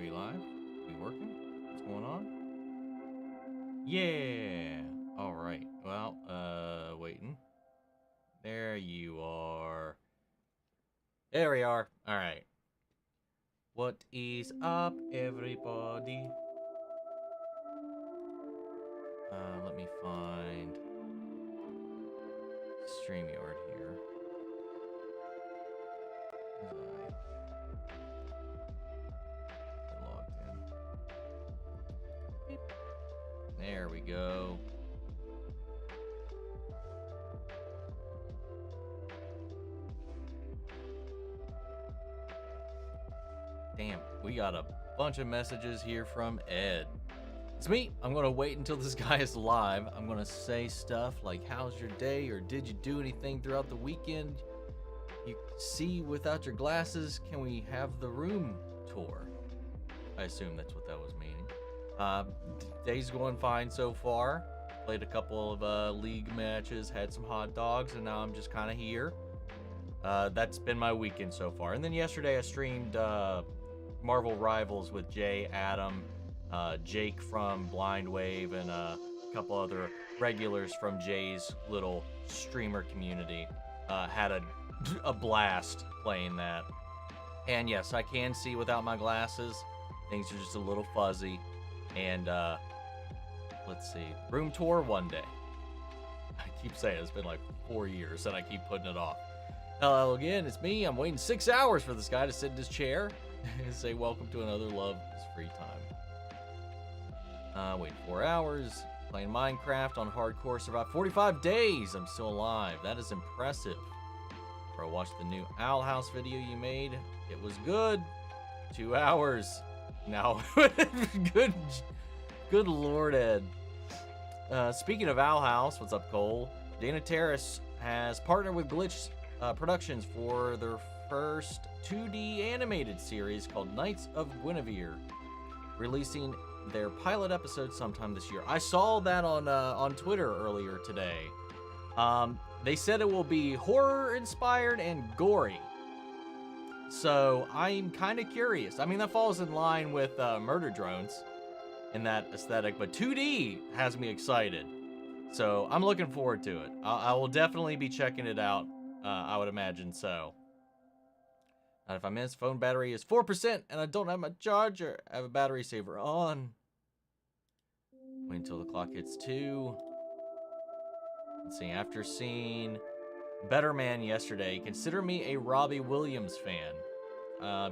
we live? We working? What's going on? Yeah. All right. Well, waiting. There you are. There we are. All right. What is up, everybody? Let me find StreamYard here. As I logged in. Beep. There we go. Damn, we got a bunch of messages here from Ed. It's me. I'm going to wait until this guy is live. I'm going to say stuff like, how's your day? Or did you do anything throughout the weekend? You see without your glasses? Can we have the room tour? I assume that's what that was meaning. Day's going fine so far. Played a couple of league matches, had some hot dogs, and now I'm just kind of here. That's been my weekend so far. And then yesterday I streamed Marvel Rivals with Jay, Adam, Jake from Blind Wave, and a couple other regulars from Jay's little streamer community. Had a blast playing that. And yes, I can see without my glasses. Things are just a little fuzzy. And let's see, room tour one day. I keep saying it's been like 4 years and I keep putting it off. Hello again, it's me. I'm waiting 6 hours for this guy to sit in his chair and say welcome to another Love is Free Time. Wait 4 hours, playing Minecraft on hardcore, survived 45 days. I'm still alive. That is impressive. Bro, I watched the new Owl House video you made. It was good. 2 hours. Now, good Lord, Ed. Speaking of Owl House, what's up, Cole? Dana Terrace has partnered with Glitch Productions for their first 2D animated series called Knights of Guinevere, releasing their pilot episode sometime this year. I saw that on Twitter earlier today. They said it will be horror inspired and gory. So I'm kind of curious. I mean, that falls in line with Murder Drones in that aesthetic, but 2D has me excited. So I'm looking forward to it. I will definitely be checking it out. I would imagine so. Not if I miss, phone battery is 4% and I don't have my charger. I have a battery saver on. Wait until the clock hits 2. Let's see, after seeing Better Man yesterday, consider me a Robbie Williams fan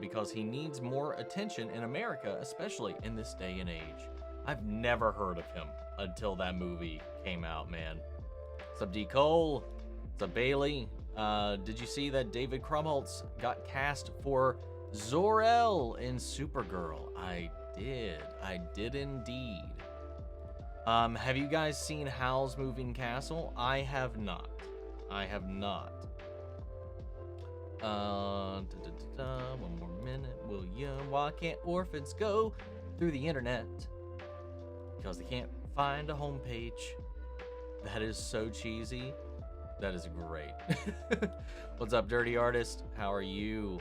because he needs more attention in America, especially in this day and age. I've never heard of him until that movie came out, man. What's up, D. Cole? What's up, Bailey? Did you see that David Krumholtz got cast for Zor-El in Supergirl? I did indeed. Have you guys seen Howl's Moving Castle? I have not. One more minute, William. Why can't orphans go through the internet? Because they can't find a homepage. That is so cheesy. That is great. What's up, Dirty Artist? How are you?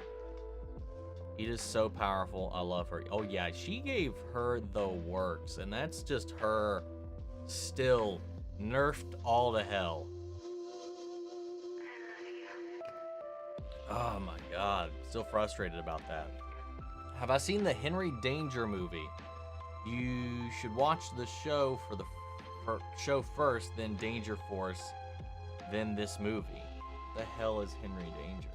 It is so powerful. I love her. Oh yeah, she gave her the works, and that's just her still nerfed all to hell. Oh my god, still frustrated about that. Have I seen the Henry Danger movie? You should watch the show for the show first, then Danger Force, then this movie. What the hell is Henry Danger?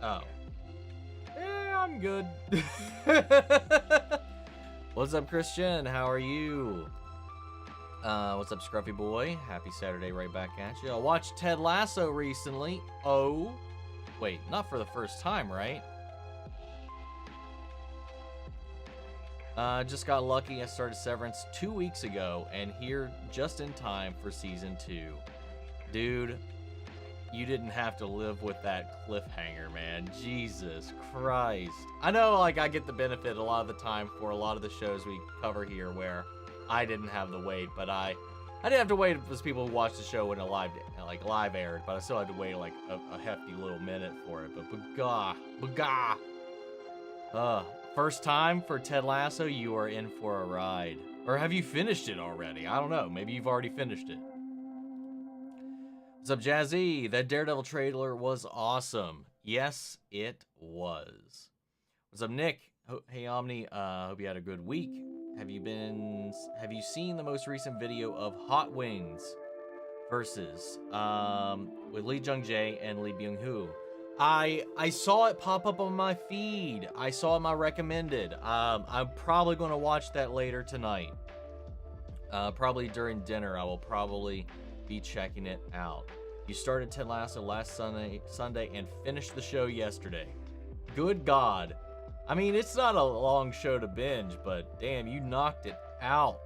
Oh. Yeah, I'm good. What's up, Christian? How are you? What's up, Scruffy Boy? Happy Saturday right back at you. I watched Ted Lasso recently. Oh. Wait, not for the first time, right? Just got lucky. I started Severance 2 weeks ago and here just in time for season 2. Dude, you didn't have to live with that cliffhanger, man. Jesus Christ. I know, like, I get the benefit a lot of the time for a lot of the shows we cover here where I didn't have the wait, but I I didn't have to wait for people who watched the show when it live aired, but I still had to wait like a hefty little minute for it. But baga. First time for Ted Lasso, you are in for a ride. Or have you finished it already? I don't know. Maybe you've already finished it. What's up, Jazzy? That Daredevil trailer was awesome. Yes, it was. What's up, Nick? Hey, Omni. Hope you had a good week. Have you seen the most recent video of Hot Wings versus with Lee Jung-jae and Lee Byung-hoo? I saw it pop up on my feed. I saw it my recommended. I'm probably going to watch that later tonight. Probably during dinner. I will probably be checking it out. You started Ted Lasso last Sunday and finished the show yesterday. Good God. I mean, it's not a long show to binge, but damn, you knocked it out.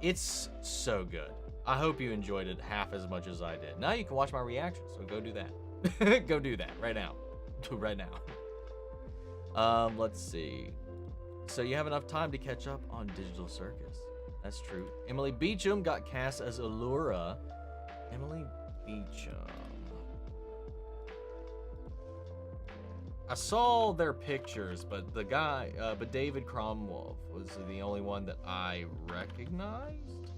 It's so good. I hope you enjoyed it half as much as I did. Now you can watch my reaction, so go do that. Go do that right now. Right now. Let's see. So you have enough time to catch up on Digital Circus. That's true. Emily Beecham got cast as Allura. Emily Beecham. I saw their pictures, but the guy, but David Cromwell was the only one that I recognized.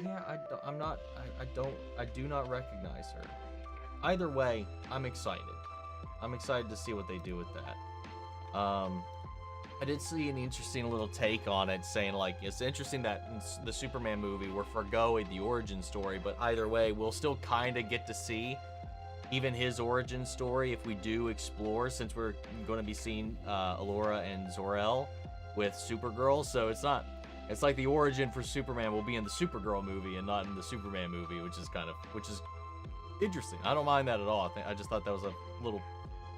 Yeah, I do not recognize her. Either way, I'm excited. I'm excited to see what they do with that. I did see an interesting little take on it, saying like, it's interesting that in the Superman movie we're forgoing the origin story, but either way, we'll still kind of get to see even his origin story if we do explore, since we're going to be seeing Allura and Zor-El with Supergirl. So it's like the origin for Superman will be in the Supergirl movie and not in the Superman movie, which is interesting. I don't mind that at all. I just thought that was a little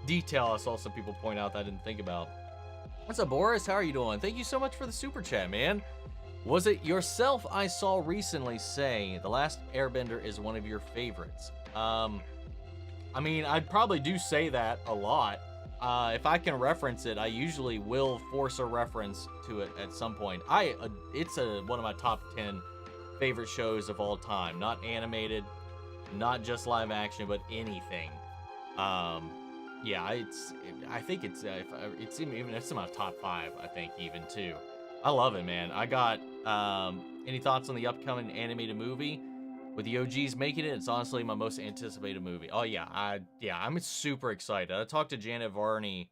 detail I saw some people point out that I didn't think about. What's up, Boris? How are you doing? Thank you so much for the super chat, man. Was it yourself I saw recently say The Last Airbender is one of your favorites? I mean, I probably do say that a lot. If I can reference it, I usually will force a reference to it at some point. It's one of my top 10 favorite shows of all time. Not animated, not just live action, but anything. Yeah, I think it's in my top 5. I think even too. I love it, man. I got any thoughts on the upcoming animated movie? With the OGs making it, it's honestly my most anticipated movie. Oh yeah, I'm super excited. I talked to Janet Varney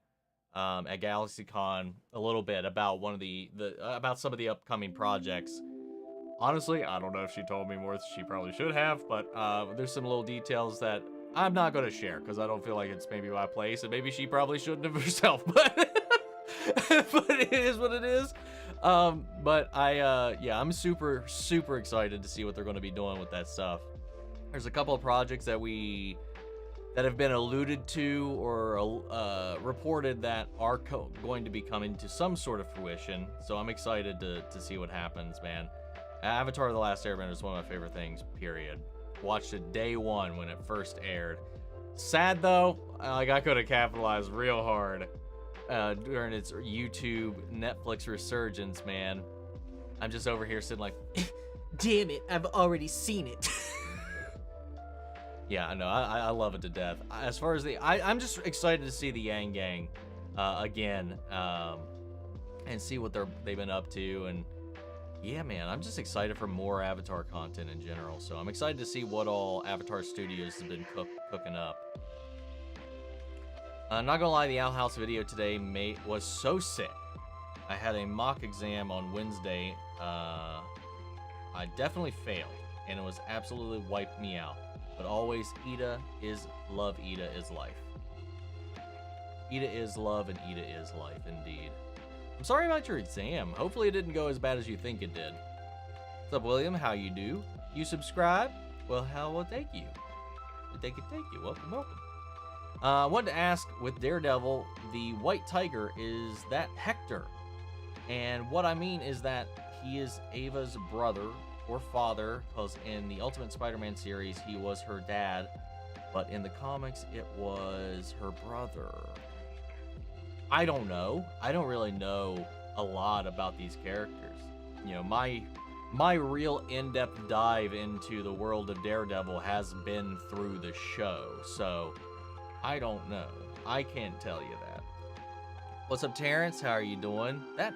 at GalaxyCon a little bit about one of about some of the upcoming projects. Honestly, I don't know if she told me more than she probably should have, but there's some little details that I'm not going to share because I don't feel like it's maybe my place, and maybe she probably shouldn't have herself, but but it is what it is. But I'm super excited to see what they're going to be doing with that stuff. There's a couple of projects that have been alluded to or reported that are going to be coming to some sort of fruition. So I'm excited to see what happens, man. Avatar: The Last Airbender is one of my favorite things, period. Watched it day one when it first aired. Sad though, like I could have capitalized real hard during its YouTube Netflix resurgence, man. I'm just over here sitting like, damn it, I've already seen it. Yeah, I know, I love it to death. As far as I'm just excited to see the Yang Gang again, and see what they've been up to, and yeah, man, I'm just excited for more Avatar content in general. So I'm excited to see what all Avatar Studios have been cooking up. Not gonna lie, the Owl House video today was so sick. I had a mock exam on Wednesday. I definitely failed, and it was absolutely wiped me out. But always, Ida is love, Ida is life. Ida is love, and Ida is life, indeed. I'm sorry about your exam. Hopefully it didn't go as bad as you think it did. What's up, William? How you do? You subscribe? Well, hell, well, thank you. Thank you. Welcome. I wanted to ask, with Daredevil, the White Tiger, is that Hector? And what I mean is that he is Ava's brother or father, because in the Ultimate Spider-Man series, he was her dad, but in the comics, it was her brother. I don't know. I don't really know a lot about these characters. you know, my real in-depth dive into the world of Daredevil has been through the show, so I don't know. I can't tell you that. What's up, Terrence? How are you doing? That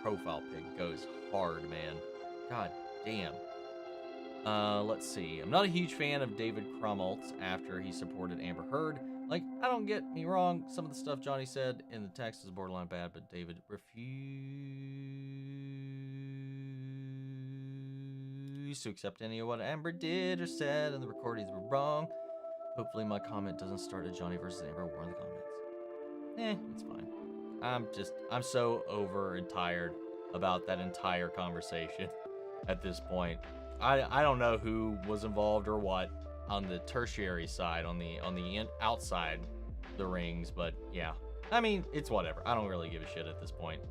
profile pic goes hard, man. God damn. Let's see. I'm not a huge fan of David Krumholtz after he supported Amber Heard. Like, I don't get me wrong, some of the stuff Johnny said in the text is borderline bad, but David refused to accept any of what Amber did or said, and the recordings were wrong. Hopefully my comment doesn't start a Johnny versus Amber war in the comments. It's fine. I'm so over and tired about that entire conversation at this point. I don't know who was involved or what on the tertiary side, on the outside the rings, but yeah. I mean, it's whatever. I don't really give a shit at this point.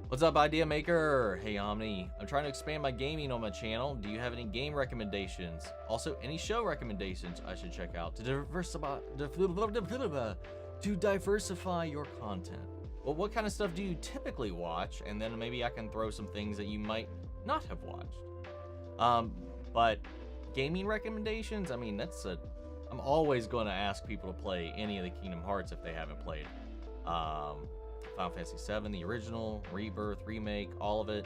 What's up, Idea Maker? Hey, Omni. I'm trying to expand my gaming on my channel. Do you have any game recommendations? Also, any show recommendations I should check out to diversify your content? Well, what kind of stuff do you typically watch? And then maybe I can throw some things that you might not have watched. But gaming recommendations, I mean, I'm always going to ask people to play any of the Kingdom Hearts if they haven't played. Final Fantasy VII, the original, Rebirth, Remake, all of it.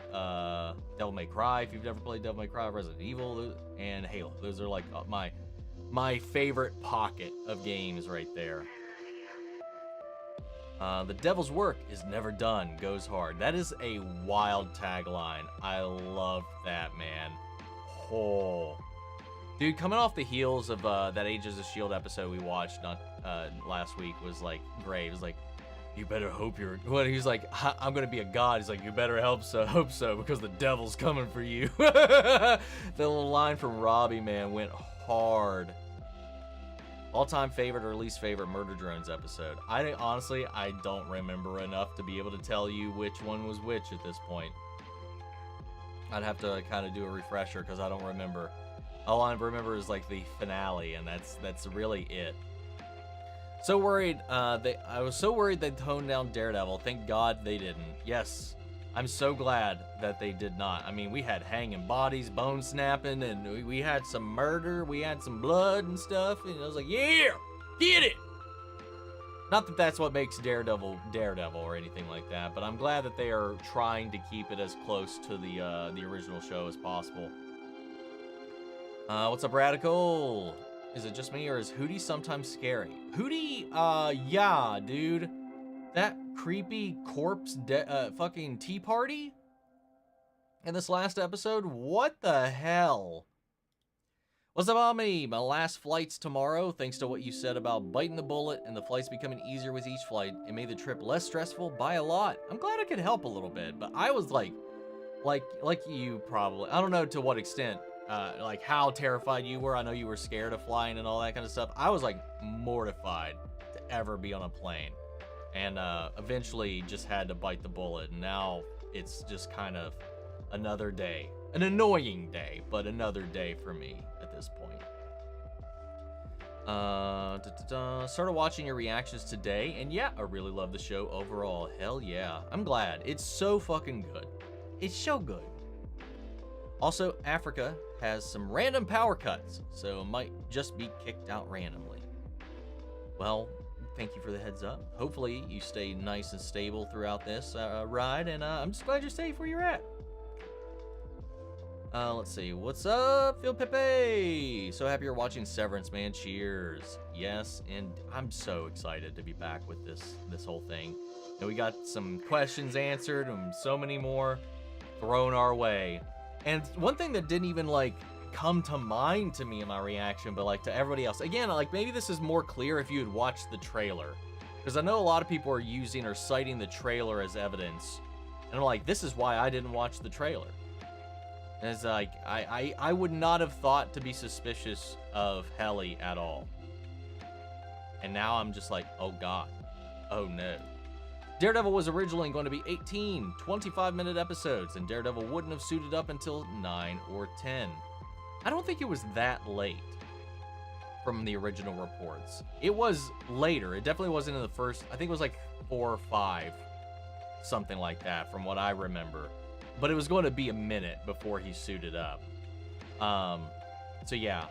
Devil May Cry, if you've never played Devil May Cry, Resident Evil, and Halo. Those are like my favorite pocket of games right there. The devil's work is never done, goes hard. That is a wild tagline. I love that, man. Oh. Dude, coming off the heels of that Agents of S.H.I.E.L.D. episode we watched last week was like great. It was like, you better hope you're... Well, he was like, I'm going to be a god. He's like, you better hope so, because the devil's coming for you. The little line from Robbie, man, went hard. All-time favorite or least favorite Murder Drones episode? Honestly, I don't remember enough to be able to tell you which one was which at this point. I'd have to kind of do a refresher because I don't remember. All I remember is like the finale, and that's really it. So worried. I was so worried they'd tone down Daredevil. Thank God they didn't. Yes, I'm so glad that they did not. I mean, we had hanging bodies, bone snapping, and we had some murder. We had some blood and stuff. And I was like, yeah, get it. Not that that's what makes Daredevil or anything like that, but I'm glad that they are trying to keep it as close to the original show as possible. What's up, Radical? Is it just me, or is Hootie sometimes scary? Hootie, yeah, dude. That creepy corpse fucking tea party in this last episode? What the hell? What's up, Omni? My last flight's tomorrow. Thanks to what you said about biting the bullet and the flights becoming easier with each flight, it made the trip less stressful by a lot. I'm glad I could help a little bit, but I was like you probably, I don't know to what extent, like how terrified you were. I know you were scared of flying and all that kind of stuff. I was like mortified to ever be on a plane, and eventually just had to bite the bullet. And now it's just kind of another day, an annoying day, but another day for me at this point. Started watching your reactions today, and yeah, I really love the show overall. Hell yeah, I'm glad. It's so fucking good. It's so good. Also, Africa has some random power cuts, so it might just be kicked out randomly. Well, thank you for the heads up. Hopefully you stay nice and stable throughout this ride, and I'm just glad you're safe where you're at. Let's see. What's up, Phil Pepe? So happy you're watching Severance, man. Cheers. Yes, and I'm so excited to be back with this whole thing. And we got some questions answered and so many more thrown our way. And one thing that didn't even like come to mind to me in my reaction, but like to everybody else, again, like maybe this is more clear if you had watched the trailer, because I know a lot of people are using or citing the trailer as evidence, and I'm like, this is why I didn't watch the trailer. And it's like I would not have thought to be suspicious of Helly at all, and now I'm just like, oh god, oh no. Daredevil was originally going to be 18 25-minute episodes, and Daredevil wouldn't have suited up until 9 or 10. I don't think it was that late from the original reports. It was later. It definitely wasn't in the first, I think it was like 4 or 5, something like that from what I remember. but it was going to be a minute before he suited up. So yeah,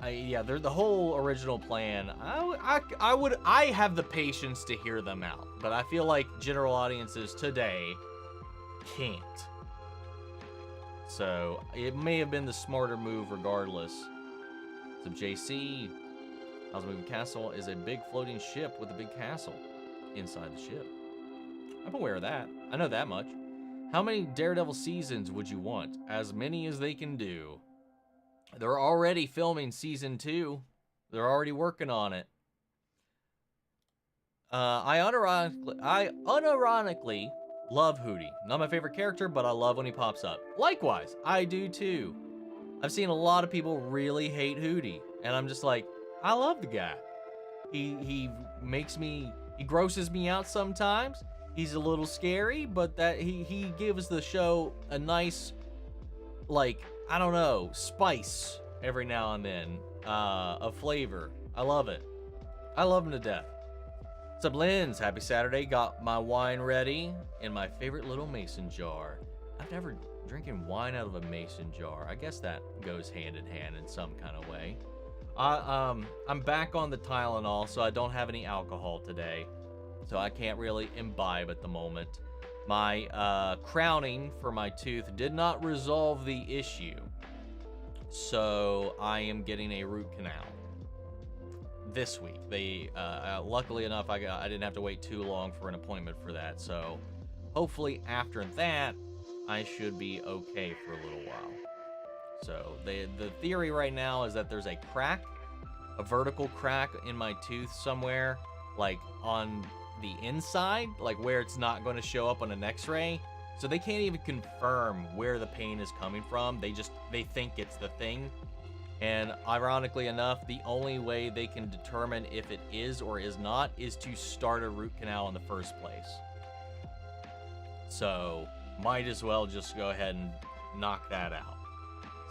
the whole original plan. I have the patience to hear them out, but I feel like general audiences today can't. So it may have been the smarter move regardless. So JC, How's Moving Castle is a big floating ship with a big castle inside the ship. I'm aware of that. I know that much. How many Daredevil seasons would you want? As many as they can do. They're already filming season 2. They're already working on it. I unironically love Hootie. Not my favorite character, but I love when he pops up. Likewise, I do too. I've seen a lot of people really hate Hootie, and I'm just like, I love the guy. He grosses me out sometimes. He's a little scary, but that he gives the show a nice, like, I don't know, spice every now and then, a flavor. I love it. I love him to death. What's up, Linz? Happy Saturday. Got my wine ready in my favorite little mason jar. I've never drinking wine out of a mason jar. I guess that goes hand in hand in some kind of way. I'm back on the Tylenol, so I don't have any alcohol today. So I can't really imbibe at the moment. My crowning for my tooth did not resolve the issue. So I am getting a root canal this week. They luckily enough, I didn't have to wait too long for an appointment for that. So hopefully after that, I should be okay for a little while. So the theory right now is that there's a crack, a vertical crack in my tooth somewhere, like on the inside, like where it's not going to show up on an x-ray. So they can't even confirm where the pain is coming from. They think it's the thing. And ironically enough, the only way they can determine if it is or is not is to start a root canal in the first place. So might as well just go ahead and knock that out.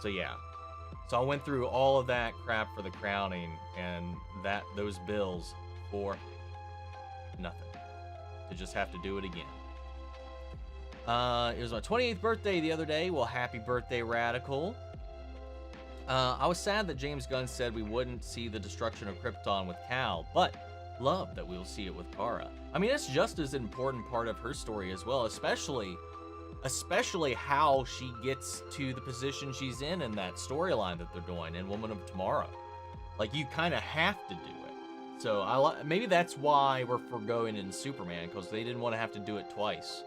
So yeah. So I went through all of that crap for the crowning and those bills for nothing. To just have to do it again. It was my 28th birthday the other day. Well, happy birthday, Radical. I was sad that James Gunn said we wouldn't see the destruction of Krypton with Cal, but love that we'll see it with Kara. I mean, it's just as important part of her story as well, especially how she gets to the position she's in that storyline that they're doing in Woman of Tomorrow. Like, you kind of have to do it. So maybe that's why we're foregoing in Superman, because they didn't want to have to do it twice.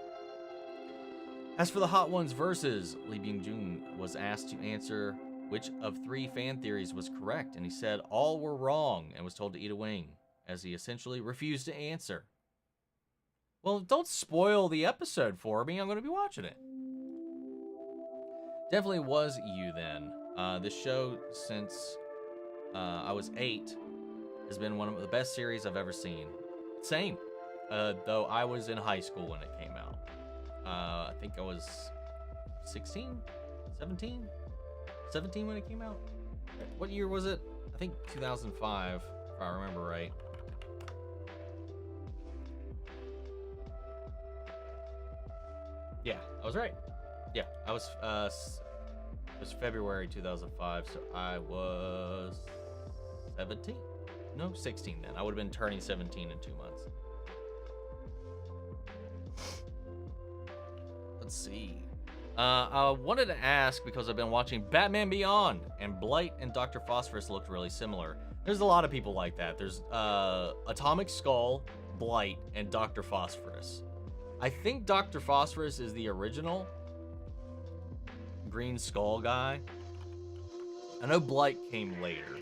As for the Hot Ones versus, Lee Byung-jun was asked to answer which of 3 fan theories was correct, and he said all were wrong and was told to eat a wing, as he essentially refused to answer. Well, don't spoil the episode for me. I'm going to be watching it. Definitely was you then. This show, since I was 8, has been one of the best series I've ever seen. Same. Though I was in high school when it came out. I think I was 16? 17? 17 when it came out? What year was it? I think 2005, if I remember right. Yeah, I was right. Yeah, I was, it was February 2005, so I was 17? No, 16 then. I would have been turning 17 in 2 months. Let's see. I wanted to ask, because I've been watching Batman Beyond, and Blight and Dr. Phosphorus looked really similar. There's a lot of people like that. There's Atomic Skull, Blight, and Dr. Phosphorus. I think Dr. Phosphorus is the original Green Skull guy. I know Blight came later,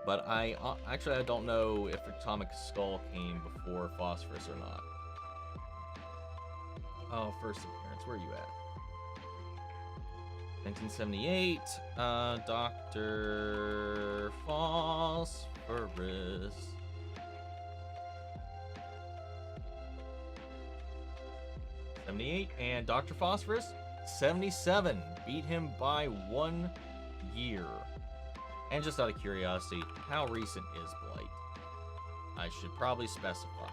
but I don't know if Atomic Skull came before Phosphorus or not. Oh, first appearance. Where are you at? 1978. Dr. Phosphorus. '78, and Dr. Phosphorus, 77. Beat him by 1 year. And just out of curiosity, how recent is Blight? I should probably specify.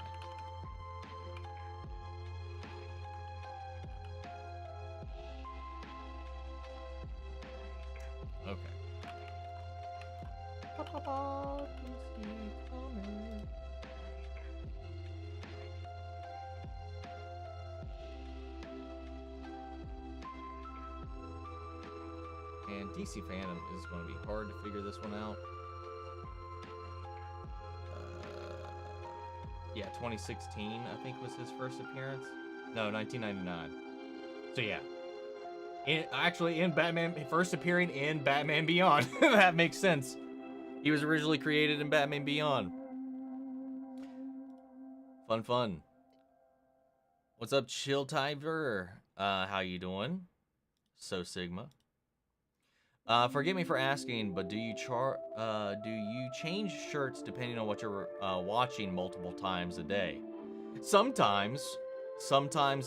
And DC fandom is going to be hard to figure this one out. Yeah, 2016, I think, was his first appearance. No, 1999. So yeah, in Batman, first appearing in Batman Beyond. That makes sense. He was originally created in Batman Beyond. Fun. What's up, Chill Tiver? How you doing? So Sigma. Forgive me for asking, but do you change shirts depending on what you're watching multiple times a day? Sometimes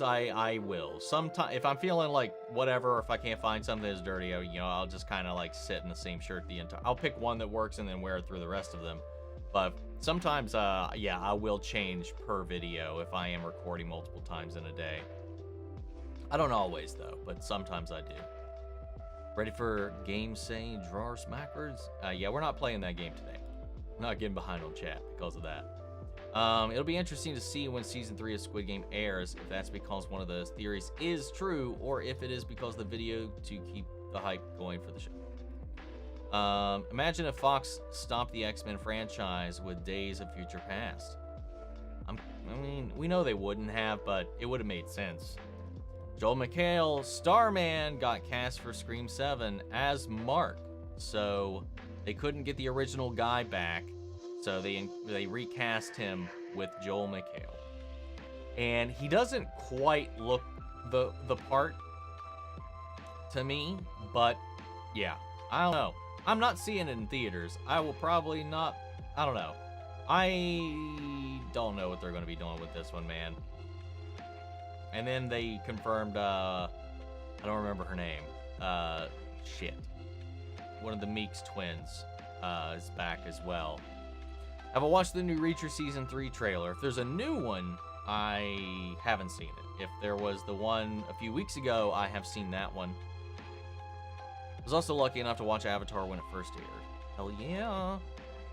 I will. Sometimes if I'm feeling like whatever, or if I can't find something that's dirty, I'll just kind of like sit in the same shirt the entire. I'll pick one that works and then wear it through the rest of them. But sometimes, yeah, I will change per video if I am recording multiple times in a day. I don't always though, but sometimes I do. Ready for game saying drawer smackers? Yeah, we're not playing that game today. I'm not getting behind on chat because of that. It'll be interesting to see when season 3 of Squid Game airs, if that's because one of those theories is true, or if it is because the video to keep the hype going for the show. Imagine if Fox stopped the X-Men franchise with Days of Future Past. I mean, we know they wouldn't have, but it would have made sense. Joel McHale, Starman, got cast for Scream 7 as Mark, so they couldn't get the original guy back, so they recast him with Joel McHale. And he doesn't quite look the part to me, but yeah, I don't know. I'm not seeing it in theaters. I will probably not, I don't know. I don't know what they're going to be doing with this one, man. And then they confirmed, I don't remember her name. Shit. One of the Meeks twins is back as well. Have I watched the new Reacher Season 3 trailer? If there's a new one, I haven't seen it. If there was the one a few weeks ago, I have seen that one. I was also lucky enough to watch Avatar when it first aired. Hell yeah.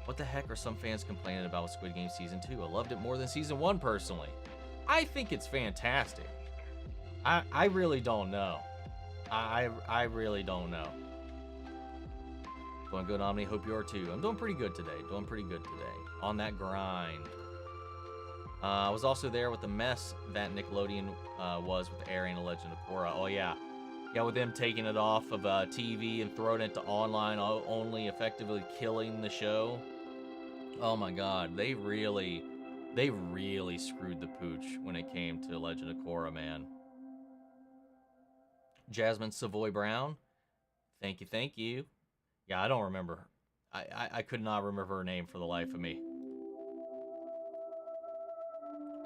What the heck are some fans complaining about with Squid Game Season 2? I loved it more than Season 1 personally. I think it's fantastic. I really don't know. I really don't know. Doing good, Omni. Hope you are too. I'm doing pretty good today. On that grind. I was also there with the mess that Nickelodeon was with airing The Legend of Korra. Oh yeah. Yeah, with them taking it off of TV and throwing it to online only, effectively killing the show. Oh my god, they really screwed the pooch when it came to Legend of Korra, man. Jasmine Savoy Brown, thank you. Yeah, I don't remember. I could not remember her name for the life of me.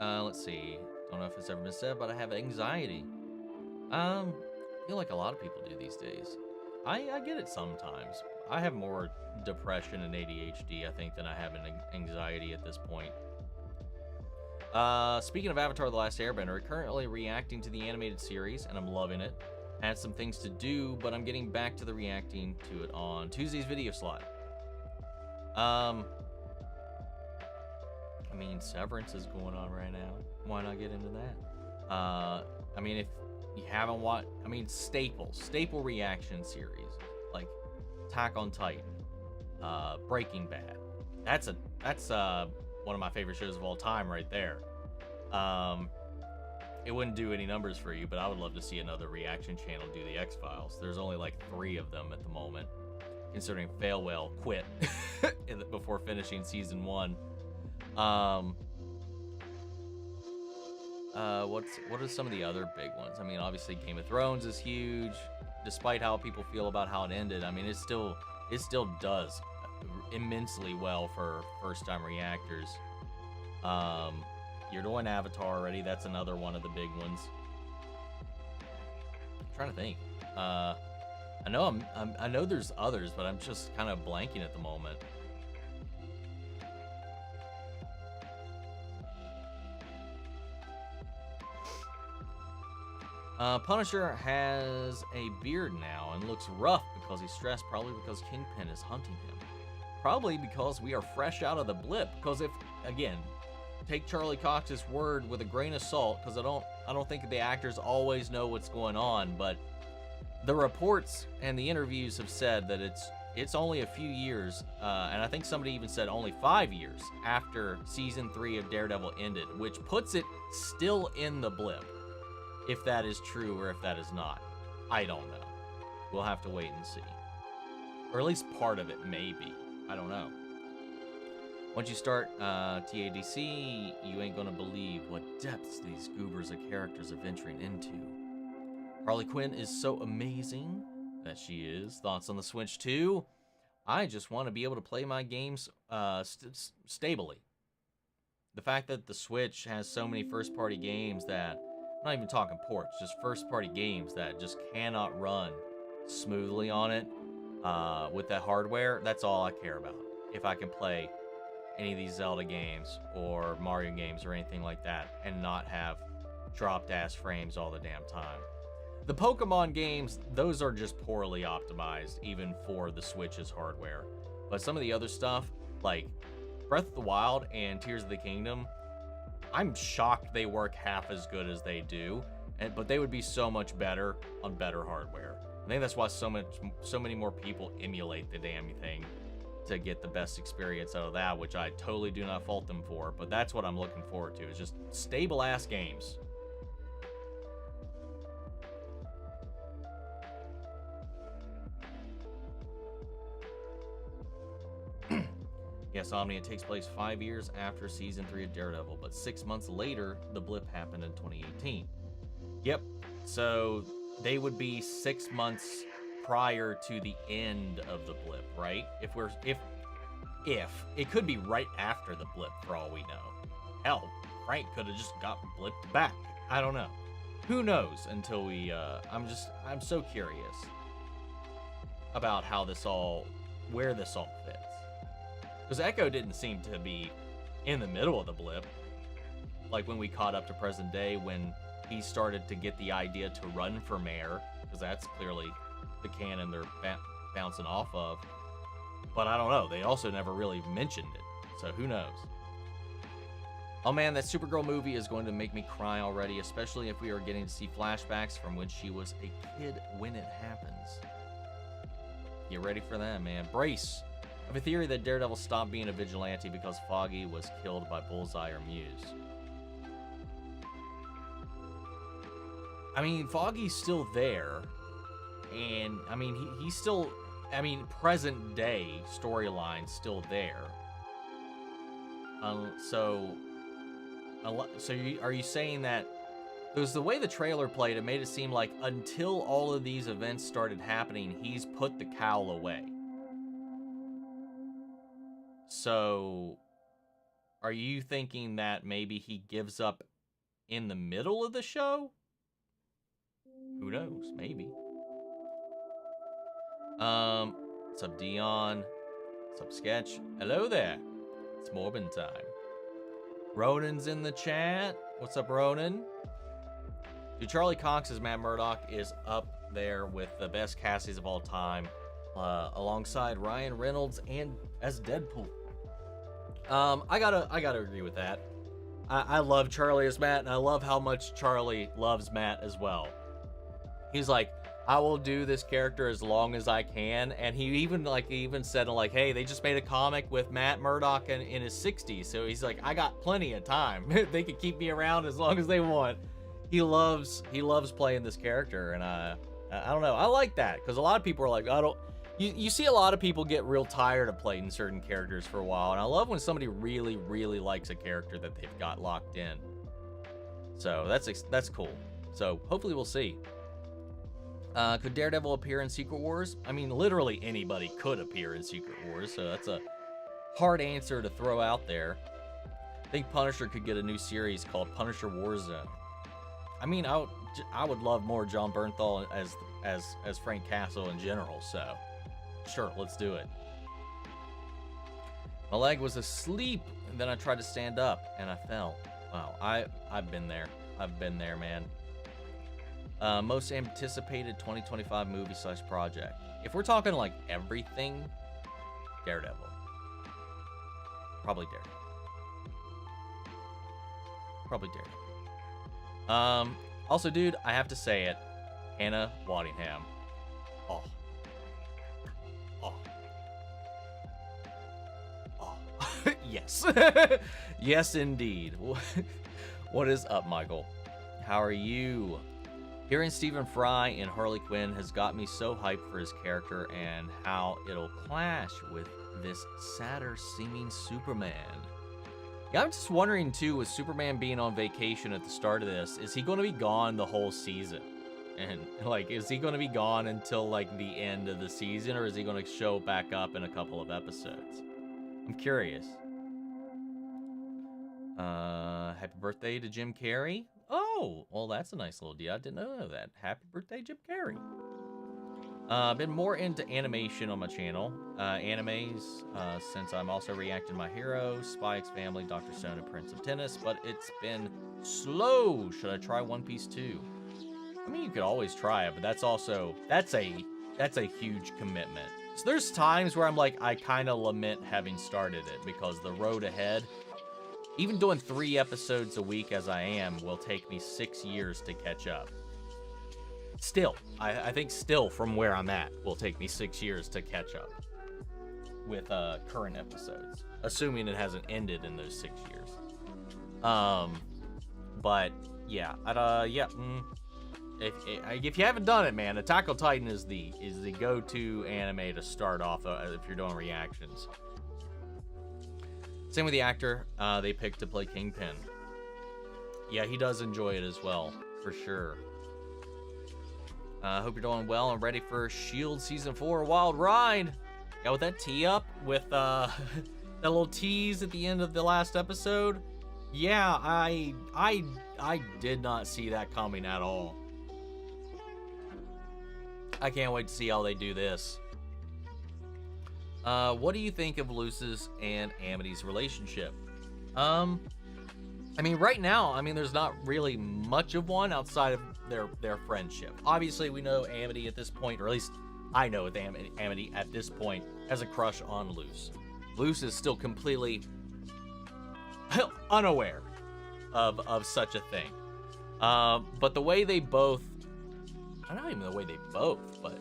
Let's see. Don't know if it's ever been said, but I have anxiety. I feel like a lot of people do these days. I get it sometimes. I have more depression and ADHD, I think, than I have anxiety at this point. Speaking of Avatar: The Last Airbender, currently reacting to the animated series, and I'm loving it. Had some things to do, but I'm getting back to the reacting to it on Tuesday's video slot. I mean, Severance is going on right now. Why not get into that? I mean, if you haven't watched, I mean, staple reaction series like Attack on Titan, Breaking Bad. That's one of my favorite shows of all time right there. It wouldn't do any numbers for you, but I would love to see another reaction channel do the X-Files. There's only like 3 of them at the moment, considering Failwell quit before finishing season 1. What are some of the other big ones? I mean, obviously Game of Thrones is huge, despite how people feel about how it ended. I mean, it still does immensely well for first-time reactors. You're doing Avatar already. That's another one of the big ones. I'm trying to think. I know there's others, but I'm just kind of blanking at the moment. Punisher has a beard now and looks rough because he's stressed, probably because Kingpin is hunting him. probably because we are fresh out of the blip. Because if, again, take Charlie Cox's word with a grain of salt, because I don't think the actors always know what's going on, but the reports and the interviews have said that it's only a few years, and I think somebody even said only 5 years after season 3 of Daredevil ended, which puts it still in the blip. If that is true or if that is not, I don't know. We'll have to wait and see. Or at least part of it, maybe. I don't know. Once you start TADC, you ain't gonna believe what depths these goobers of characters are venturing into. Harley Quinn is so amazing that she is. Thoughts on the Switch 2? I just want to be able to play my games stably. The fact that the Switch has so many first-party games that, I'm not even talking ports, just first-party games that just cannot run smoothly on it with that hardware, that's all I care about. If I can play any of these Zelda games or Mario games or anything like that and not have dropped-ass frames all the damn time. The Pokemon games, those are just poorly optimized, even for the Switch's hardware. But some of the other stuff, like Breath of the Wild and Tears of the Kingdom, I'm shocked they work half as good as they do, but they would be so much better on better hardware. I think that's why so many more people emulate the damn thing to get the best experience out of that, which I totally do not fault them for, but that's what I'm looking forward to, is just stable-ass games. Yes, Omni, it takes place 5 years after season 3 of Daredevil, but 6 months later, the blip happened in 2018. Yep, so they would be 6 months prior to the end of the blip, right? If it could be right after the blip for all we know. Hell, Frank could have just got blipped back. I don't know. Who knows until we, I'm so curious about how where this all fits. Because Echo didn't seem to be in the middle of the blip. Like when we caught up to present day, when he started to get the idea to run for mayor, because that's clearly the canon they're bouncing off of. But I don't know, they also never really mentioned it, so who knows. Oh man, that Supergirl movie is going to make me cry already, especially if we are getting to see flashbacks from when she was a kid when it happens. Get ready for that, man. Brace! I have a theory that Daredevil stopped being a vigilante because Foggy was killed by Bullseye or Muse. I mean, Foggy's still there, and I mean, he's still, I mean, present day storyline still there. Are you saying that, because the way the trailer played, it made it seem like until all of these events started happening, he's put the cowl away. So, are you thinking that maybe he gives up in the middle of the show? Who knows? Maybe. What's up, Dion? What's up, Sketch? Hello there. It's Morbin time. Ronan's in the chat. What's up, Ronan? Dude, Charlie Cox as Matt Murdock is up there with the best Cassies of all time, alongside Ryan Reynolds and as Deadpool. I gotta agree with that. I love Charlie as Matt, and I love how much Charlie loves Matt as well. He's like, I will do this character as long as I can, and he even said like, hey, they just made a comic with Matt Murdock in his 60s, so he's like, I got plenty of time. They can keep me around as long as they want. He loves playing this character, and I don't know, I like that, because a lot of people are like, you see a lot of people get real tired of playing certain characters for a while, and I love when somebody really, really likes a character that they've got locked in. So that's cool. So hopefully we'll see. Could Daredevil appear in Secret Wars? I mean, literally anybody could appear in Secret Wars, so that's a hard answer to throw out there. I think Punisher could get a new series called Punisher Warzone. I mean, I would love more John Bernthal as Frank Castle in general, so sure, let's do it. My leg was asleep, and then I tried to stand up, and I fell. Wow, I've been there. I've been there, man. Most anticipated 2025 movie/project. If we're talking like everything, Daredevil. Probably Daredevil. Probably Daredevil. Also, dude, I have to say it. Hannah Waddingham. Oh. Oh. Oh. Yes. Yes, indeed. What is up, Michael? How are you? Hearing Stephen Fry in Harley Quinn has got me so hyped for his character and how it'll clash with this sadder seeming Superman. Yeah, I'm just wondering too, with Superman being on vacation at the start of this, is he going to be gone the whole season? And like, is he going to be gone until like the end of the season, or is he going to show back up in a couple of episodes? I'm curious. Happy birthday to Jim Carrey. Oh, well, that's a nice little deal. I didn't know that. Happy birthday, Jim Carrey. Been more into animation on my channel. Animes, since I'm also reacting to My Hero, Spy X Family, Dr. Stone, and Prince of Tennis, but it's been slow. Should I try One Piece too? I mean, you could always try it, but that's a huge commitment. So there's times where I'm like, I kind of lament having started it because the road ahead, even doing 3 episodes a week as I am, will take me 6 years to catch up. Still, I think still from where I'm at will take me 6 years to catch up with current episodes, assuming it hasn't ended in those 6 years. But yeah, if you haven't done it, man, Attack on Titan is the go-to anime to start off if you're doing reactions. Same with the actor they picked to play Kingpin. Yeah, he does enjoy it as well, for sure. Hope you're doing well and ready for S.H.I.E.L.D. Season 4 Wild Ride. Yeah, with that tee up, with that little tease at the end of the last episode. Yeah, I did not see that coming at all. I can't wait to see how they do this. What do you think of Luce's and Amity's relationship? I mean, right now, I mean, there's not really much of one outside of their friendship. Obviously, we know Amity at this point, or at least I know with Amity at this point, has a crush on Luce. Luce is still completely unaware of such a thing. But the way they both, I don't even know the way they both, but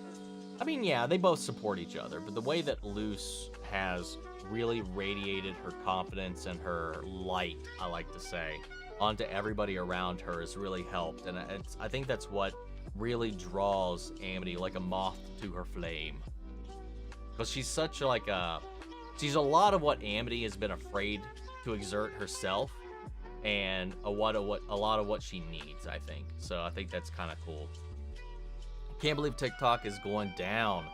I mean, yeah, they both support each other. But the way that Luce has really radiated her confidence and her light, I like to say, onto everybody around her has really helped. And I think that's what really draws Amity like a moth to her flame. Because she's such like she's a lot of what Amity has been afraid to exert herself, and a lot of what she needs, I think. So I think that's kind of cool. Can't believe TikTok is going down.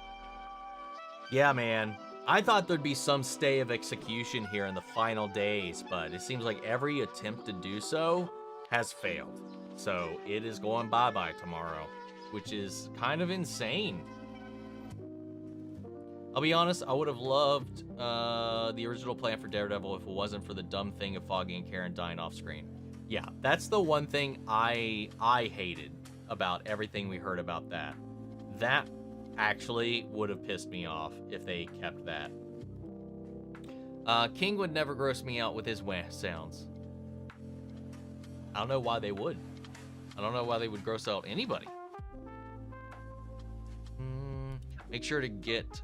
Yeah, man. I thought there'd be some stay of execution here in the final days, but it seems like every attempt to do so has failed. So it is going bye-bye tomorrow, which is kind of insane. I'll be honest, I would have loved the original plan for Daredevil if it wasn't for the dumb thing of Foggy and Karen dying off screen. Yeah, that's the one thing I hated about everything we heard about that. That actually would have pissed me off if they kept that. King would never gross me out with his wah sounds. I don't know why they would. I don't know why they would gross out anybody. Make sure to get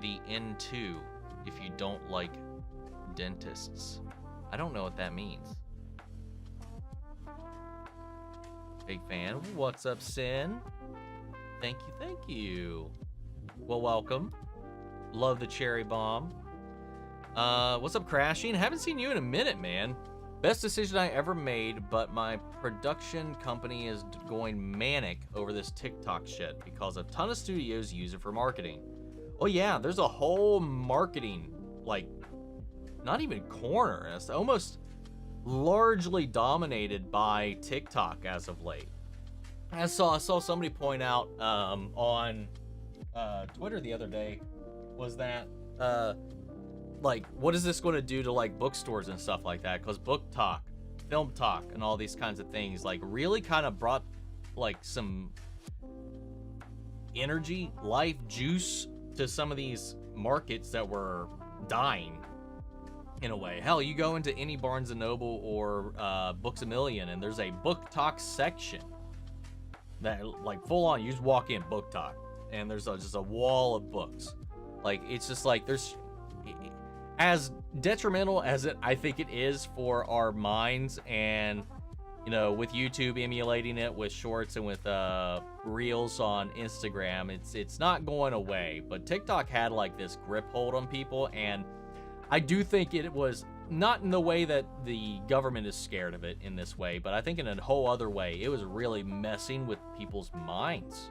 the N2 if you don't like dentists. I don't know what that means. Big fan. What's up, Sin? Thank you, thank you. Well, welcome. Love the cherry bomb. What's up, Crashing? Haven't seen you in a minute, man. Best decision I ever made, but my production company is going manic over this TikTok shit because a ton of studios use it for marketing. Oh yeah, there's a whole marketing, like, not even corner. It's almost largely dominated by TikTok as of late. I saw somebody point out on Twitter the other day was that like, what is this going to do to like bookstores and stuff like that? Because Book Talk, Film Talk, and all these kinds of things like really kind of brought like some energy, life, juice to some of these markets that were dying. in a way. Hell, you go into any Barnes & Noble or Books A Million, and there's a book talk section that, like, full on, you just walk in, book talk, and there's just a wall of books. Like, it's just like, there's, as detrimental as I think it is for our minds, and, you know, with YouTube emulating it with shorts and with reels on Instagram, it's not going away. But TikTok had like this grip hold on people, and I do think it was not in the way that the government is scared of it in this way, but I think in a whole other way, it was really messing with people's minds.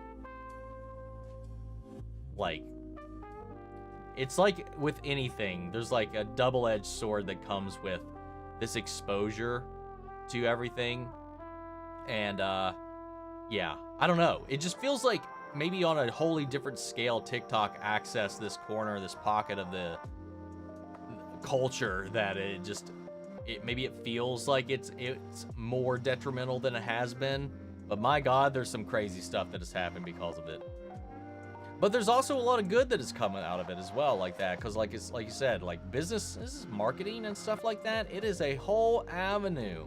Like, it's like with anything, there's like a double-edged sword that comes with this exposure to everything. And yeah, I don't know. It just feels like maybe on a wholly different scale, TikTok accessed this corner, this pocket of the culture that maybe it feels like it's more detrimental than it has been. But my God, there's some crazy stuff that has happened because of it. But there's also a lot of good that is coming out of it as well, like that. Because like you said, like business marketing and stuff like that, it is a whole avenue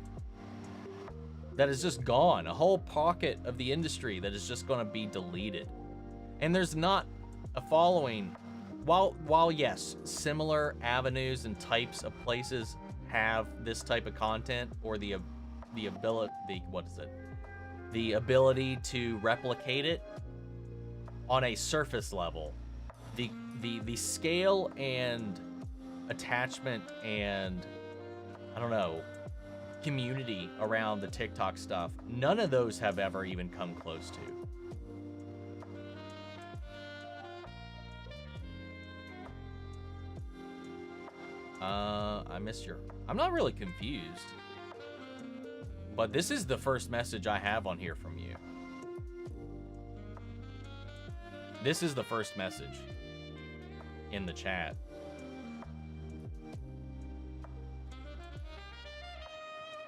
that is just gone. A whole pocket of the industry that is just going to be deleted. And there's not a following. While yes, similar avenues and types of places have this type of content, or the ability to replicate it on a surface level, the scale and attachment and, I don't know, community around the TikTok stuff, none of those have ever even come close to. I'm not really confused, but this is the first message I have on here from you. This is the first message in the chat.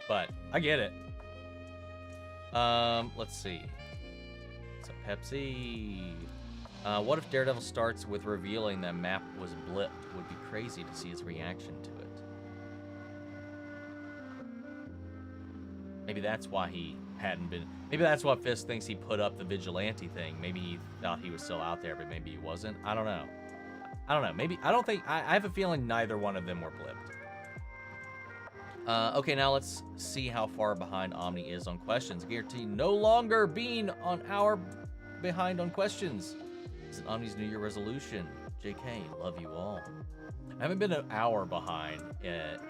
But I get it. Let's see. It's a Pepsi. What if Daredevil starts with revealing that map was blipped? Would be crazy to see his reaction to it. Maybe that's why he hadn't been. Maybe that's what Fisk thinks he put up the vigilante thing. Maybe he thought he was still out there, but maybe he wasn't. I don't know. Maybe, I don't think, I have a feeling neither one of them were blipped. Okay, now let's see how far behind Omni is on questions. Guarantee no longer being on hour behind on questions. This is Omni's New Year resolution. JK, love you all. I haven't been an hour behind yet.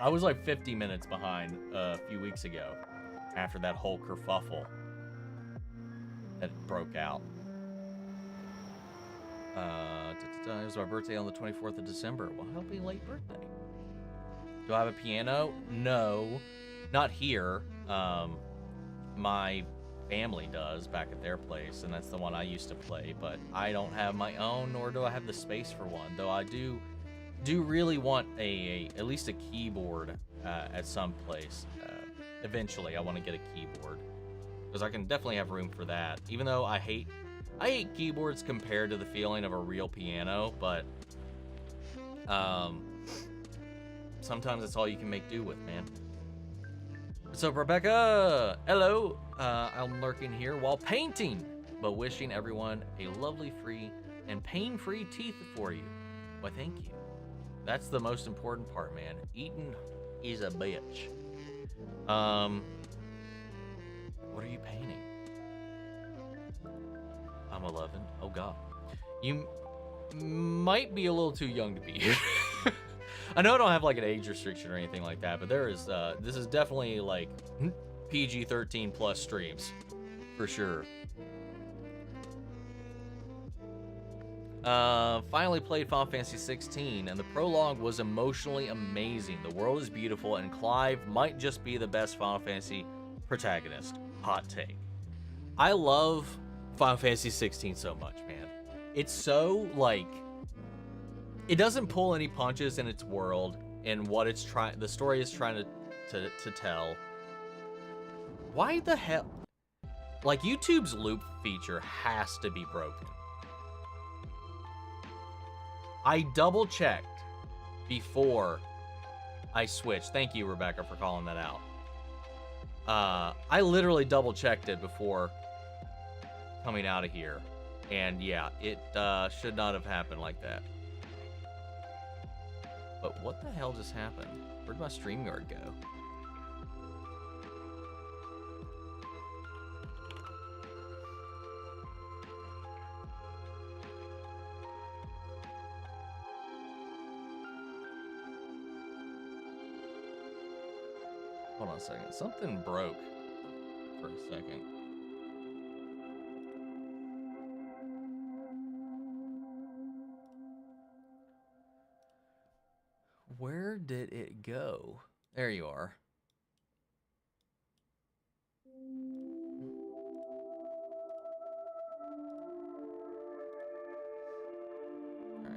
I was like 50 minutes behind a few weeks ago after that whole kerfuffle that broke out. It was my birthday on the 24th of December. Well, happy late birthday. Do I have a piano? No, not here. My family does back at their place, and that's the one I used to play, but I don't have my own, nor do I have the space for one, though I do really want at least a keyboard at some place. Eventually I want to get a keyboard, because I can definitely have room for that, even though I hate keyboards compared to the feeling of a real piano, but sometimes it's all you can make do with, man. What's up, Rebecca? Hello. I'm lurking here while painting, but wishing everyone a lovely, free, and pain-free teeth for you. Why, thank you. That's the most important part, man. Eating is a bitch. What are you painting? I'm 11. Oh, God. You might be a little too young to be here. I know I don't have like an age restriction or anything like that, but there is, this is definitely like PG-13 plus streams, for sure. Finally played Final Fantasy 16, and the prologue was emotionally amazing. The world is beautiful, and Clive might just be the best Final Fantasy protagonist. Hot take. I love Final Fantasy 16 so much, man. It's so, like, it doesn't pull any punches in its world and what it's the story is trying to tell. Why the hell? Like, YouTube's loop feature has to be broken. I double checked before I switched. Thank you, Rebecca, for calling that out. I literally double checked it before coming out of here. And yeah, it should not have happened like that. But what the hell just happened? Where'd my StreamYard go? Hold on a second. Something broke for a second. Where did it go? There you are. Alright.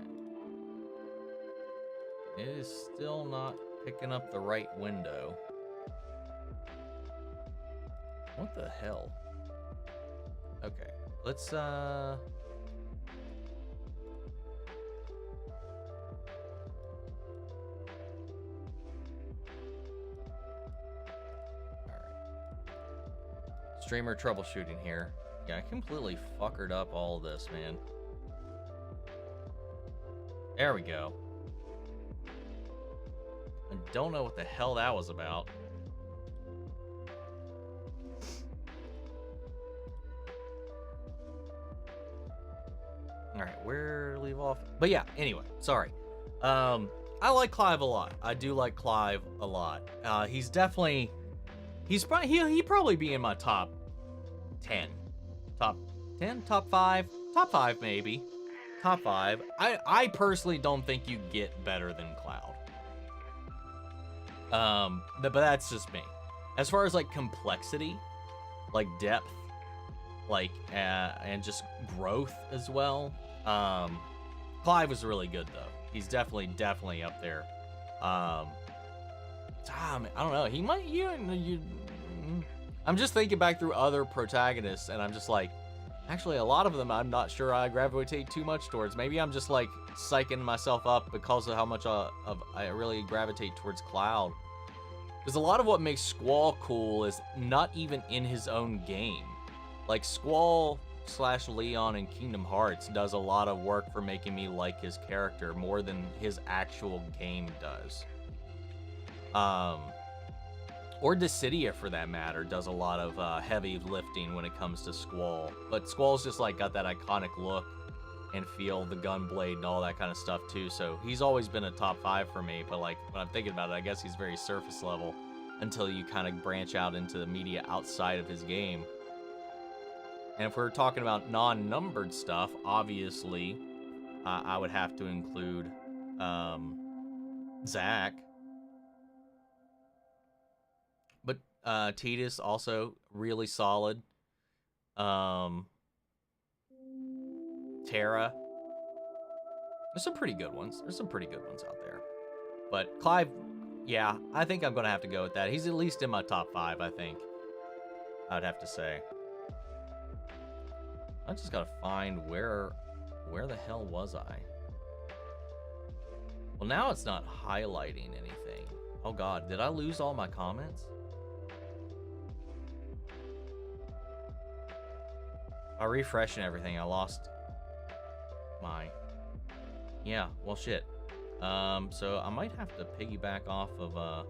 It is still not picking up the right window. What the hell? Okay, let's streamer troubleshooting here. Yeah, I completely fuckered up all of this, man. There we go. I don't know what the hell that was about. Alright, where to leave off? But yeah, anyway, sorry. I like Clive a lot. I do like Clive a lot. He's definitely... He'd probably be in my top 10. Top 10? Top 5? Top 5, maybe. Top 5. I personally don't think you get better than Cloud. But that's just me. As far as, like, complexity, like, depth, like, and just growth as well, Clive was really good, though. He's definitely up there. I don't know. He might. I'm just thinking back through other protagonists, and I'm just like, actually, a lot of them I'm not sure I gravitate too much towards. Maybe I'm just like psyching myself up because of how much I really gravitate towards Cloud. Because a lot of what makes Squall cool is not even in his own game. Like Squall / Leon in Kingdom Hearts does a lot of work for making me like his character more than his actual game does. Or Dissidia, for that matter, does a lot of heavy lifting when it comes to Squall. But Squall's just like got that iconic look and feel, the gun blade and all that kind of stuff too. So he's always been a top 5 for me. But like when I'm thinking about it, I guess he's very surface level until you kind of branch out into the media outside of his game. And if we're talking about non-numbered stuff, obviously, I would have to include Zack. But Tidus also really solid. Terra. There's some pretty good ones. There's some pretty good ones out there. But Clive, yeah, I think I'm going to have to go with that. He's at least in my top 5, I think. I'd have to say. I just gotta find where the hell was I? Well, now it's not highlighting anything. Oh god, did I lose all my comments? By refreshing everything, I lost my... Yeah, well shit. So I might have to piggyback off of,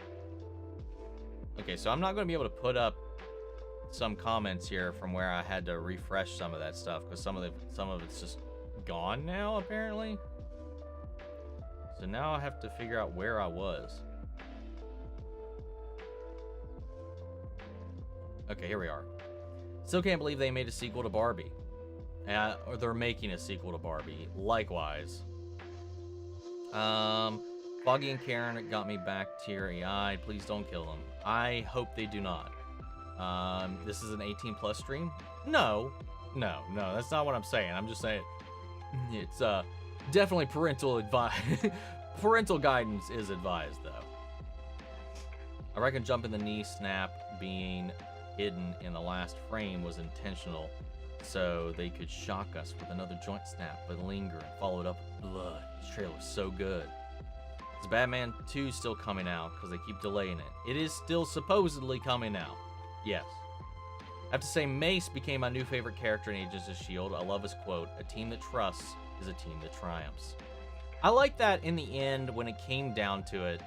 Okay, so I'm not gonna be able to put up some comments here from where I had to refresh some of that stuff because some of it's just gone now apparently. So now I have to figure out where I was. Okay, here we are. Still can't believe they made a sequel to Barbie. Or they're making a sequel to Barbie. Likewise. Foggy and Karen got me back teary-eyed. Please don't kill them. I hope they do not. This is an 18+ stream? No, that's not what I'm saying. I'm just saying it's definitely parental advice. Parental guidance is advised, though. I reckon jumping the knee snap being hidden in the last frame was intentional, so they could shock us with another joint snap, but linger and follow it up with blood. This trailer was so good. Is Batman 2 still coming out? Because they keep delaying it. It is still supposedly coming out. Yes. I have to say, Mace became my new favorite character in Agents of S.H.I.E.L.D. I love his quote, "A team that trusts is a team that triumphs." I like that in the end, when it came down to it,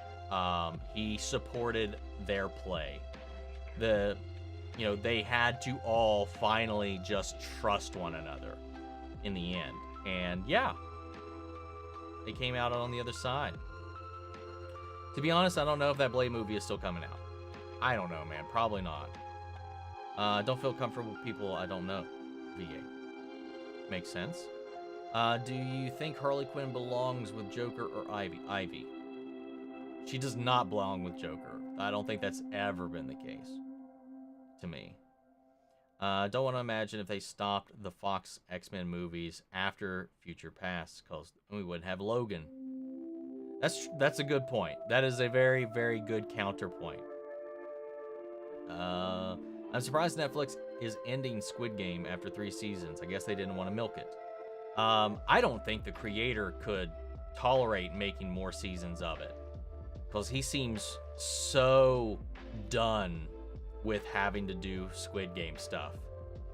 he supported their play. They had to all finally just trust one another in the end. And yeah, they came out on the other side. To be honest, I don't know if that Blade movie is still coming out. I don't know, man. Probably not. Don't feel comfortable with people I don't know. VA. Makes sense. Do you think Harley Quinn belongs with Joker or Ivy? Ivy. She does not belong with Joker. I don't think that's ever been the case. To me. Don't want to imagine if they stopped the Fox X-Men movies after Future Past, because we wouldn't have Logan. That's a good point. That is a very, very good counterpoint. I'm surprised Netflix is ending Squid Game after 3 seasons. I guess they didn't want to milk it. I don't think the creator could tolerate making more seasons of it, because he seems so done with having to do Squid Game stuff.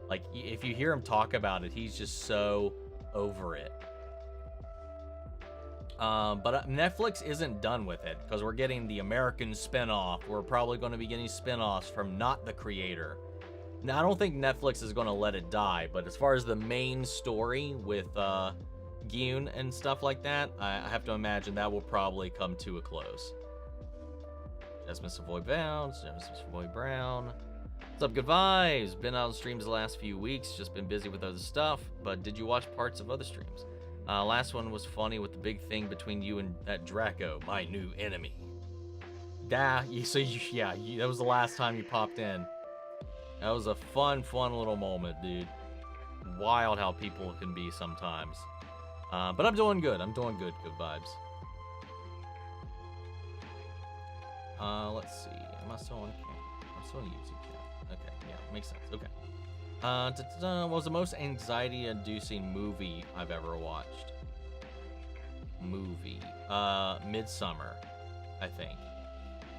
Like, if you hear him talk about it, he's just so over it. But Netflix isn't done with it, because we're getting the American spinoff. We're probably going to be getting spinoffs from not the creator. Now, I don't think Netflix is going to let it die, but as far as the main story with Gyun and stuff like that, I have to imagine that will probably come to a close. Jasmine Savoy Bounce, Jasmine Savoy Brown. What's up, good vibes? Been out on streams the last few weeks, just been busy with other stuff, but did you watch parts of other streams? Last one was funny with the big thing between you and that Draco, my new enemy. That was the last time you popped in. That was a fun little moment, dude. Wild how people can be sometimes. But I'm doing good. Good vibes. Let's see. Am I still on camera? I'm still on YouTube channel. Okay, yeah, makes sense. Okay. What was the most anxiety-inducing movie I've ever watched? Midsummer, I think.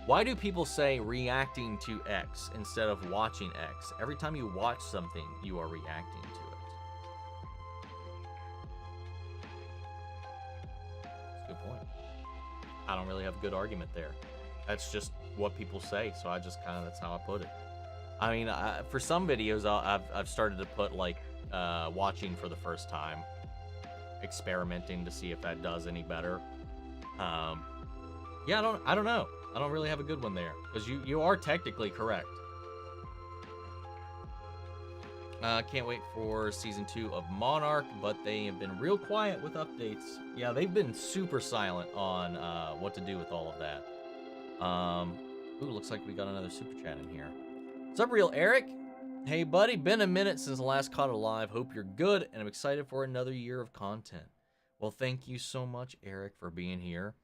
Why do people say reacting to X instead of watching X? Every time you watch something, you are reacting to it. That's a good point. I don't really have a good argument there. That's just what people say, so that's how I put it. I mean, for some videos, I've started to put, like, watching for the first time, experimenting to see if that does any better. Yeah, I don't know. I don't really have a good one there, because you are technically correct. Can't wait for season 2 of Monarch, but they have been real quiet with updates. Yeah, they've been super silent on what to do with all of that. Ooh, looks like we got another super chat in here. What's up, Real Eric? Hey, buddy, been a minute since the last caught alive. Hope you're good, and I'm excited for another year of content. Well, thank you so much, Eric, for being here.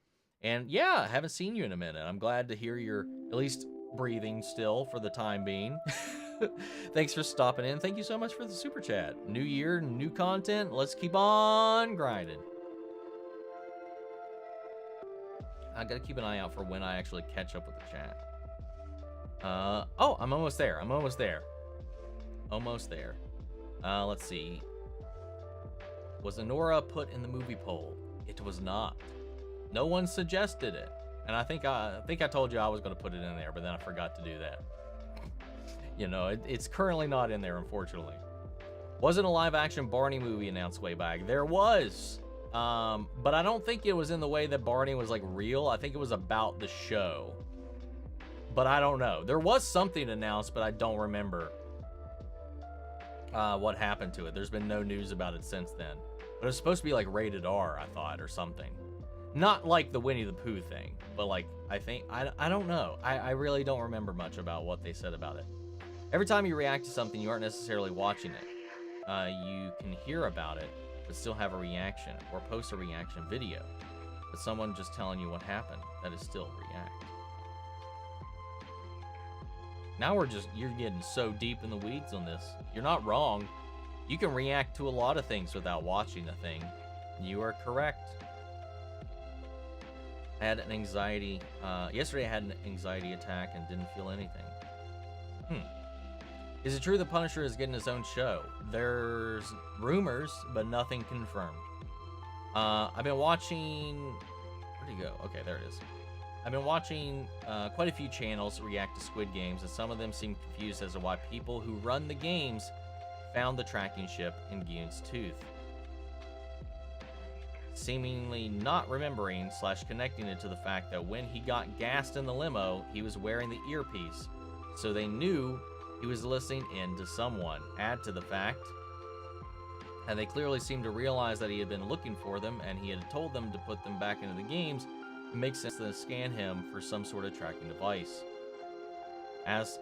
And yeah, I haven't seen you in a minute. I'm glad to hear you're at least breathing still for the time being. Thanks for stopping in. Thank you so much for the super chat. New year, new content. Let's keep on grinding. I gotta keep an eye out for when I actually catch up with the chat. Oh, I'm almost there. Almost there. Let's see. Was Anora put in the movie poll? It was not. No one suggested it. And I think I told you I was going to put it in there, but then I forgot to do that. You know, it's currently not in there, unfortunately. Wasn't a live-action Barney movie announced way back? There was. But I don't think it was in the way that Barney was, like, real. I think it was about the show. But I don't know. There was something announced, but I don't remember what happened to it. There's been no news about it since then. But it was supposed to be, like, rated R, I thought, or something. Not like the Winnie the Pooh thing, but, like, I think, I don't know. I really don't remember much about what they said about it. Every time you react to something, you aren't necessarily watching it. You can hear about it, but still have a reaction, or post a reaction video. But someone just telling you what happened, that is still react. Now you're getting so deep in the weeds on this. You're not wrong. You can react to a lot of things without watching the thing. You are correct. I had an anxiety. Yesterday I had an anxiety attack and didn't feel anything. Is it true the Punisher is getting his own show? There's rumors, but nothing confirmed. I've been watching... Where'd he go? Okay, there it is. I've been watching quite a few channels react to Squid Games, and some of them seem confused as to why people who run the games found the tracking chip in Gion's tooth. Seemingly not remembering / connecting it to the fact that when he got gassed in the limo, he was wearing the earpiece, so they knew he was listening in to someone. Add to the fact, and they clearly seemed to realize that he had been looking for them, and he had told them to put them back into the games. It makes sense to scan him for some sort of tracking device. As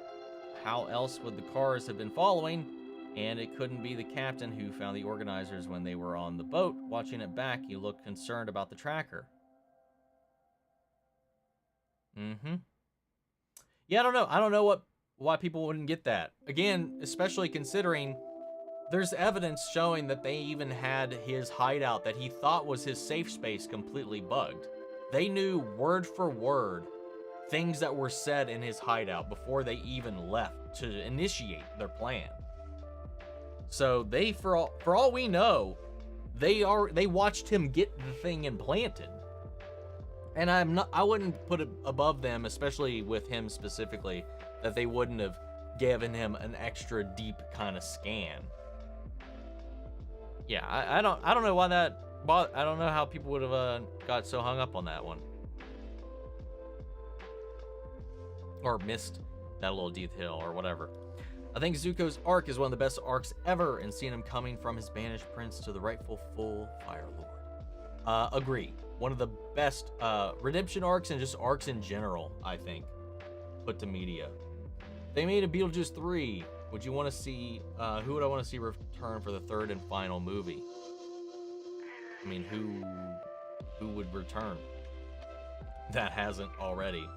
how else would the cars have been following? And it couldn't be the captain who found the organizers when they were on the boat. Watching it back, he looked concerned about the tracker. Yeah, I don't know. I don't know why people wouldn't get that. Again, especially considering there's evidence showing that they even had his hideout that he thought was his safe space completely bugged. They knew word for word things that were said in his hideout before they even left to initiate their plan. So they, for all we know, they watched him get the thing implanted. And I wouldn't put it above them, especially with him specifically, that they wouldn't have given him an extra deep kind of scan. Yeah, I don't know why that. I don't know how people would have got so hung up on that one, or missed that little detail or whatever. I think Zuko's arc is one of the best arcs ever, and seeing him coming from his banished prince to the rightful full Fire Lord. Agree. One of the best redemption arcs and just arcs in general, I think, put to media. They made a Beetlejuice 3. Would you want to see, who would I want to see return for the third and final movie? I mean, who would return that hasn't already?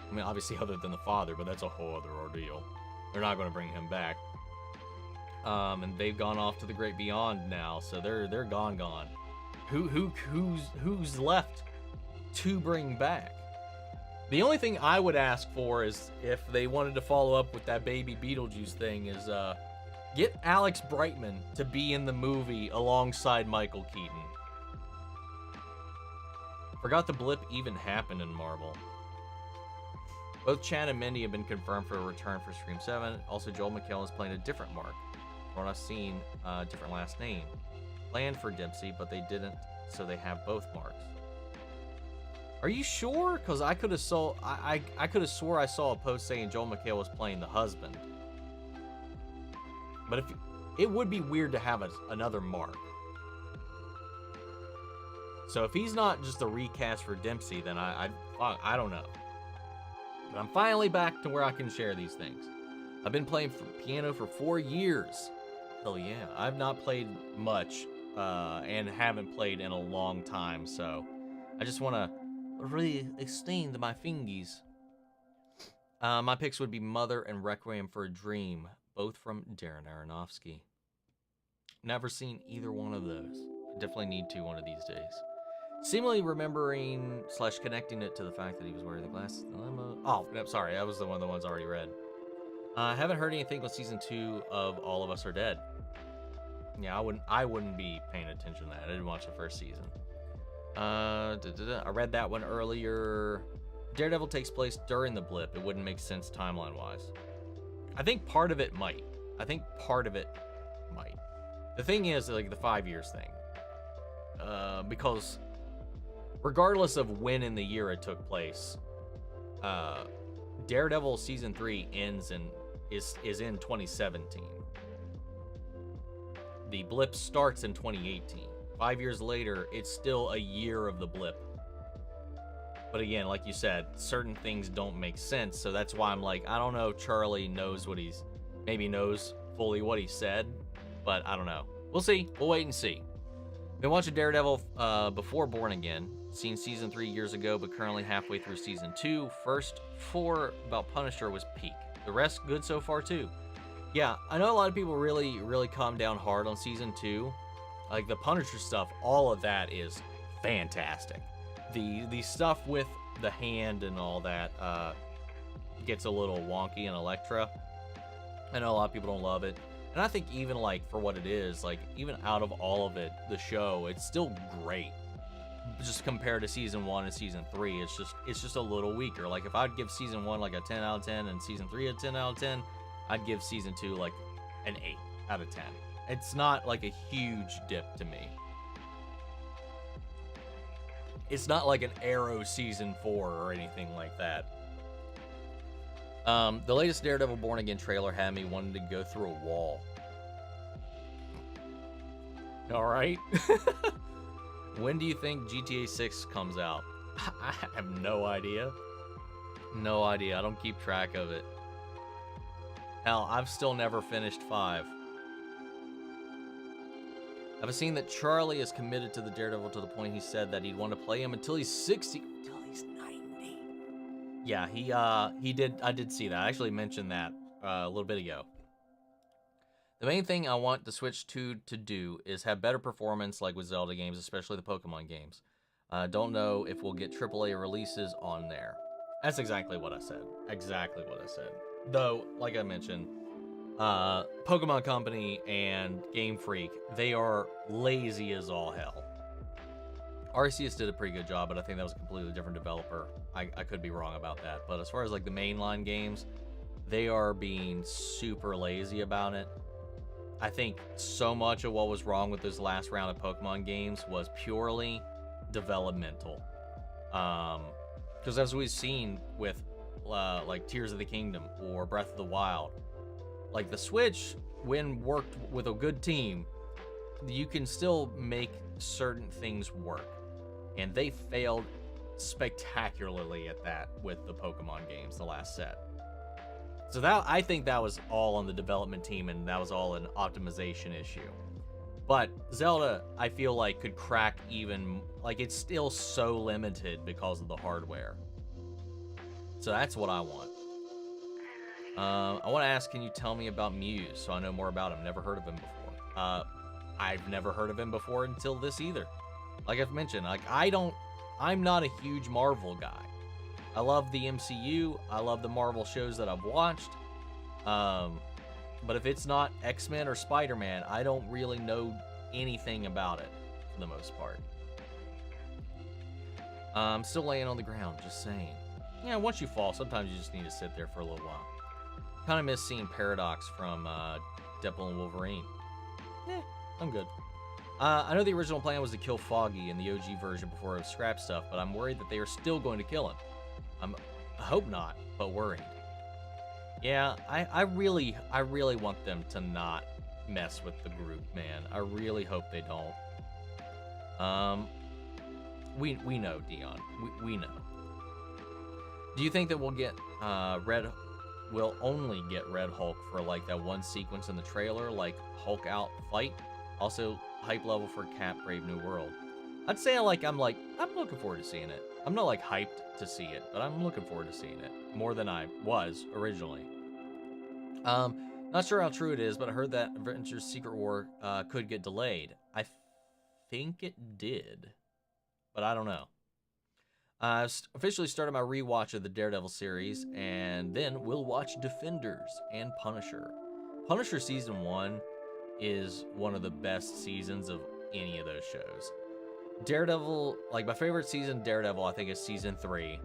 I mean, obviously other than the father, but that's a whole other ordeal. They're not going to bring him back. And they've gone off to the great beyond now, so they're gone. Who's left to bring back? The only thing I would ask for is, if they wanted to follow up with that baby Beetlejuice thing, is get Alex Brightman to be in the movie alongside Michael Keaton. Forgot the blip even happened in Marvel. Both Chad and Mindy have been confirmed for a return for Scream 7. Also, Joel McHale is playing a different Mark. From what I've seen, different last name. Planned for Dempsey, but they didn't, so they have both Marks. Are you sure? Because I could have swore I saw a post saying Joel McHale was playing the husband. But if it would be weird to have another Mark. So if he's not just a recast for Dempsey, then I don't know. But I'm finally back to where I can share these things. I've been playing piano for 4 years. Hell yeah. I've not played much and haven't played in a long time, so I just want to really extend my fingies. My picks would be Mother and Requiem for a Dream, both from Darren Aronofsky. Never seen either one of those. Definitely need to one of these days. Seemingly remembering / connecting it to the fact that he was wearing the glasses. Oh, no, sorry, that was one of the ones I already read. I haven't heard anything with season 2 of All of Us Are Dead. Yeah, I wouldn't be paying attention to that. I didn't watch the first season. I read that one earlier. Daredevil takes place during the blip. It wouldn't make sense timeline-wise. I think part of it might. The thing is, like, the 5 years thing. Because regardless of when in the year it took place, Daredevil season 3 ends and is in 2017. The blip starts in 2018. 5 years later, it's still a year of the blip. But again, like you said, certain things don't make sense, so that's why I'm like, I don't know, Charlie knows maybe knows fully what he said, but I don't know. We'll see. We'll wait and see. Been watching Daredevil before Born Again. Seen season 3 years ago, but currently halfway through season 2. First 4 about Punisher was peak. The rest good so far too. Yeah, I know a lot of people really calm down hard on season 2. Like the Punisher stuff, all of that is fantastic. The stuff with the hand and all that gets a little wonky in Elektra. I know a lot of people don't love it, and I think even like for what it is, like even out of all of it, the show, it's still great. Just compared to season 1 and season 3, it's just a little weaker. Like if I'd give season 1 like a 10 out of 10 and season 3 a 10 out of 10, I'd give season 2 like an 8 out of 10. It's not like a huge dip to me. It's not like an Arrow season 4 or anything like that. The latest Daredevil Born Again trailer had me wanting to go through a wall. All right. When do you think GTA 6 comes out? I have no idea. No idea. I don't keep track of it. Hell, I've still never finished 5. I've seen that Charlie is committed to the Daredevil to the point he said that he'd want to play him until he's 60, until he's 90. Yeah, he did. I did see that. I actually mentioned that a little bit ago. The main thing I want the Switch 2 to do is have better performance like with Zelda games, especially the Pokemon games. Don't know if we'll get AAA releases on there. That's exactly what I said. Exactly what I said. Though, like I mentioned, Pokemon Company and Game Freak, they are lazy as all hell. Arceus did a pretty good job, but I think that was a completely different developer. I could be wrong about that. But as far as like the mainline games, they are being super lazy about it. I think so much of what was wrong with this last round of Pokemon games was purely developmental. Because as we've seen with like Tears of the Kingdom or Breath of the Wild, like the Switch, when worked with a good team, you can still make certain things work. And they failed spectacularly at that with the Pokemon games, the last set. So that, I think that was all on the development team, and that was all an optimization issue. But Zelda, I feel like, could crack even, like it's still so limited because of the hardware. So that's what I want. I want to ask, can you tell me about Muse so I know more about him? Never heard of him before. I've never heard of him before until this either. Like I've mentioned, like I'm not a huge Marvel guy. I love the MCU. I love the Marvel shows that I've watched. But if it's not X-Men or Spider-Man, I don't really know anything about it for the most part. I'm still laying on the ground, just saying. Yeah, once you fall, sometimes you just need to sit there for a little while. Kind of miss seeing Paradox from Deadpool and Wolverine. I'm good. I know the original plan was to kill Foggy in the OG version before it was scrap stuff, but I'm worried that they are still going to kill him. I hope not, but worried. Yeah, I really want them to not mess with the group, man. I really hope they don't. We know, Dion. We know. Do you think that we'll get we'll only get Red Hulk for like that one sequence in the trailer, like Hulk out fight? Also, hype level for Cap Brave New World. I'd say I'm looking forward to seeing it. I'm not like hyped to see it, but I'm looking forward to seeing it more than I was originally. Not sure how true it is, but I heard that Avengers Secret War could get delayed. I think it did, but I don't know. I've officially started my rewatch of the Daredevil series, and then we'll watch Defenders and Punisher. Punisher Season 1 is one of the best seasons of any of those shows. Daredevil, like my favorite season of Daredevil, I think is Season 3.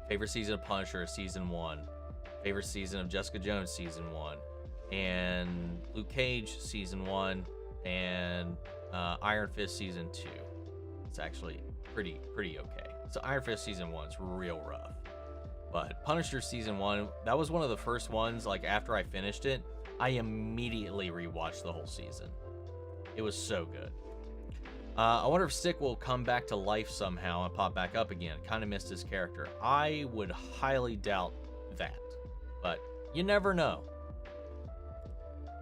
Favorite season of Punisher is Season 1. Favorite season of Jessica Jones, Season 1. And Luke Cage, Season 1. And Iron Fist, Season 2. It's actually pretty okay. So Iron Fist Season 1 is real rough. But Punisher Season 1, that was one of the first ones, like after I finished it, I immediately rewatched the whole season. It was so good. I wonder if Stick will come back to life somehow and pop back up again. Kind of missed his character. I would highly doubt that, but you never know.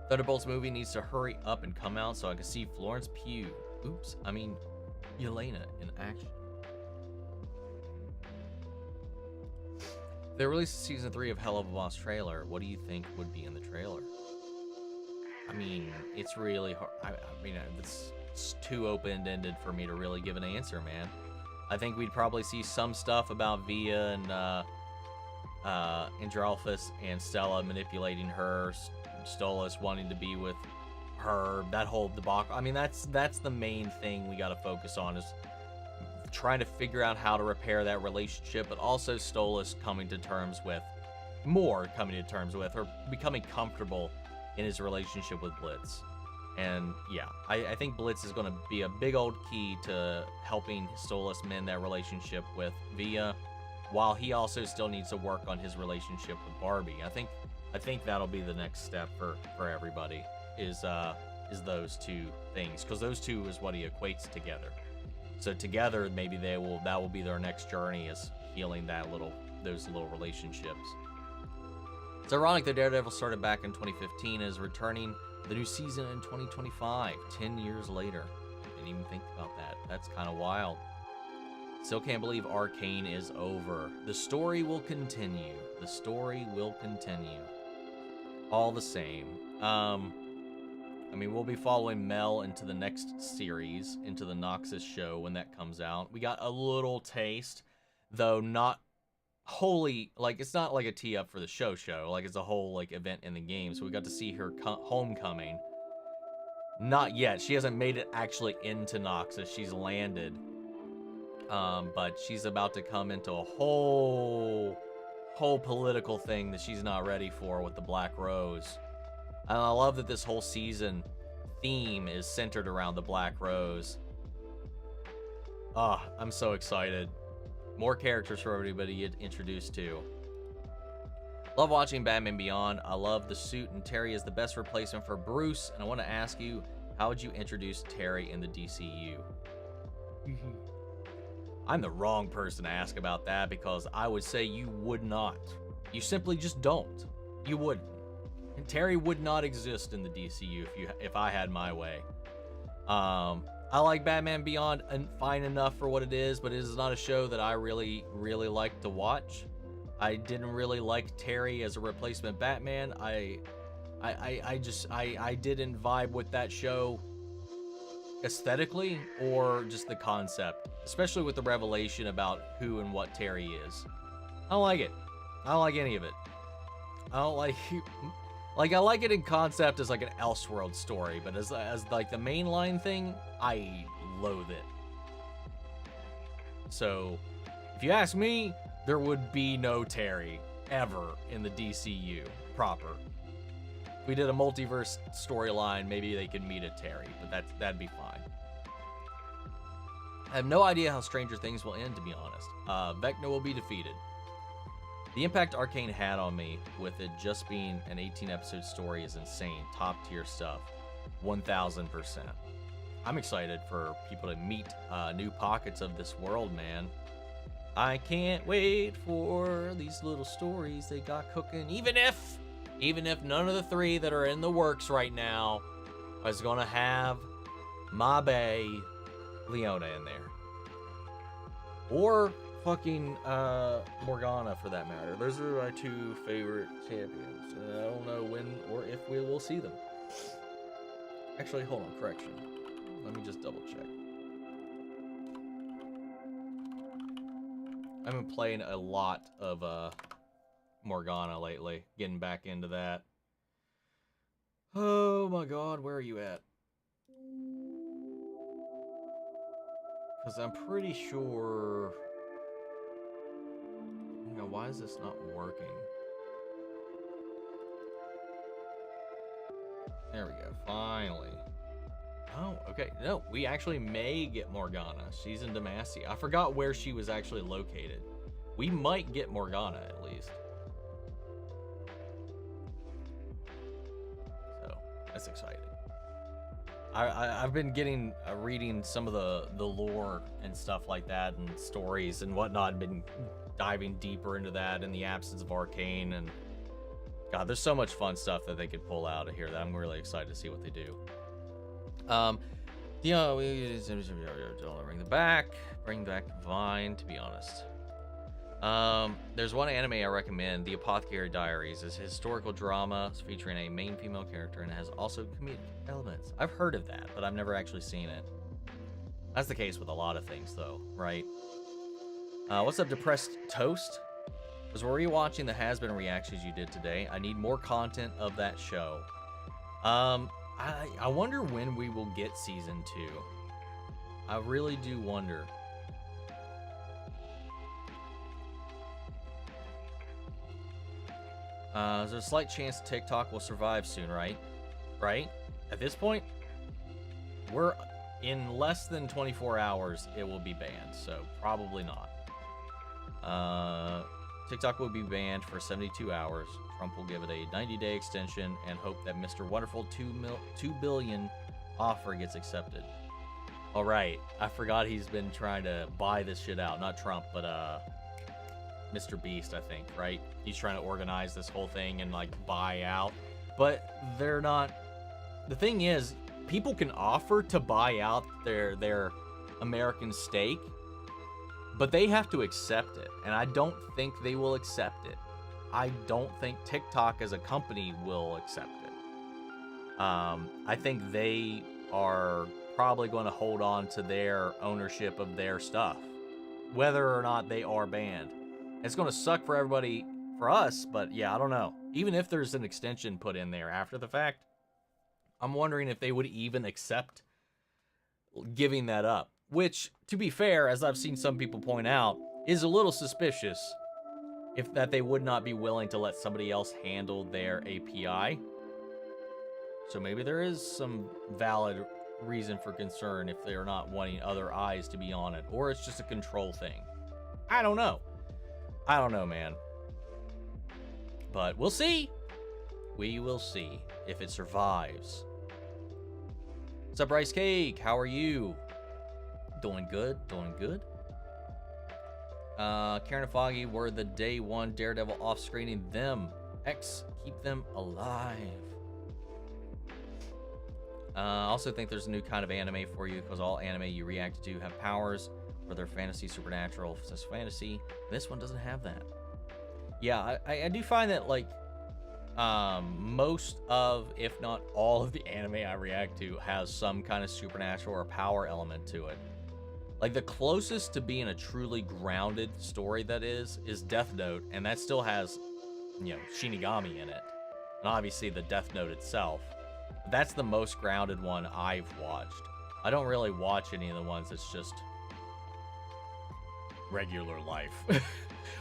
Thunderbolts movie needs to hurry up and come out so I can see Florence Pugh. Yelena in action. They released Season 3 of Hell of a Boss trailer. What do you think would be in the trailer? I mean, it's really hard. I mean, it's too open-ended for me to really give an answer, man. I think we'd probably see some stuff about Via and Andralphus and Stella manipulating her, Stolas wanting to be with her, that whole debacle. I mean, that's the main thing we got to focus on, is trying to figure out how to repair that relationship, but also Stolas coming to terms with or becoming comfortable in his relationship with Blitz. And yeah, I think Blitz is going to be a big old key to helping Stolas mend that relationship with Via, while he also still needs to work on his relationship with Barbie. I think that'll be the next step for everybody, is those two things, because those two is what he equates together. So together, maybe that will be their next journey, is healing those little relationships. It's ironic that Daredevil started back in 2015 and is returning the new season in 2025, 10 years later. I didn't even think about that. That's kind of wild. Still can't believe Arcane is over. The story will continue. The story will continue. All the same. I mean, we'll be following Mel into the next series, into the Noxus show when that comes out. We got a little taste, though not wholly, like, it's not like a tee up for the show, like it's a whole like event in the game. So we got to see her homecoming. Not yet. She hasn't made it actually into Noxus. She's landed, but she's about to come into a whole political thing that she's not ready for with the Black Rose. And I love that this whole season theme is centered around the Black Rose. I'm so excited. More characters for everybody to get introduced to. Love watching Batman Beyond. I love the suit, and Terry is the best replacement for Bruce. And I want to ask you, how would you introduce Terry in the DCU? I'm the wrong person to ask about that, because I would say you would not. You simply just don't. You wouldn't. And Terry would not exist in the DCU if I had my way. I like Batman Beyond and fine enough for what it is, but it is not a show that I really like to watch. I didn't really like Terry as a replacement Batman. I didn't vibe with that show aesthetically, or just the concept, especially with the revelation about who and what Terry is. I don't like it. I don't like any of it. I don't like I like it in concept as like an Elseworld story, but as like the mainline thing, I loathe it. So, if you ask me, there would be no Terry ever in the DCU proper. If we did a multiverse storyline, maybe they could meet a Terry, but that'd be fine. I have no idea how Stranger Things will end, to be honest. Vecna will be defeated. The impact Arcane had on me, with it just being an 18-episode story, is insane. Top tier stuff. 1000%. I'm excited for people to meet new pockets of this world, man. I can't wait for these little stories they got cooking. Even if none of the three that are in the works right now is going to have my bae Leona in there. Or fucking Morgana, for that matter. Those are my two favorite champions, and I don't know when or if we will see them. Actually, hold on, correction. Let me just double check. I've been playing a lot of Morgana lately, getting back into that. Oh my god, where are you at? Because I'm pretty sure... why is this not working? There we go, finally. Oh, okay. No, we actually may get Morgana. She's in Demacia. I forgot where she was actually located. We might get Morgana, at least. So, that's exciting. I've been reading some of the lore and stuff like that, and stories and whatnot, and been diving deeper into that in the absence of Arcane, and god, there's so much fun stuff that they could pull out of here that I'm really excited to see what they do. You know, don't bring back Vine, to be honest. There's one anime I recommend, The Apothecary Diaries. It's a historical drama featuring a main female character, and it has also comedic elements. I've heard of that, but I've never actually seen it. That's the case with a lot of things, though, right? What's up, Depressed Toast? Because we're rewatching the Has-Been reactions you did today. I need more content of that show. I wonder when we will get season 2. I really do wonder. There's a slight chance TikTok will survive soon, right? Right? At this point, we're in less than 24 hours, it will be banned, so probably not. TikTok will be banned for 72 hours. Trump will give it a 90-day extension and hope that Mr. Wonderful $2 billion offer gets accepted. All right, I forgot he's been trying to buy this shit out. Not Trump, but Mr. Beast, I think, right? He's trying to organize this whole thing and like buy out, but they're not. The thing is, people can offer to buy out their American stake, but they have to accept it, and I don't think they will accept it. I don't think TikTok as a company will accept it. I think they are probably going to hold on to their ownership of their stuff, whether or not they are banned. It's going to suck for everybody, for us, but yeah, I don't know. Even if there's an extension put in there after the fact, I'm wondering if they would even accept giving that up. Which, to be fair, as I've seen some people point out, is a little suspicious if that they would not be willing to let somebody else handle their API. So maybe there is some valid reason for concern if they're not wanting other eyes to be on it, or it's just a control thing. I don't know. I don't know, man. But we'll see. We will see if it survives. What's up, Rice Cake? How are you? Doing good, doing good. Karen and Foggy were the day one Daredevil off-screening them. X, keep them alive. Also think there's a new kind of anime for you, because all anime you react to have powers, whether fantasy, supernatural, fantasy. This one doesn't have that. Yeah, I do find that, like, most of, if not all of the anime I react to has some kind of supernatural or power element to it. Like, the closest to being a truly grounded story that is Death Note, and that still has, you know, Shinigami in it. And obviously the Death Note itself. That's the most grounded one I've watched. I don't really watch any of the ones that's just regular life.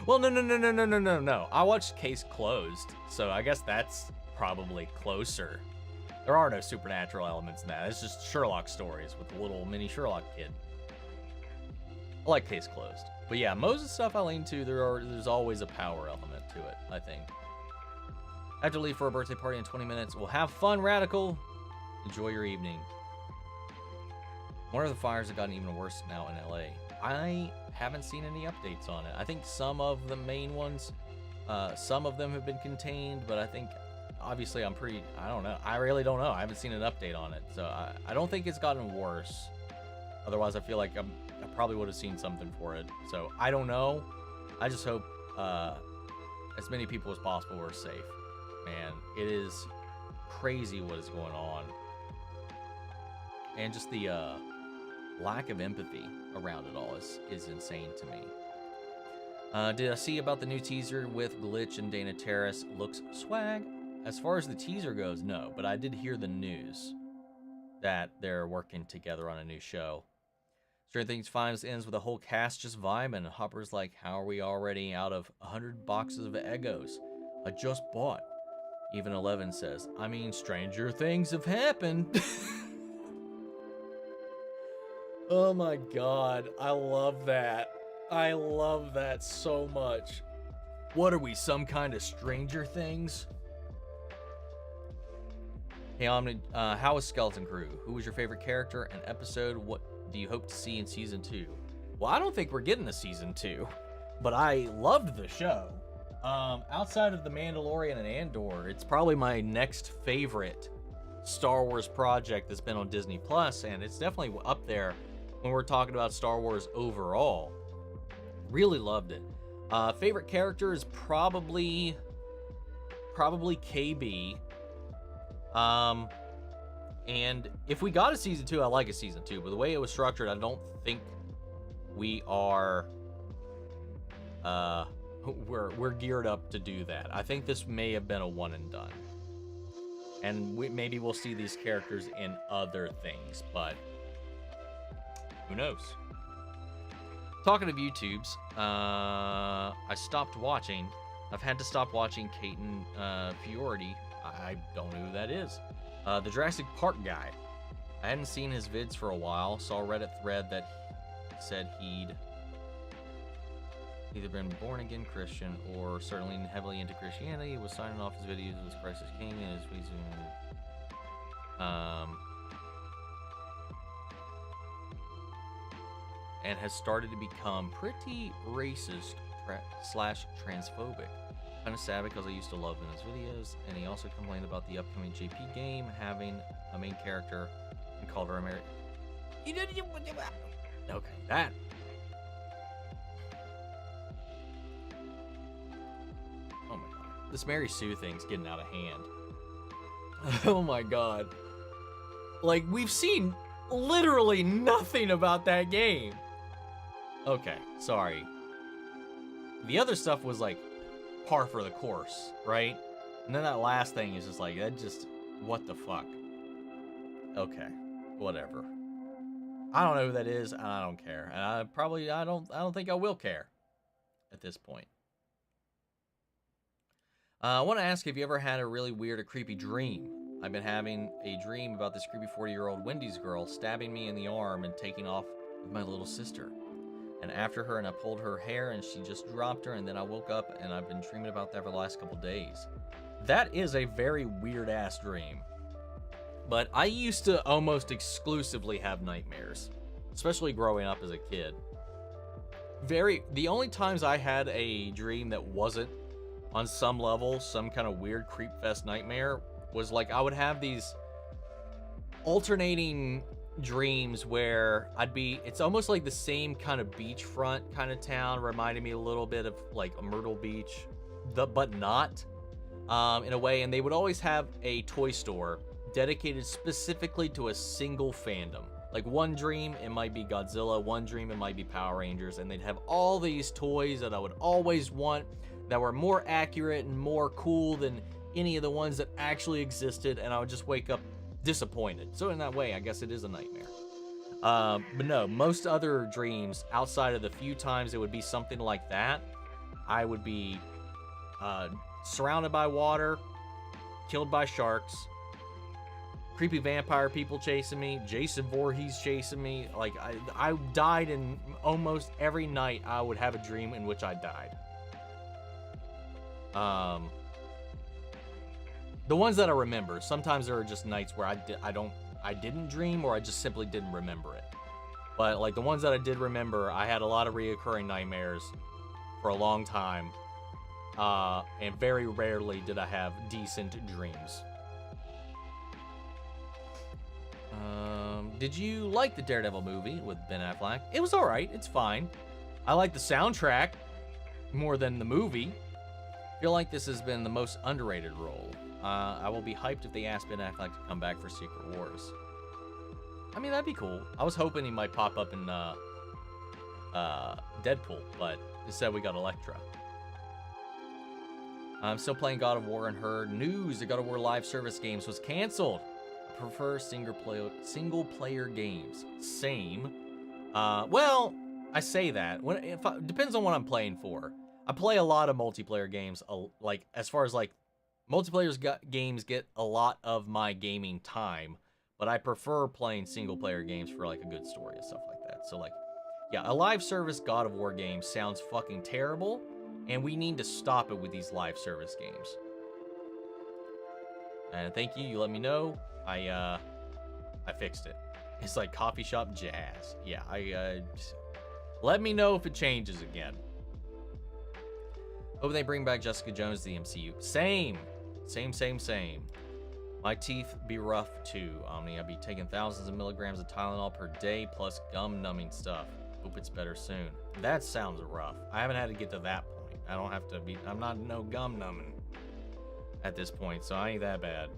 Well, no. I watched Case Closed, so I guess that's probably closer. There are no supernatural elements in that. It's just Sherlock stories with a little mini Sherlock kid. I like Case Closed. But yeah, most of the stuff I lean to, there's always a power element to it, I think. I have to leave for a birthday party in 20 minutes. Well, have fun, Radical. Enjoy your evening. One of the fires have gotten even worse now in LA. I haven't seen any updates on it. I think some of the main ones, some of them have been contained, but I think, obviously, I don't know. I really don't know. I haven't seen an update on it. So I don't think it's gotten worse. Otherwise, I feel like I probably would have seen something for it. So I don't know. I just hope as many people as possible are safe. Man, it is crazy what is going on. And just the lack of empathy around it all is insane to me. Did I see about the new teaser with Glitch and Dana Terrace? Looks swag. As far as the teaser goes, no. But I did hear the news that they're working together on a new show. Stranger Things Finals ends with a whole cast just vibing. And Hopper's like, how are we already out of 100 boxes of Eggos I just bought? Even 11 says, I mean, stranger things have happened. Oh my god, I love that. I love that so much. What are we, some kind of Stranger Things? Hey, Omni, how was Skeleton Crew? Who was your favorite character and episode? What do you hope to see in season 2? Well, I don't think we're getting a season 2, but I loved the show. Outside of The Mandalorian and Andor, it's probably my next favorite Star Wars project that's been on Disney Plus, and it's definitely up there when we're talking about Star Wars overall. Really loved it. Favorite character is probably KB. And if we got a season 2, I like a season 2. But the way it was structured, I don't think we are we're geared up to do that. I think this may have been a one and done. And maybe we'll see these characters in other things, but who knows? Talking of YouTubes, I stopped watching. I've had to stop watching Caton Fiordi. I don't know who that is. The Jurassic Park guy. I hadn't seen his vids for a while. Saw a Reddit thread that said he'd either been born again Christian or certainly heavily into Christianity. Was signing off his videos as Christ is King and his and has started to become pretty racist slash transphobic. Kind of sad because I used to love him in his videos, and he also complained about the upcoming JP game having a main character and called her American. Okay, that. Oh my god. This Mary Sue thing's getting out of hand. Oh my god. Like, we've seen literally nothing about that game. Okay, sorry. The other stuff was like par for the course, right? And then that last thing is just like, that just, what the fuck? Okay, whatever. I don't know who that is, and I don't care. And I don't think I will care at this point. I want to ask if you ever had a really weird or creepy dream. I've been having a dream about this creepy 40-year-old Wendy's girl stabbing me in the arm and taking off with my little sister. And after her, and I pulled her hair and she just dropped her, and then I woke up and I've been dreaming about that for the last couple days. That is a very weird ass dream. But I used to almost exclusively have nightmares, especially growing up as a kid. The only times I had a dream that wasn't on some level some kind of weird creep fest nightmare was like I would have these alternating dreams where it's almost like the same kind of beachfront kind of town, reminded me a little bit of like a Myrtle Beach, but not in a way. And they would always have a toy store dedicated specifically to a single fandom. Like one dream, it might be Godzilla, one dream, it might be Power Rangers, and they'd have all these toys that I would always want that were more accurate and more cool than any of the ones that actually existed, and I would just wake up disappointed. So in that way, I guess it is a nightmare. But no, most other dreams, outside of the few times it would be something like that, I would be surrounded by water, killed by sharks, creepy vampire people chasing me, Jason Voorhees chasing me. Like, I died, and almost every night I would have a dream in which I died. The ones that I remember, sometimes there are just nights where I didn't dream, or I just simply didn't remember it. But like the ones that I did remember, I had a lot of reoccurring nightmares for a long time, and very rarely did I have decent dreams. Did you like the Daredevil movie with Ben Affleck? It was all right. It's fine. I like the soundtrack more than the movie. I feel like this has been the most underrated role. I will be hyped if they ask Ben Affleck to come back for Secret Wars. I mean, that'd be cool. I was hoping he might pop up in Deadpool, but instead we got Elektra. I'm still playing God of War and heard news the God of War live service games was canceled. I prefer single player games. Same. Well, I say that. Depends on what I'm playing for. I play a lot of multiplayer games, like as far as like multiplayer games get a lot of my gaming time, but I prefer playing single player games for like a good story and stuff like that. So like, yeah, a live service God of War game sounds fucking terrible, and we need to stop it with these live service games. And thank you, you let me know. I fixed it. It's like coffee shop jazz. Yeah, let me know if it changes again. Hope they bring back Jessica Jones to the MCU. Same. My teeth be rough too, Omni. I'll be taking thousands of milligrams of Tylenol per day plus gum numbing stuff. Hope it's better soon. That sounds rough. I haven't had to get to that point. I'm not no gum numbing at this point, so I ain't that bad.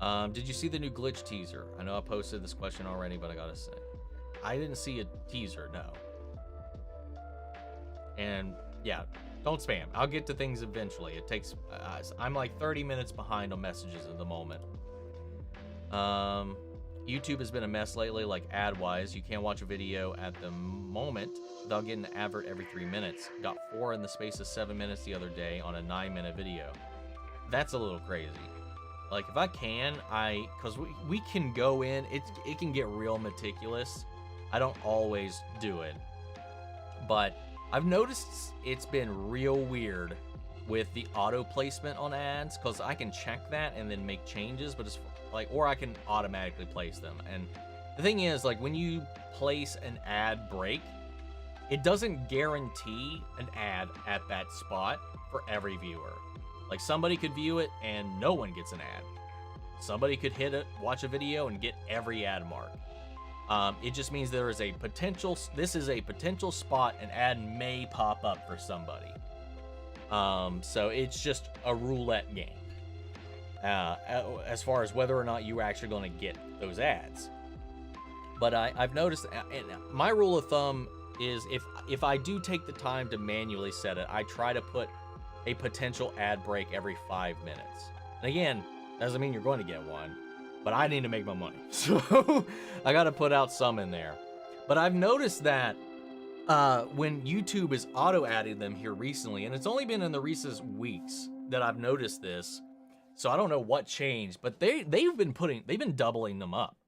Did you see the new Glitch teaser? I know I posted this question already, but I gotta say, I didn't see a teaser, no. And yeah, don't spam. I'll get to things eventually. It takes, I'm like 30 minutes behind on messages at the moment. YouTube has been a mess lately, like ad-wise. You can't watch a video at the moment without getting an advert every 3 minutes. Got 4 in the space of 7 minutes the other day on a 9-minute video. That's a little crazy. Like, if I can, because we can go in, it can get real meticulous. I don't always do it. But I've noticed it's been real weird with the auto placement on ads, because I can check that and then make changes, but it's like, or I can automatically place them. And the thing is, like, when you place an ad break, it doesn't guarantee an ad at that spot for every viewer. Like, somebody could view it and no one gets an ad. Somebody could hit it, watch a video, and get every ad mark. It just means there is a potential, this is a potential spot an ad may pop up for somebody. So it's just a roulette game. As far as whether or not you're actually going to get those ads. But I've noticed, and my rule of thumb is if I do take the time to manually set it, I try to put a potential ad break every 5 minutes. And again, doesn't mean you're going to get one, but I need to make my money. So I got to put out some in there. But I've noticed that when YouTube is auto-adding them here recently, and it's only been in the recent weeks that I've noticed this, so I don't know what changed, but they've been doubling them up,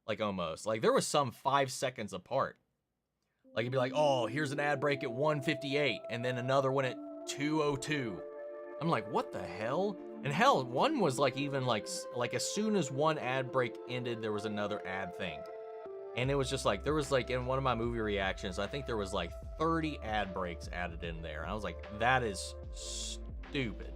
like almost. Like there was some 5 seconds apart. Like it'd be like, oh, here's an ad break at 1:58, and then another one at 2:02. I'm like, what the hell? And hell, one was like even like as soon as one ad break ended, there was another ad thing. And it was just like, there was like, in one of my movie reactions, I think there was like 30 ad breaks added in there. And I was like, that is stupid.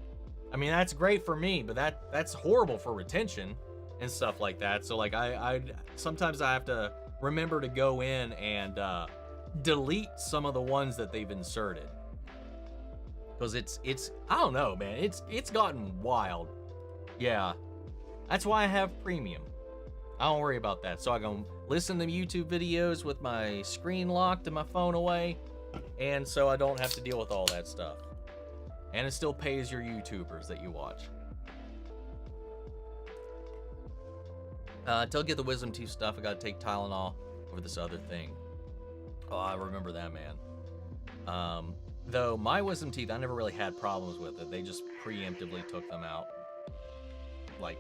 I mean, that's great for me, but that's horrible for retention and stuff like that. So like, I sometimes I have to remember to go in and delete some of the ones that they've inserted. Because it's I don't know, man. It's gotten wild. Yeah. That's why I have premium. I don't worry about that. So I can listen to YouTube videos with my screen locked and my phone away. And so I don't have to deal with all that stuff. And it still pays your YouTubers that you watch. Till I get the wisdom teeth stuff, I gotta take Tylenol over this other thing. Oh, I remember that, man. Though my wisdom teeth, I never really had problems with it. They just preemptively took them out. Like,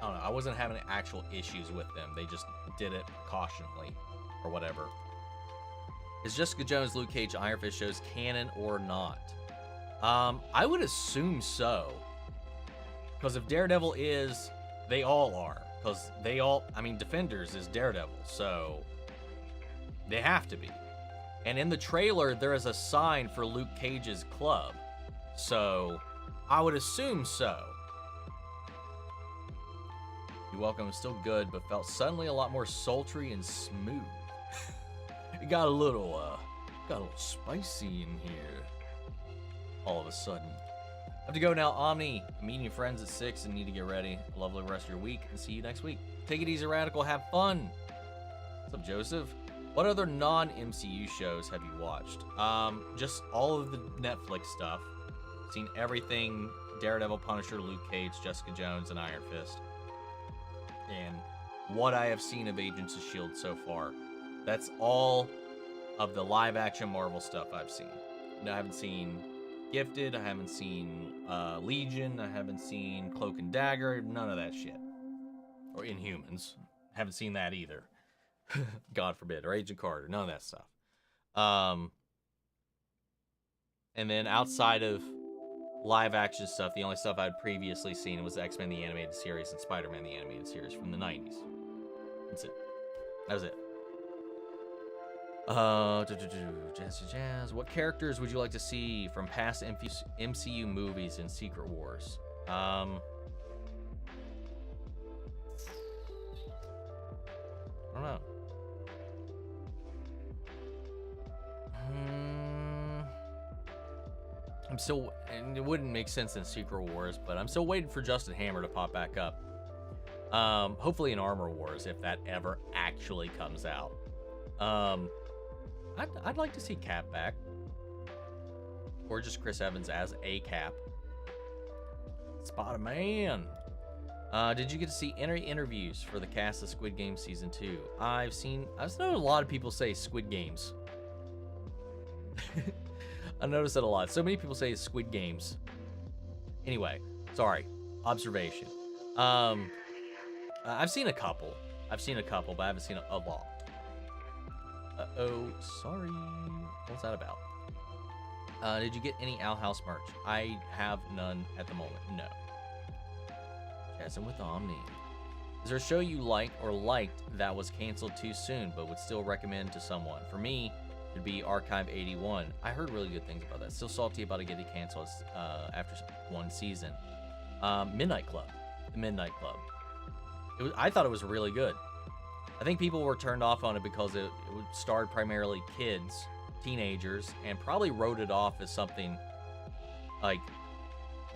I don't know. I wasn't having actual issues with them. They just did it cautionally or whatever. Is Jessica Jones, Luke Cage, Iron Fist shows canon or not? I would assume so. Because if Daredevil is, they all are. Because they all, I mean, Defenders is Daredevil, so they have to be. And in the trailer, there is a sign for Luke Cage's club. So I would assume so. You're welcome. It's still good, but felt suddenly a lot more sultry and smooth. It got a little spicy in here. All of a sudden. I have to go now, Omni. I'm meeting your friends at 6 and need to get ready. A lovely rest of your week, and see you next week. Take it easy, Radical. Have fun. What's up, Joseph? What other non-MCU shows have you watched? Just all of the Netflix stuff. Seen everything: Daredevil, Punisher, Luke Cage, Jessica Jones, and Iron Fist. And what I have seen of Agents of S.H.I.E.L.D. so far. That's all of the live-action Marvel stuff I've seen. No, I haven't seen Gifted, I haven't seen Legion, I haven't seen Cloak and Dagger, none of that shit. Or Inhumans. Haven't seen that either. God forbid. Or Agent Carter, none of that stuff. And then outside of live action stuff, the only stuff I'd previously seen was X-Men the Animated Series and Spider-Man the Animated Series from the 90s. That's it. That was it. Jazz. What characters would you like to see from past MCU movies in Secret Wars? I don't know. I'm still, and it wouldn't make sense in Secret Wars, but I'm still waiting for Justin Hammer to pop back up. Hopefully in Armor Wars, if that ever actually comes out. I'd like to see Cap back, or just Chris Evans as a Cap. Spider-Man. Did you get to see any interviews for the cast of Squid Game Season 2? I've seen a lot of people say Squid Games. I noticed that a lot. So many people say Squid Games. Anyway, sorry. Observation. I've seen a couple. But I haven't seen a lot. Uh-oh, sorry. What's that about? Did you get any Owl House merch? I have none at the moment. No. Yes, I'm with Omni. Is there a show you like or liked that was canceled too soon but would still recommend to someone? For me, it'd be Archive 81. I heard really good things about that. Still salty about it getting canceled after one season. Midnight Club. The Midnight Club. I thought it was really good. I think people were turned off on it because it starred primarily kids, teenagers, and probably wrote it off as something like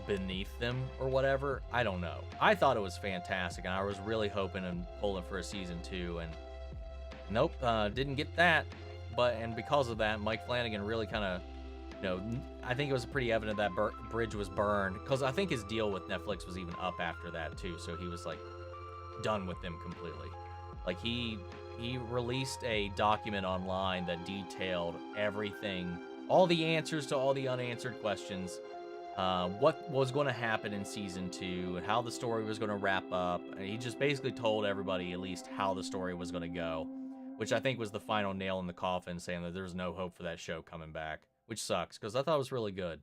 beneath them or whatever. I don't know. I thought it was fantastic, and I was really hoping and pulling for a season 2, and nope, didn't get that. And because of that, Mike Flanagan really kind of, I think it was pretty evident that bridge was burned, because I think his deal with Netflix was even up after that too, so he was like done with them completely. Like he released a document online that detailed everything, all the answers to all the unanswered questions, what was going to happen in season 2, and how the story was going to wrap up. And he just basically told everybody at least how the story was going to go, which I think was the final nail in the coffin, saying that there's no hope for that show coming back, which sucks because I thought it was really good.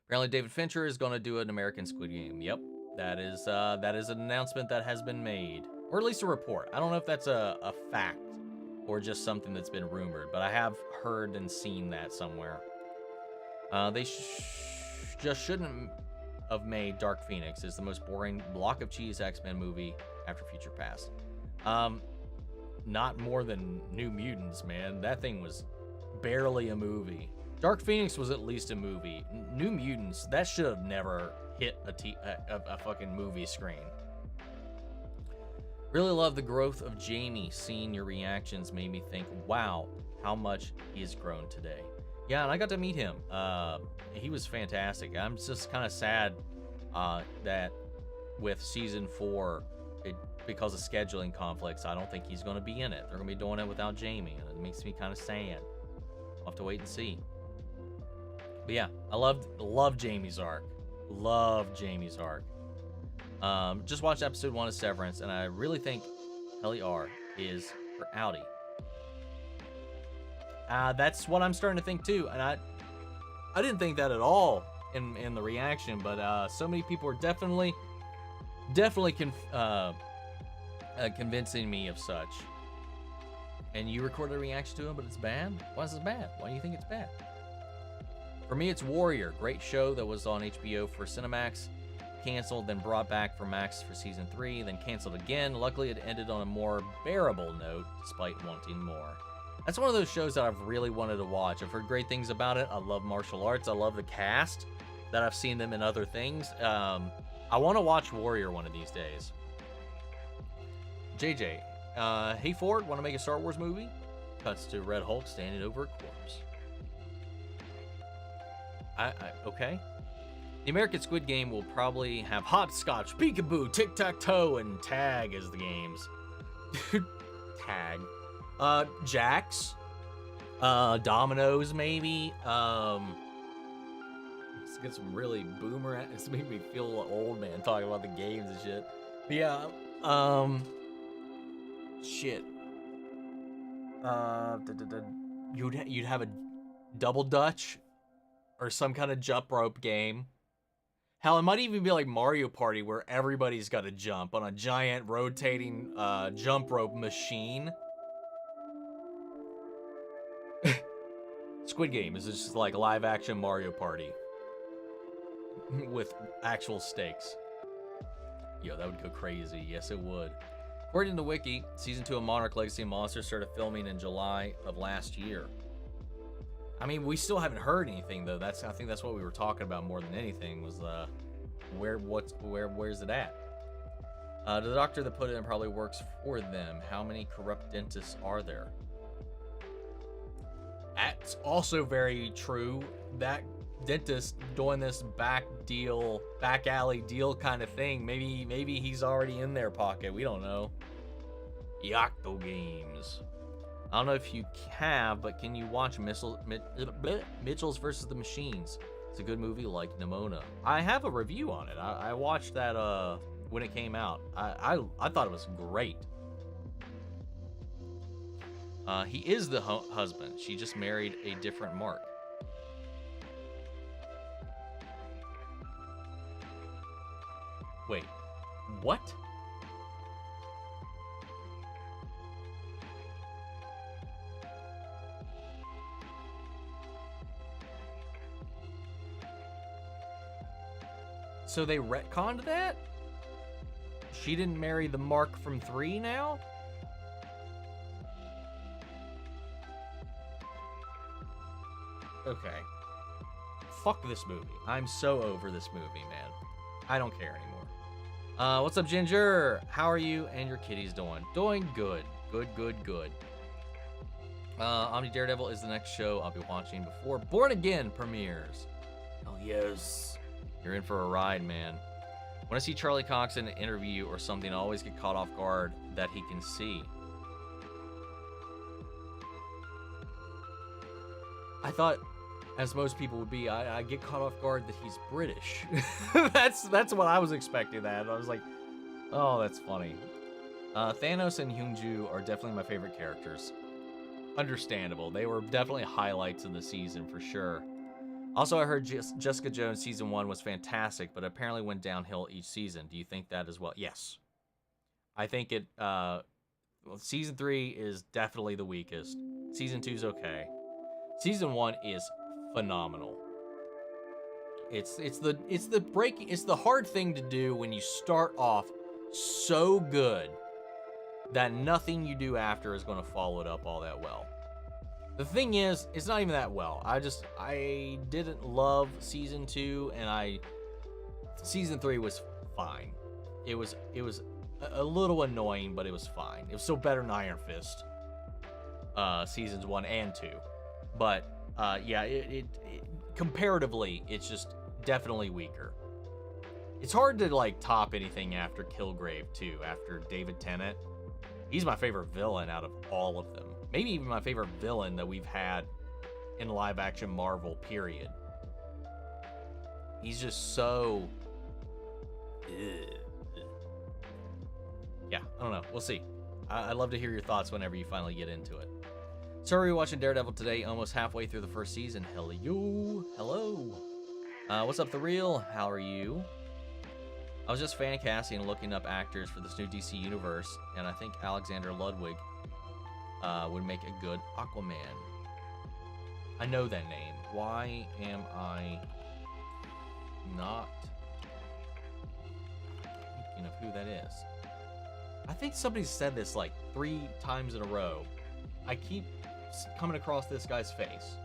Apparently David Fincher is going to do an American Squid Game. Yep, that is an announcement that has been made, or at least a report. I don't know if that's a fact or just something that's been rumored, but I have heard and seen that somewhere. They just shouldn't have made Dark Phoenix. It's the most boring block of cheese X-Men movie after Future Past. Not more than New Mutants, man. That thing was barely a movie. Dark Phoenix was at least a movie. New Mutants, that should have never hit a fucking movie screen. Really love the growth of Jamie. Seeing your reactions made me think, wow, how much he has grown today. Yeah, and I got to meet him. He was fantastic. I'm just kind of sad that with season 4, because of scheduling conflicts, I don't think he's going to be in it. They're going to be doing it without Jamie, and it makes me kind of sad. I'll have to wait and see. But yeah, I love Jamie's arc. Love Jamie's arc. Just watched episode 1 of Severance, and I really think Kelly R is for Audi. That's what I'm starting to think too, and I didn't think that at all in the reaction, but so many people are definitely convincing me of such. And you recorded a reaction to him, but it's bad? Why is it bad? Why do you think it's bad? For me, it's Warrior. Great show that was on HBO for Cinemax. Canceled, then brought back for Max for season 3, then canceled again. Luckily, it ended on a more bearable note, despite wanting more. That's one of those shows that I've really wanted to watch. I've heard great things about it. I love martial arts. I love the cast, that I've seen them in other things. I want to watch Warrior one of these days. JJ, hey Ford, want to make a Star Wars movie? Cuts to Red Hulk standing over a corpse. Okay. The American Squid Game will probably have hopscotch, peekaboo, tic-tac-toe, and tag as the games. Tag. Jacks. Dominoes, maybe. Let's get some really boomer. It's making me feel a little old, man, talking about the games and shit. But yeah, shit. You'd have a double dutch or some kind of jump rope game. Hell, it might even be like Mario Party, where everybody's got to jump on a giant rotating jump rope machine. Squid Game is just like live action Mario Party with actual stakes. Yo, that would go crazy. Yes, it would. According to Wiki, season 2 of Monarch Legacy of Monsters started filming in July of last year. I mean, we still haven't heard anything though. I think that's what we were talking about more than anything was where's it at? The doctor that put it in probably works for them. How many corrupt dentists are there? That's also very true. That dentist doing this back alley deal kind of thing. Maybe he's already in their pocket. We don't know. Yocto Games. I don't know if you have, but can you watch Mitchell's versus the Machines? It's a good movie like Nimona. I have a review on it. I watched that when it came out. I thought it was great. He is the husband. She just married a different Mark. Wait, what? So they retconned that? She didn't marry the Mark from 3 now? Okay. Fuck this movie. I'm so over this movie, man. I don't care anymore. What's up, Ginger? How are you and your kitties doing? Doing good. Good. Omni Daredevil is the next show I'll be watching before Born Again premieres. Oh, yes. You're in for a ride, man. When I see Charlie Cox in an interview or something, I always get caught off guard that he can see. I thought, as most people would be, I get caught off guard that he's British. That's what I was expecting. That I was like, oh, that's funny. Thanos and Hyunju are definitely my favorite characters. Understandable. They were definitely highlights of the season for sure. Also, I heard Jessica Jones season 1 was fantastic, but apparently went downhill each season. Do you think that as well? Yes. I think it. Season 3 is definitely the weakest. Season 2 is okay. Season 1 is phenomenal. It's the hard thing to do when you start off so good that nothing you do after is going to follow it up all that well. The thing is, it's not even that well. I didn't love season 2, and season 3 was fine. It was a little annoying, but it was fine. It was still better than Iron Fist, seasons 1 and 2. But yeah, it comparatively, it's just definitely weaker. It's hard to like top anything after Kilgrave too. After David Tennant, he's my favorite villain out of all of them. Maybe even my favorite villain that we've had in live action Marvel, period. He's just so... Yeah, I don't know. We'll see. I'd love to hear your thoughts whenever you finally get into it. So we're watching Daredevil today, almost halfway through the first season. Hello. What's up, The Real? How are you? I was just fan casting and looking up actors for this new DC universe, and I think Alexander Ludwig would make a good Aquaman. I know that name. Why am I not thinking of who that is? I think somebody said this like 3 times in a row. I keep coming across this guy's face,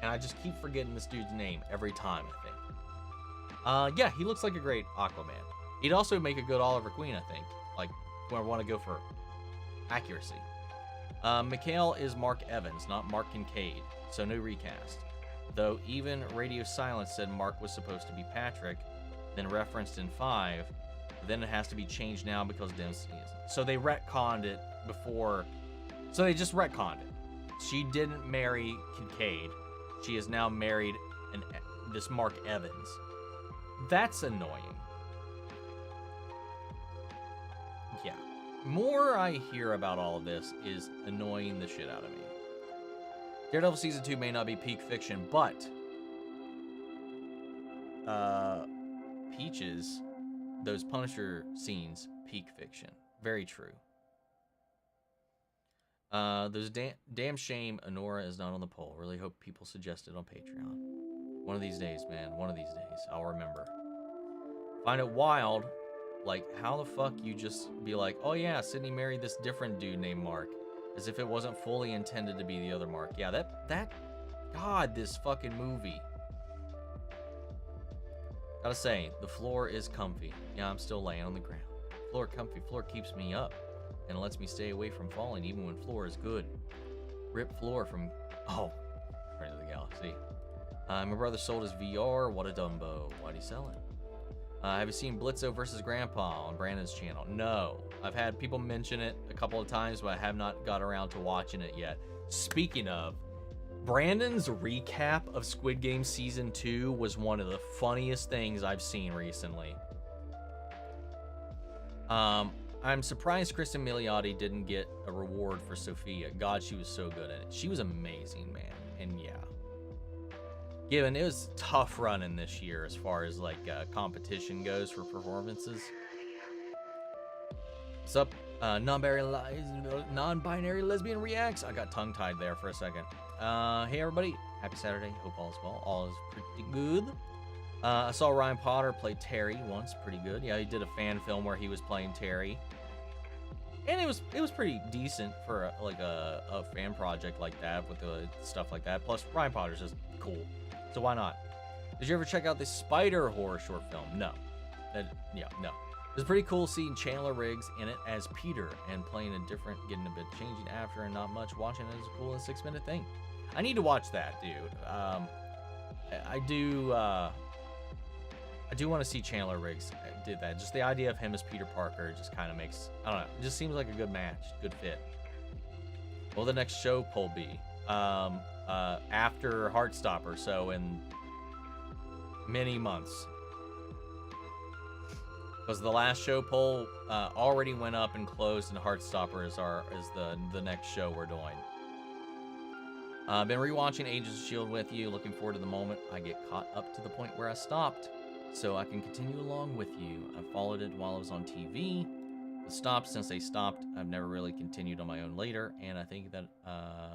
and I just keep forgetting this dude's name every time, I think. Yeah, he looks like a great Aquaman. He'd also make a good Oliver Queen, I think. Like, when I want to go for accuracy. Mikhail is Mark Evans, not Mark Kincaid, so no recast. Though even Radio Silence said Mark was supposed to be Patrick, then referenced in 5, then it has to be changed now because Dempsey isn't. So they retconned it before. So they just retconned it. She didn't marry Kincaid. She is now married this Mark Evans. That's annoying. Yeah. More I hear about all of this is annoying the shit out of me. Daredevil Season 2 may not be peak fiction, but Peaches, those Punisher scenes, peak fiction. Very true. There's damn shame Honora is not on the poll. Really hope people suggest it on Patreon. One of these days, man. One of these days. I'll remember. Find it wild. Like, how the fuck you just be like, oh yeah, Sydney married this different dude named Mark. As if it wasn't fully intended to be the other Mark. Yeah, that God, this fucking movie. Gotta say, the floor is comfy. Yeah, I'm still laying on the ground. Floor comfy. Floor keeps me up and lets me stay away from falling even when floor is good. Rip floor from... Oh, Friend of the Galaxy. My brother sold his VR. What a Dumbo. Why'd he sell it? Have you seen Blitzo versus Grandpa on Brandon's channel? No. I've had people mention it a couple of times, but I have not got around to watching it yet. Speaking of, Brandon's recap of Squid Game Season 2 was one of the funniest things I've seen recently. I'm surprised Kristen Milioti didn't get a reward for Sophia. God, she was so good at it. She was amazing, man. And yeah. Given it was tough running this year as far as like competition goes for performances. What's up, non-binary lesbian reacts? I got tongue-tied there for a second. Hey everybody, happy Saturday. Hope all is well. All is pretty good. I saw Ryan Potter play Terry once. Pretty good. Yeah, he did a fan film where he was playing Terry, and it was pretty decent for a fan project like that with the stuff like that. Plus, Ryan Potter's just cool. So why not? Did you ever check out the Spider horror short film? No. No. It was pretty cool seeing Chandler Riggs in it as Peter and playing a different, getting a bit changing after and not much. Watching it as a cool 6-minute thing. I need to watch that, dude. I do want to see Chandler Riggs did that. Just the idea of him as Peter Parker just kind of makes, I don't know, it just seems like a good match, good fit. What will the next show poll be? After Heartstopper, so in many months. Because the last show poll already went up and closed, and Heartstopper is the next show we're doing. Been rewatching Agents of S.H.I.E.L.D. with you. Looking forward to the moment I get caught up to the point where I stopped, so I can continue along with you. I followed it while I was on TV. Since they stopped, I've never really continued on my own later, and I think that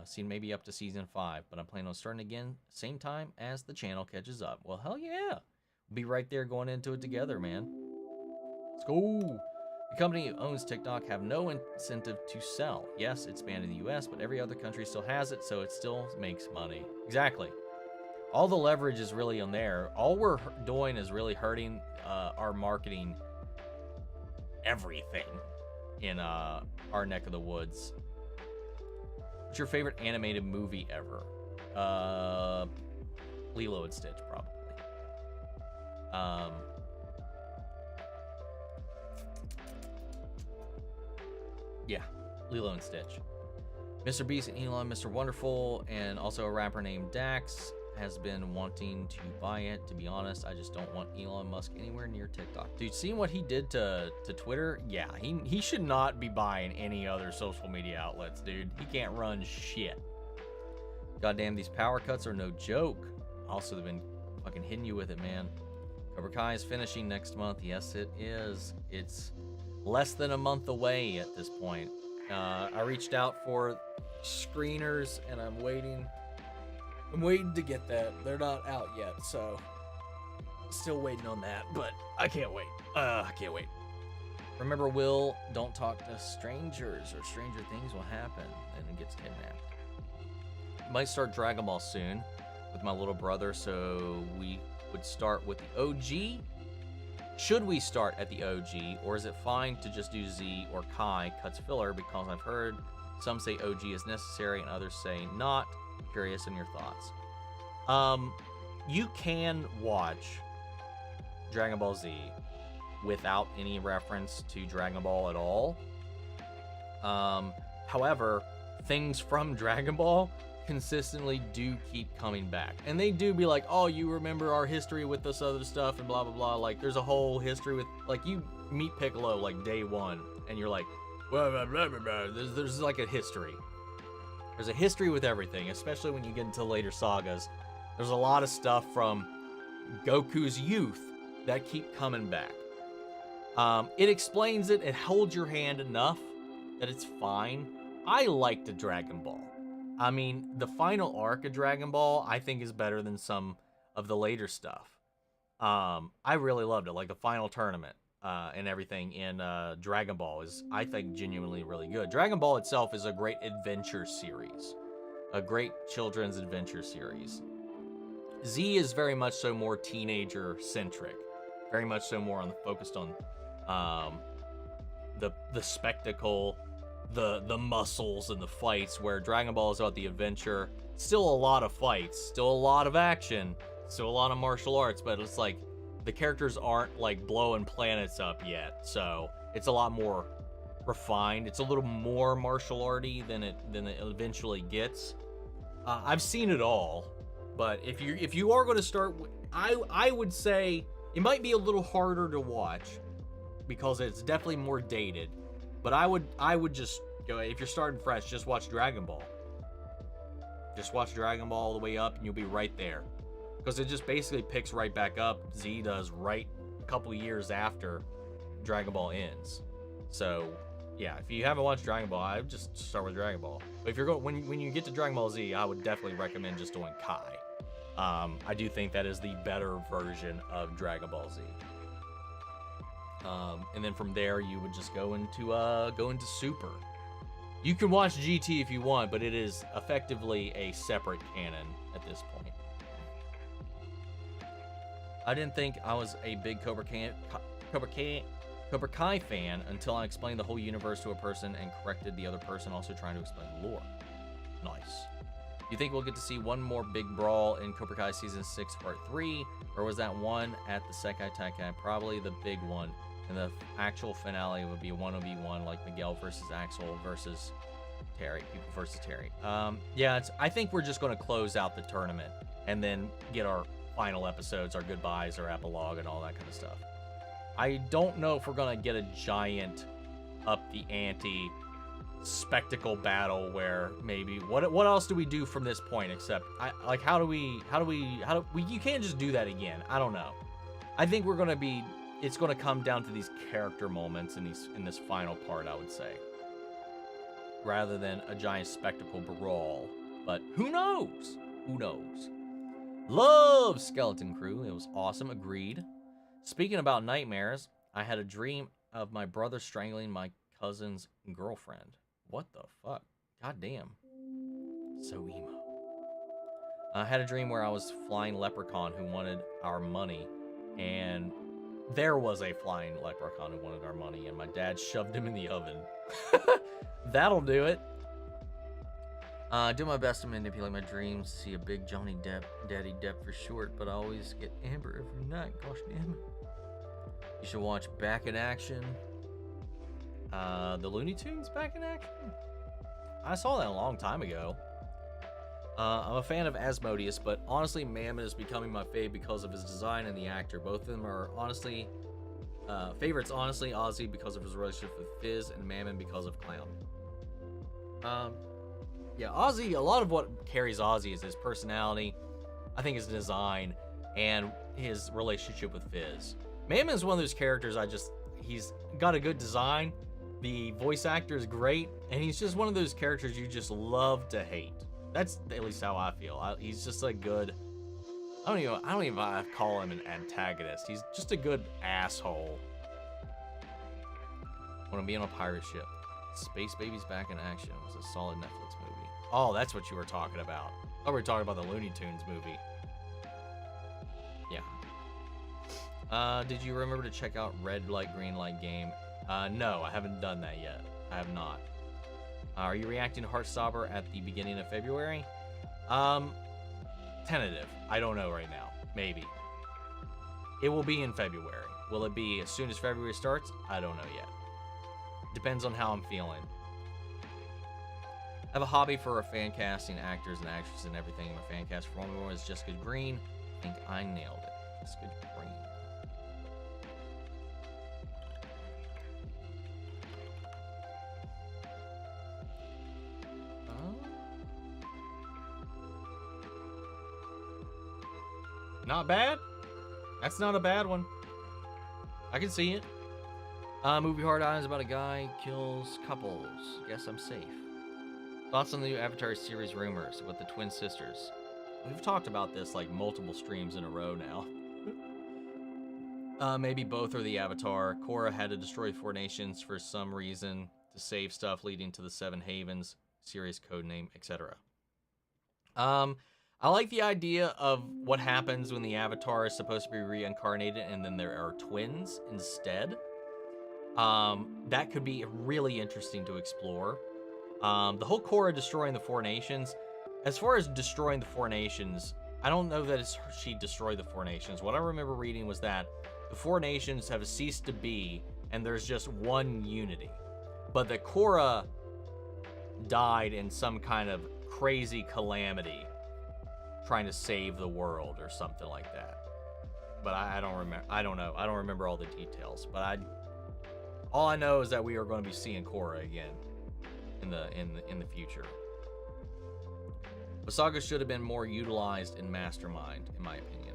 seen maybe up to season 5, but I'm planning on starting again same time as the channel catches up. Well, hell yeah, we'll be right there going into it together, man. Let's go. The company who owns TikTok have no incentive to sell. Yes, it's banned in the US, but every other country still has it, so it still makes money. Exactly. All the leverage is really on there. All we're doing is really hurting our marketing everything in our neck of the woods. What's your favorite animated movie ever? Lilo and Stitch, probably. Yeah, Lilo and Stitch. Mr. Beast and Elon, Mr. Wonderful, and also a rapper named Dax has been wanting to buy it. To be honest, I just don't want Elon Musk anywhere near TikTok. Dude, seeing what he did to Twitter, yeah, he should not be buying any other social media outlets, dude. He can't run shit. Goddamn, these power cuts are no joke. Also, they've been fucking hitting you with it, man. Cobra Kai is finishing next month. Yes, it is. It's less than a month away at this point. I reached out for screeners, and I'm waiting to get that. They're not out yet, so still waiting on that, but I can't wait. I can't wait. Remember, Will, don't talk to strangers or stranger things will happen, and it gets kidnapped. Might start Dragon Ball soon with my little brother, so we would start with the OG. Should we start at the OG, or is it fine to just do Z or Kai cuts filler? Because I've heard some say OG is necessary and others say not. Curious in your thoughts. You can watch Dragon Ball Z without any reference to Dragon Ball at all. However, things from Dragon Ball consistently do keep coming back, and they do be like, oh, you remember our history with this other stuff and blah blah blah. Like, there's a whole history with, like, you meet Piccolo like day one and you're like, blah, blah, blah, blah, blah. There's like a history. There's a history with everything, especially when you get into later sagas. There's a lot of stuff from Goku's youth that keep coming back. It explains it. It holds your hand enough that it's fine. I liked the Dragon Ball. I mean, the final arc of Dragon Ball, I think, is better than some of the later stuff. I really loved it. Like, the final tournament and everything in Dragon Ball is, I think, genuinely really good. Dragon Ball itself is a great adventure series. a great children's adventure series. Z is very much so more teenager centric, very much so more focused on the spectacle, the muscles and the fights, where Dragon Ball is about the adventure. Still a lot of fights, still a lot of action, still a lot of martial arts, but it's like the characters aren't like blowing planets up yet, so it's a lot more refined. It's a little more martial arty than it eventually gets. I've seen it all, but if you are going to start, I would say it might be a little harder to watch because it's definitely more dated. But I would just go, if you're starting fresh, just watch Dragon Ball. Just watch Dragon Ball all the way up, and you'll be right there, because it just basically picks right back up. Z does right a couple years after Dragon Ball ends. So yeah, if you haven't watched Dragon Ball, I would just start with Dragon Ball. But if you're going, when you get to Dragon Ball Z, I would definitely recommend just doing Kai. I do think that is the better version of Dragon Ball Z. And then from there, you would just go into Super. You can watch GT if you want, but it is effectively a separate canon at this point. I didn't think I was a big Cobra Kai fan until I explained the whole universe to a person and corrected the other person also trying to explain the lore. Nice. You think we'll get to see one more big brawl in Cobra Kai Season 6 Part 3? Or was that one at the Sekai Taikai probably the big one? And the actual finale would be a 1v1, like Miguel versus Axel versus Terry, people versus Terry. Yeah, I think we're just going to close out the tournament and then get our final episodes, our goodbyes, our epilogue, and all that kind of stuff. I don't know if we're going to get a giant up the ante spectacle battle where maybe what else do we do from this point except how do we you can't just do that again. I don't know. I think it's going to come down to these character moments in this final part, I would say, rather than a giant spectacle brawl. But who knows? Who knows? Love Skeleton Crew. It was awesome. Agreed. Speaking about nightmares, I had a dream of my brother strangling my cousin's girlfriend. What the fuck? God damn. So emo. I had a dream where I was flying leprechaun who wanted our money, and there was a flying leprechaun who wanted our money, and my dad shoved him in the oven. That'll do it. Do my best to manipulate my dreams. See a big Johnny Depp, Daddy Depp for short, but I always get Amber every night. Gosh damn it. You should watch Back in Action. The Looney Tunes Back in Action? I saw that a long time ago. I'm a fan of Asmodeus, but honestly, Mammon is becoming my fave because of his design and the actor. Both of them are honestly favorites. Honestly, Ozzy because of his relationship with Fizz, and Mammon because of Clown. Yeah, Ozzy. A lot of what carries Ozzy is his personality, I think his design, and his relationship with Fizz. Mammon is one of those characters he's got a good design. The voice actor is great, and he's just one of those characters you just love to hate. That's at least how I feel. He's just a good. I don't even call him an antagonist. He's just a good asshole. Want to be on a pirate ship. Space Babies Back in Action was a solid Netflix movie. Oh, that's what you were talking about. Oh, we were talking about the Looney Tunes movie. Yeah. Did you remember to check out Red Light Green Light Game? No, I haven't done that yet. I have not. Are you reacting to Heartstopper at the beginning of February? Tentative. I don't know right now. Maybe. It will be in February. Will it be as soon as February starts? I don't know yet. Depends on how I'm feeling. I have a hobby for fan casting actors and actresses and everything. My fan cast for one is Jessica Green. I think I nailed it. Jessica Green. Not bad. That's not a bad one. I can see it. Movie Hard Eyes about a guy kills couples. Guess I'm safe. Thoughts on the new Avatar series rumors with the twin sisters? We've talked about this like multiple streams in a row now. Maybe both are the Avatar. Korra had to destroy 4 nations for some reason to save stuff, leading to the 7 Havens, series codename, etc. I like the idea of what happens when the Avatar is supposed to be reincarnated and then there are twins instead. That could be really interesting to explore. The whole Korra destroying the Four Nations, as far as destroying the Four Nations, I don't know that she destroyed the Four Nations. What I remember reading was that the Four Nations have ceased to be, and there's just one unity. But that Korra died in some kind of crazy calamity trying to save the world or something like that. But I don't remember. I don't know. I don't remember all the details. But all I know is that we are going to be seeing Korra again in the future. Visaga should have been more utilized in Mastermind, in my opinion.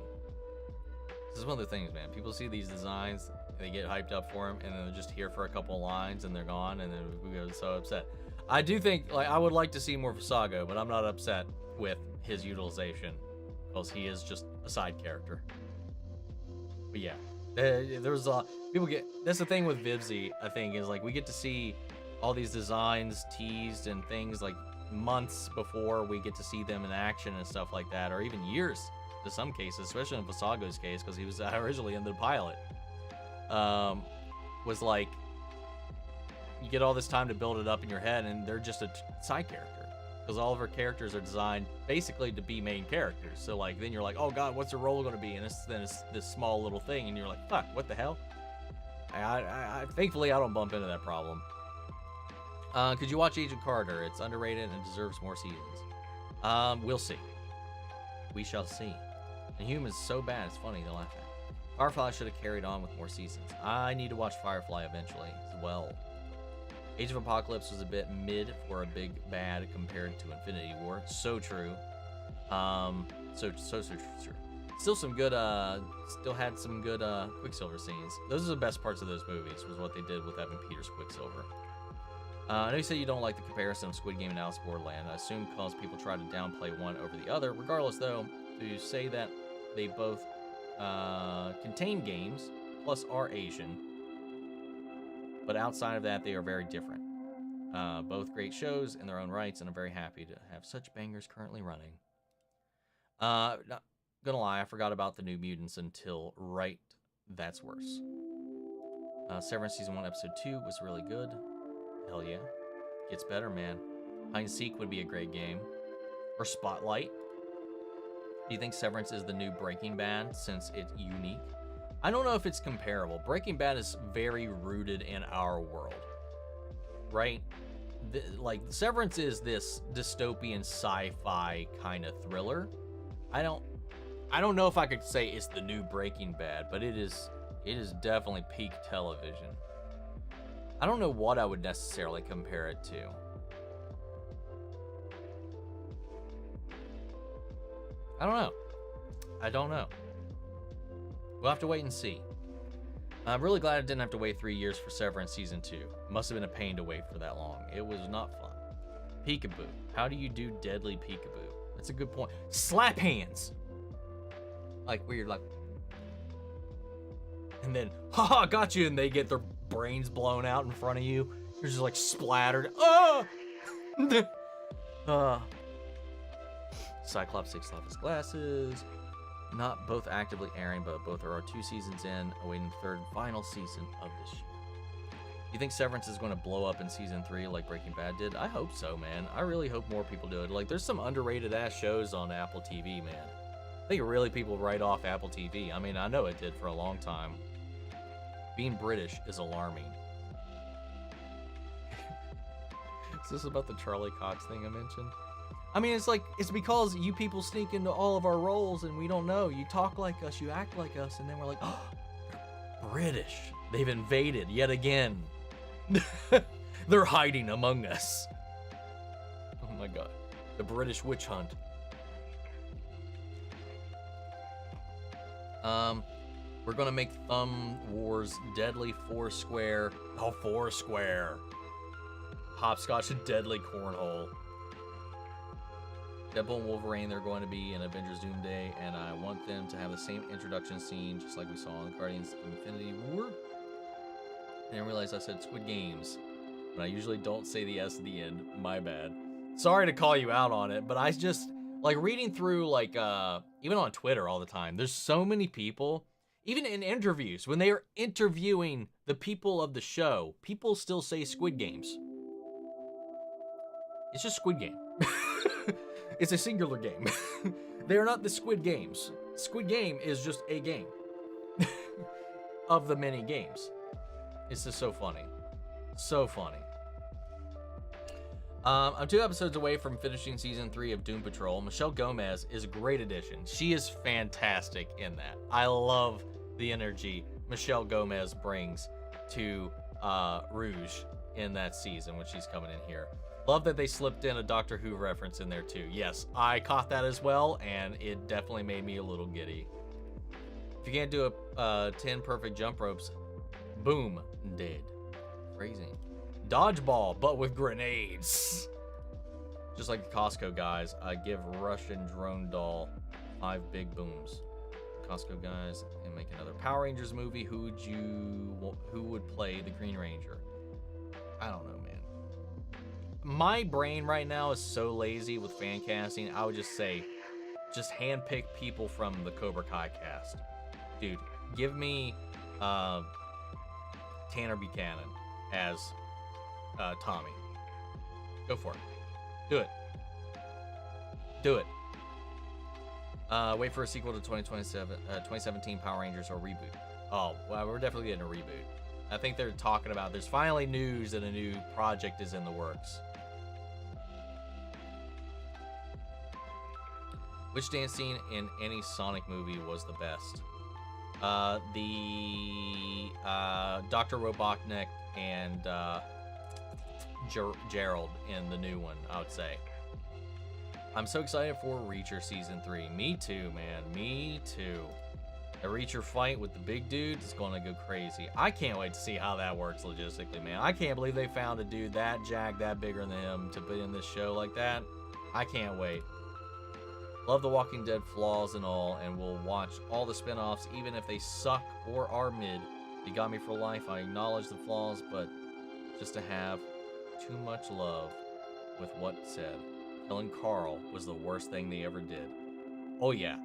This is one of the things, man. People see these designs, they get hyped up for them, and then they're just here for a couple of lines, and they're gone, and then we get so upset. I do think, like, I would like to see more Visaga, but I'm not upset with his utilization, because he is just a side character. But yeah, there's people get. That's the thing with Vivzy, I think, is like we get to see all these designs teased and things like months before we get to see them in action and stuff like that, or even years in some cases, especially in Visaga's case, because he was originally in the pilot. Was like you get all this time to build it up in your head, and they're just a side character, because all of her characters are designed basically to be main characters. So like then you're like, oh god, what's her role going to be? And then it's this small little thing, and you're like, fuck, what the hell? I thankfully I don't bump into that problem. Could you watch Agent Carter? It's underrated and deserves more seasons. We'll see. We shall see. And Human's so bad, it's funny to laugh at. Firefly should have carried on with more seasons. I need to watch Firefly eventually as well. Age of Apocalypse was a bit mid for a big bad compared to Infinity War. So true. So true. Still some good, still had some good Quicksilver scenes. Those are the best parts of those movies, was what they did with Evan Peters' Quicksilver. I know you said you don't like the comparison of Squid Game and Alice in Borderland. I assume because people try to downplay one over the other. Regardless, though, to say that they both contain games, plus are Asian, but outside of that, they are very different. Both great shows in their own rights, and I'm very happy to have such bangers currently running. Not gonna lie, I forgot about the New Mutants until right. That's worse. Severance Season 1, Episode 2 was really good. Hell yeah. Gets better, man. Hide and Seek would be a great game. Or Spotlight. Do you think Severance is the new Breaking Bad since it's unique? I don't know if it's comparable. Breaking Bad is very rooted in our world. Right? Like, Severance is this dystopian sci-fi kind of thriller. I don't know if I could say it's the new Breaking Bad, but it is definitely peak television. I don't know what I would necessarily compare it to. I don't know. We'll have to wait and see. I'm really glad I didn't have to wait 3 years for Severance Season 2. It must have been a pain to wait for that long. It was not fun. Peekaboo. How do you do deadly peekaboo? That's a good point. Slap hands! Like, where you're like... And then, haha, got you, and they get their brains blown out in front of you. You're just like splattered. Oh! Cyclops takes off his glasses. Not both actively airing, but both are 2 seasons in, awaiting the 3rd and final season of this year. You think Severance is going to blow up in Season 3 like Breaking Bad did? I hope so, man. I really hope more people do it. Like, there's some underrated ass shows on Apple TV, man. I think really people write off Apple TV. I mean, I know it did for a long time. Being British is alarming. Is this about the Charlie Cox thing I mentioned? I mean, it's because you people sneak into all of our roles and we don't know. You talk like us, you act like us, and then we're like, oh, British. They've invaded yet again. They're hiding among us. Oh my god. The British witch hunt. We're gonna make Thumb Wars Deadly Foursquare. Oh, Foursquare. Hopscotch and Deadly Cornhole. Deadpool and Wolverine, they're going to be in Avengers Doomsday, and I want them to have the same introduction scene, just like we saw in Guardians of Infinity War. And I realized I said Squid Games, but I usually don't say the S at the end. My bad. Sorry to call you out on it, but Like reading through like even on Twitter all the time, there's so many people, even in interviews, when they are interviewing the people of the show, people still say Squid Games. It's just Squid Game. It's a singular game. They are not the Squid Games. Squid Game is just a game of the many games. It's just so funny. So funny. I'm 2 episodes away from finishing season 3 of Doom Patrol. Michelle Gomez is a great addition. She is fantastic in that. I love the energy Michelle Gomez brings to Rouge in that season when she's coming in here. Love that they slipped in a Doctor Who reference in there too. Yes, I caught that as well, and it definitely made me a little giddy. If you can't do a 10 perfect jump ropes, boom, dead. Crazy. Dodgeball, but with grenades. Just like the Costco guys, I give Russian drone doll 5 big booms. Costco guys, and make another Power Rangers movie. Who would play the Green Ranger? I don't know, man. My brain right now is so lazy with fan casting. I would just say, just handpick people from the Cobra Kai cast. Dude, give me Tanner Buchanan as Tommy. Go for it. Do it. Do it. Wait for a sequel to 2017 Power Rangers or reboot. Oh, well, we're definitely getting a reboot. I think they're talking about, there's finally news that a new project is in the works. Which dance scene in any Sonic movie was the best? The Dr. Robotnik and Gerald in the new one, I would say. I'm so excited for Reacher Season 3. Me too, man. Me too. The Reacher fight with the big dude is going to go crazy. I can't wait to see how that works logistically, man. I can't believe they found a dude that jacked, that bigger than him to put in this show like that. I can't wait. Love The Walking Dead flaws and all, and will watch all the spin-offs even if they suck or are mid. You got me for life. I acknowledge the flaws, but just to have too much love with what said. Killing Carl was the worst thing they ever did. Oh yeah.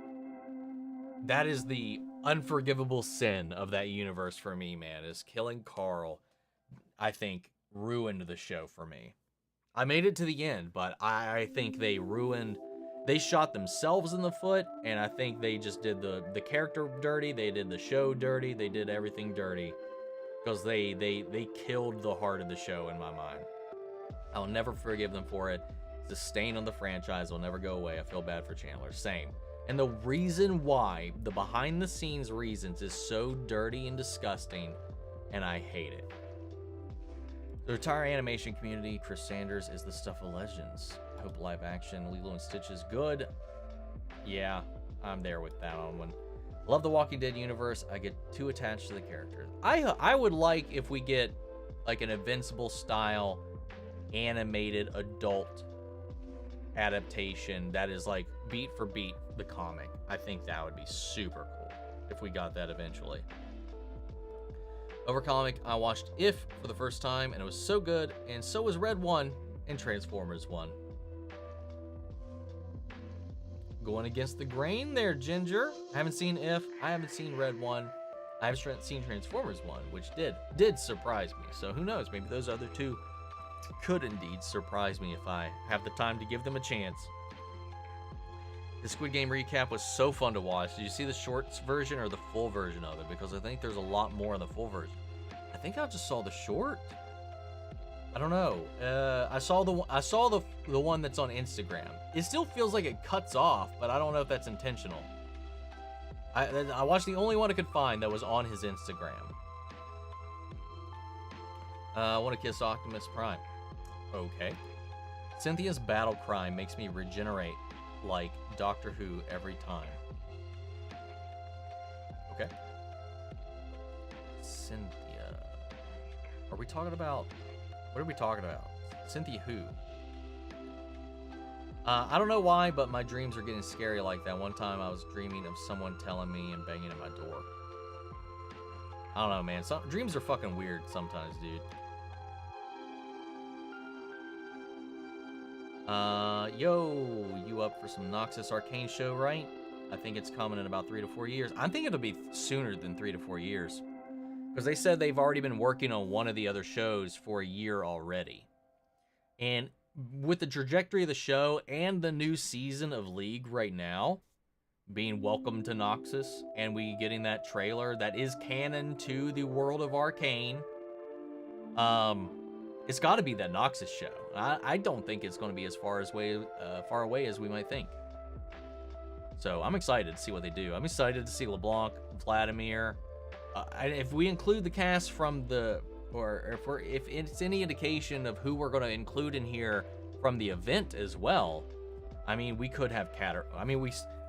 That is the unforgivable sin of that universe for me, man, is killing Carl, I think, ruined the show for me. I made it to the end, but I think they shot themselves in the foot, and I think they just did the character dirty, they did the show dirty, they did everything dirty, because they killed the heart of the show in my mind. I'll never forgive them for it. The stain on the franchise will never go away. I feel bad for Chandler. Same. And the reason why, the behind the scenes reasons, is so dirty and disgusting, and I hate it. The entire animation community, Chris Sanders, is the stuff of legends. I hope live action Lilo and Stitch is good. Yeah, I'm there with that on one. Love the Walking Dead universe. I get too attached to the characters. I would like if we get like an Invincible style animated adult adaptation that is like beat for beat the comic. I think that would be super cool if we got that eventually. Over comic, I watched If for the first time, and it was so good, and so was Red 1 and Transformers 1. Going against the grain there, Ginger. I haven't seen If, I haven't seen Red 1, I haven't seen Transformers 1, which did surprise me. So who knows, maybe those other two could indeed surprise me if I have the time to give them a chance. The Squid Game recap was so fun to watch. Did you see the shorts version or the full version of it? Because I think there's a lot more in the full version. I think I just saw the short. I don't know. I saw the one that's on Instagram. It still feels like it cuts off, but I don't know if that's intentional. I watched the only one I could find that was on his Instagram. I want to kiss Optimus Prime. Okay. Cynthia's battle cry makes me regenerate like Doctor Who every time. Okay. Cynthia. Are we talking about... What are we talking about? Cynthia who? I don't know why, but my dreams are getting scary like that. One time I was dreaming of someone telling me and banging at my door. I don't know, man. Dreams are fucking weird sometimes, dude. Yo, you up for some Noxus Arcane show, right? I think it's coming in about 3 to 4 years. I think it'll be sooner than 3 to 4 years. Because they said they've already been working on one of the other shows for a year already. And with the trajectory of the show and the new season of League right now, being Welcome to Noxus, and we getting that trailer that is canon to the world of Arcane, it's got to be that Noxus show. I don't think it's going to be as far away as we might think. So I'm excited to see what they do. I'm excited to see LeBlanc, Vladimir. If we include the cast from the, or if it's any indication of who we're going to include in here from the event as well, I mean, we could have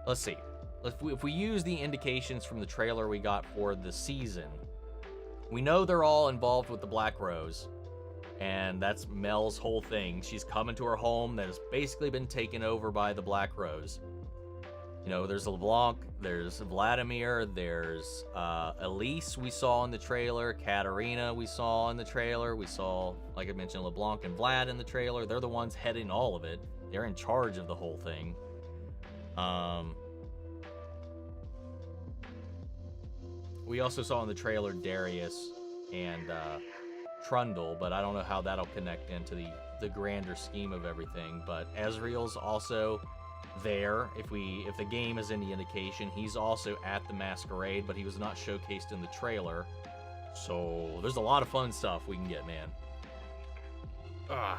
let's see. If we use the indications from the trailer we got for the season, we know they're all involved with the Black Rose, and that's Mel's whole thing. She's coming to her home that has basically been taken over by the Black Rose. You know, there's LeBlanc, there's Vladimir, there's Elise we saw in the trailer, Katarina we saw in the trailer, we saw, like I mentioned, LeBlanc and Vlad in the trailer. They're the ones heading all of it. They're in charge of the whole thing. We also saw in the trailer Darius and Trundle, but I don't know how that'll connect into the grander scheme of everything. But Ezreal's also there. If the game is any indication, he's also at the Masquerade, but he was not showcased in the trailer. So there's a lot of fun stuff we can get, man. I'm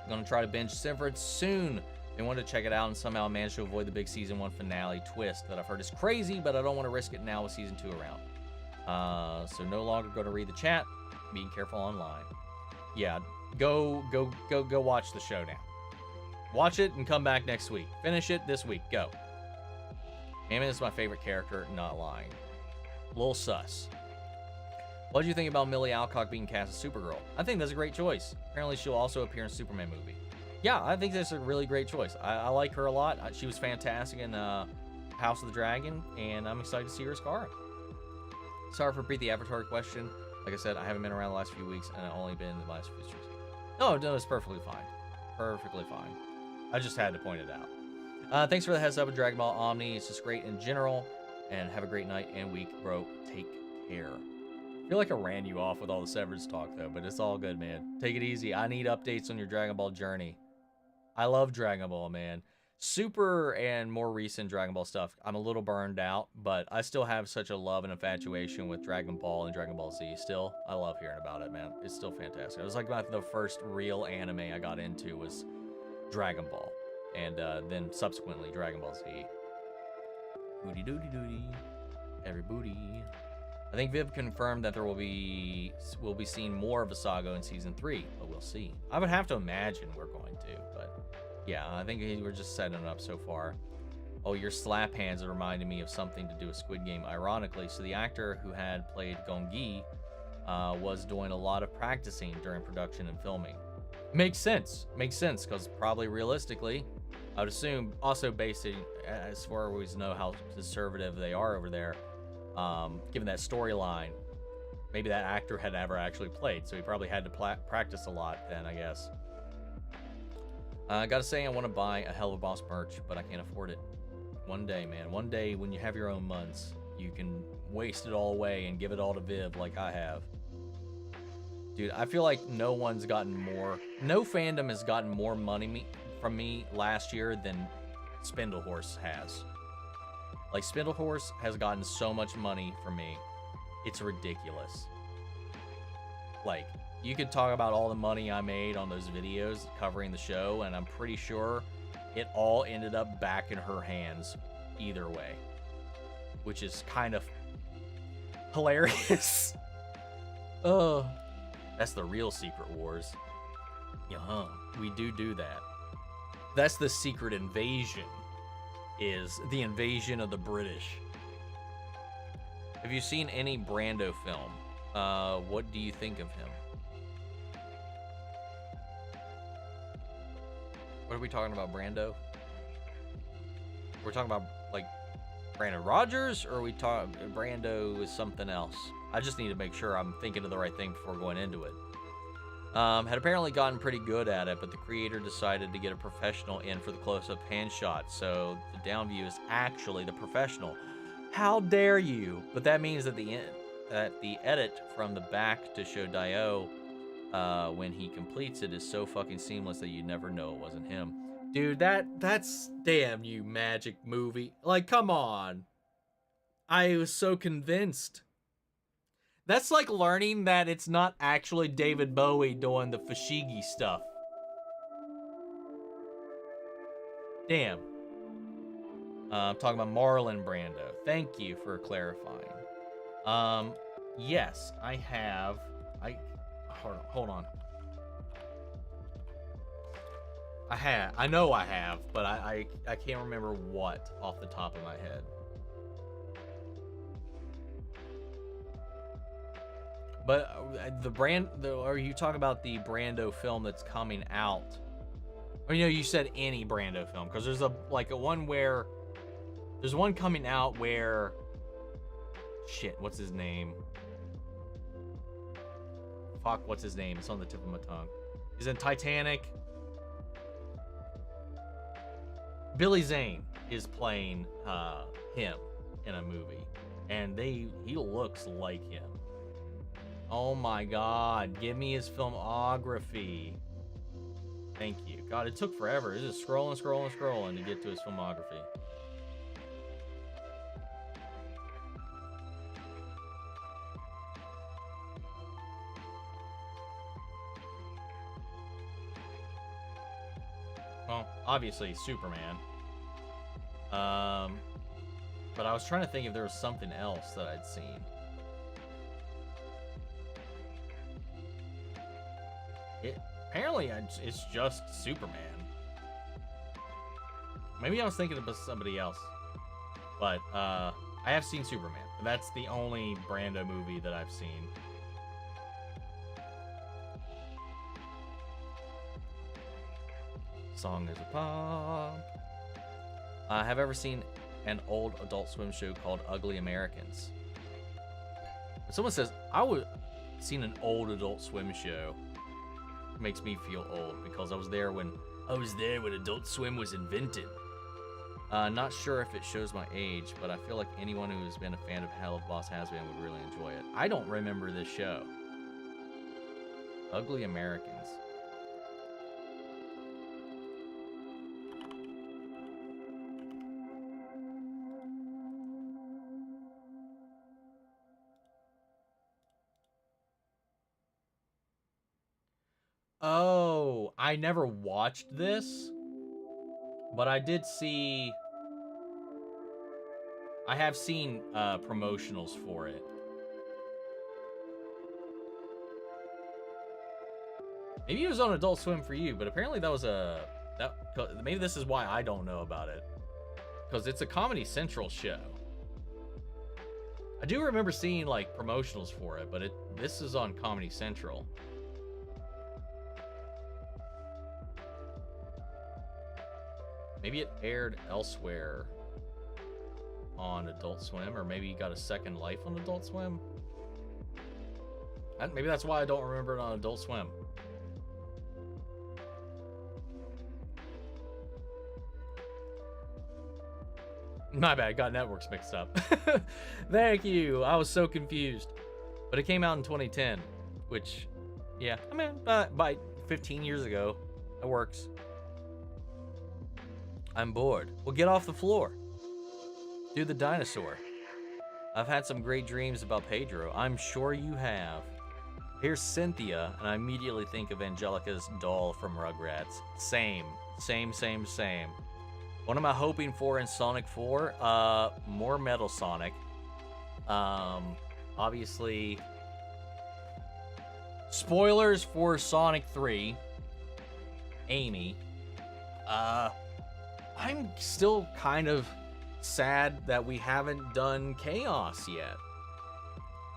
gonna try to binge Severance soon. I wanted to check it out and somehow manage to avoid the big season 1 finale twist that I've heard is crazy, but I don't want to risk it now with season 2 around. So no longer going to read the chat. Being careful online. Yeah, go watch the show now. Watch it and come back next week. Finish it this week. Go. Hammond is my favorite character, not lying. Lil sus. What do you think about Millie Alcock being cast as Supergirl? I think that's a great choice. Apparently she'll also appear in a Superman movie. Yeah, I think that's a really great choice. I like her a lot. She was fantastic in House of the Dragon, and I'm excited to see her as Kara. Sorry for repeat the Avatar question. Like I said, I haven't been around the last few weeks, and I've only been in the last few years. No, it's perfectly fine. Perfectly fine. I just had to point it out. Thanks for the heads up of Dragon Ball Omni. It's just great in general, and have a great night and week, bro. Take care. I feel like I ran you off with all the Severance talk, though, but it's all good, man. Take it easy. I need updates on your Dragon Ball journey. I love Dragon Ball, man. Super and more recent Dragon Ball stuff, I'm a little burned out, but I still have such a love and infatuation with Dragon Ball and Dragon Ball Z still. I love hearing about it, man. It's still fantastic. It was like the first real anime I got into was Dragon Ball, and then subsequently Dragon Ball Z. Booty doody doody. Every booty. I think Viv confirmed that there we'll be seeing more of Asago in season 3, but we'll see. I would have to imagine we're going to, but yeah, I think we're just setting it up so far. Oh, your slap hands are reminding me of something to do with Squid Game, ironically. So the actor who had played Gongi was doing a lot of practicing during production and filming. Makes sense, because probably realistically, I would assume, also based as far as we know how conservative they are over there, given that storyline, maybe that actor had never actually played, so he probably had to practice a lot then, I guess. I gotta say, I want to buy a Hell of a Boss merch, but I can't afford it. One day, man. One day, when you have your own months, you can waste it all away and give it all to Viv like I have. Dude, I feel like no fandom has gotten more money from me last year than Spindlehorse has. Like, Spindlehorse has gotten so much money from me. It's ridiculous. Like, you could talk about all the money I made on those videos covering the show, and I'm pretty sure it all ended up back in her hands either way, which is kind of hilarious. Oh, that's the real Secret Wars. Yeah, we do that. That's the secret invasion, is the invasion of the British. Have you seen any Brando film? What do you think of him? What are we talking about, Brando? We're talking about, like, Brandon Rogers, or are we talking Brando is something else? I just need to make sure I'm thinking of the right thing before going into it. had apparently gotten pretty good at it, but the creator decided to get a professional in for the close-up hand shot, so the down view is actually the professional. How dare you? But that means that the edit from the back to show Dio when he completes it is so fucking seamless that you never know it wasn't him. Dude, that's damn you, Magic movie. Like, come on. I was so convinced. That's like learning that it's not actually David Bowie doing the Fushigi stuff. Damn. I'm talking about Marlon Brando. Thank you for clarifying. Yes, I have. Hold on. I know I have, but I can't remember what off the top of my head. But or you talk about the Brando film that's coming out? Or you said any Brando film, because there's there's one coming out where, shit, what's his name? Fuck, what's his name? It's on the tip of my tongue. He's in Titanic. Billy Zane is playing him in a movie, and he looks like him. Oh my god, give me his filmography. Thank you. God, it took forever. It's just scrolling to get to his filmography. Well, obviously Superman. But I was trying to think if there was something else that I'd seen. Apparently, it's just Superman. Maybe I was thinking about somebody else. But, I have seen Superman. That's the only Brando movie that I've seen. Song is a pop. Have ever seen an old Adult Swim show called Ugly Americans? When someone says, I would seen an old Adult Swim show, it makes me feel old because I was there when Adult Swim was invented. Not sure if it shows my age, but I feel like anyone who has been a fan of Hell of Boss Has Been would really enjoy it. I don't remember this show. Ugly Americans. Oh, I never watched this, but I did see. I have seen promotionals for it. Maybe it was on Adult Swim for you, but apparently that was maybe this is why I don't know about it, because it's a Comedy Central show. I do remember seeing like promotionals for it, but this is on Comedy Central. Maybe it aired elsewhere on Adult Swim, or maybe got a second life on Adult Swim. Maybe that's why I don't remember it on Adult Swim. My bad, got networks mixed up. Thank you. I was so confused. But it came out in 2010, which, yeah, I mean, by 15 years ago, it works. I'm bored. Well, get off the floor. Do the dinosaur. I've had some great dreams about Pedro. I'm sure you have. Here's Cynthia, and I immediately think of Angelica's doll from Rugrats. Same. What am I hoping for in Sonic 4? More Metal Sonic. Obviously, spoilers for Sonic 3. Amy. I'm still kind of sad that we haven't done Chaos yet.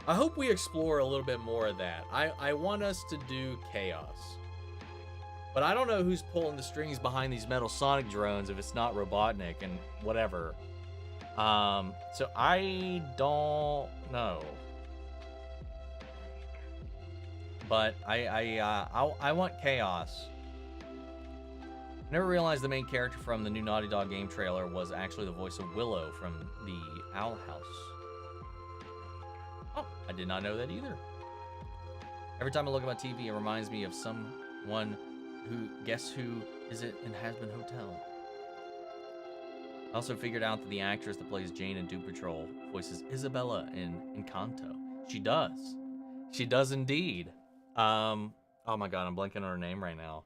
I hope we explore a little bit more of that. I want us to do Chaos. But I don't know who's pulling the strings behind these Metal Sonic drones if it's not Robotnik and whatever. So I don't know. But I want chaos. Never realized the main character from the new Naughty Dog game trailer was actually the voice of Willow from the Owl House. Oh, I did not know that either. Every time I look at my TV, it reminds me of someone who, guess who is it in Hazbin Hotel? I also figured out that the actress that plays Jane in Doom Patrol voices Isabella in Encanto. She does. She does indeed. Oh my god, I'm blanking on her name right now.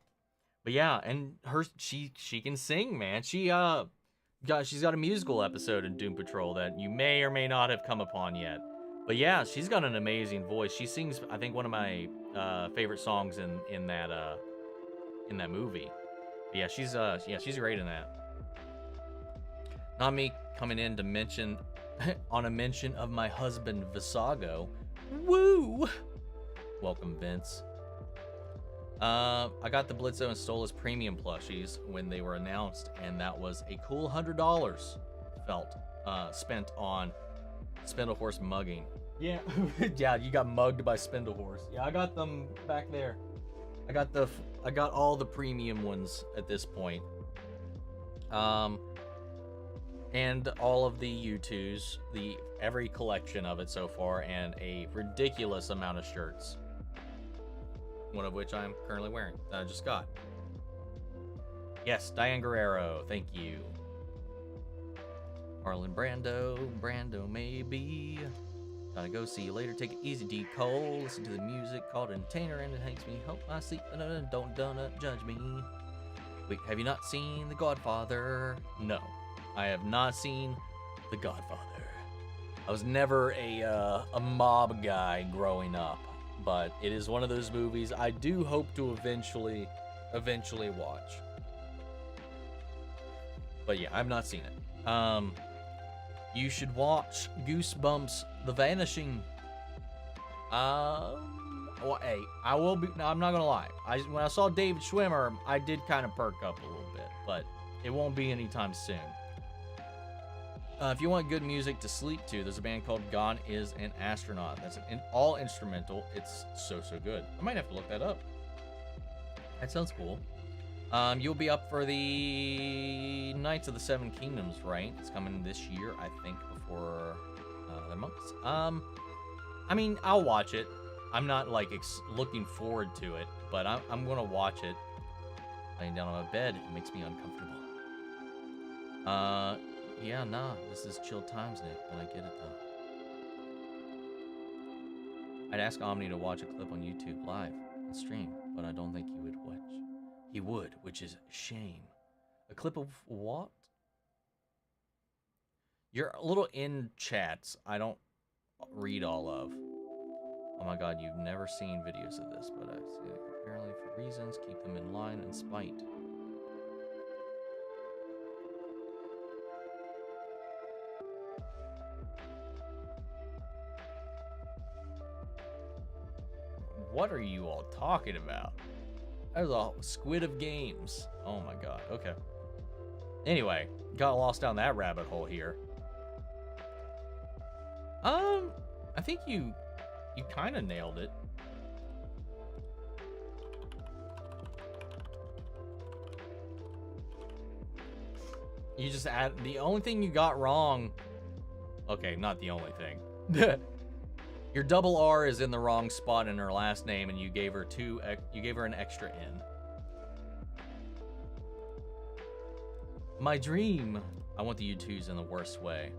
But yeah, and she can sing, man. She's got a musical episode in Doom Patrol that you may or may not have come upon yet. But yeah, she's got an amazing voice. She sings, I think, one of my favorite songs in that movie. But yeah, she's great in that. Not me coming in to mention on a mention of my husband Visago. Woo! Welcome, Vince. I got the Blitzo and Stolas premium plushies when they were announced, and that was a cool $100 spent on Spindlehorse mugging. Yeah, yeah, you got mugged by Spindlehorse. Yeah, I got them back there. I got all the premium ones at this point. And all of the U2s, every collection of it so far, and a ridiculous amount of shirts. One of which I'm currently wearing, that I just got. Yes, Diane Guerrero, thank you. Marlon Brando maybe. Gotta go, see you later, take it easy, D. Cole. Listen to the music called Entertainer, and it makes me hope I sleep. Don't judge me. Wait, have you not seen The Godfather? No, I have not seen The Godfather. I was never a mob guy growing up, but it is one of those movies I do hope to eventually watch. But yeah, I've not seen it. You should watch Goosebumps: The Vanishing. Well, hey, I will be. No, I'm not gonna lie. When I saw David Schwimmer, I did kind of perk up a little bit, but it won't be anytime soon. If you want good music to sleep to, there's a band called God Is an Astronaut. That's an all instrumental. It's so good. I might have to look that up. That sounds cool. You'll be up for the Knights of the Seven Kingdoms, right? It's coming this year, I think, before the months. I mean, I'll watch it. I'm not like looking forward to it, but I'm gonna watch it. Laying down on my bed, it makes me uncomfortable. Yeah, nah, this is chill times, Nick, but I get it though. I'd ask Omni to watch a clip on YouTube live and stream, but I don't think he would watch. He would, which is a shame. A clip of what? Your little in chats, I don't read all of. Oh my god, you've never seen videos of this, but I see it. Apparently for reasons, keep them in line and spite. What are you all talking about? That was a squid of games. Oh my god, okay. Anyway, got lost down that rabbit hole here. I think you kind of nailed it. You just the only thing you got wrong. Okay, not the only thing. Your double R is in the wrong spot in her last name, and you gave her an extra N. My dream. I want the U2s in the worst way.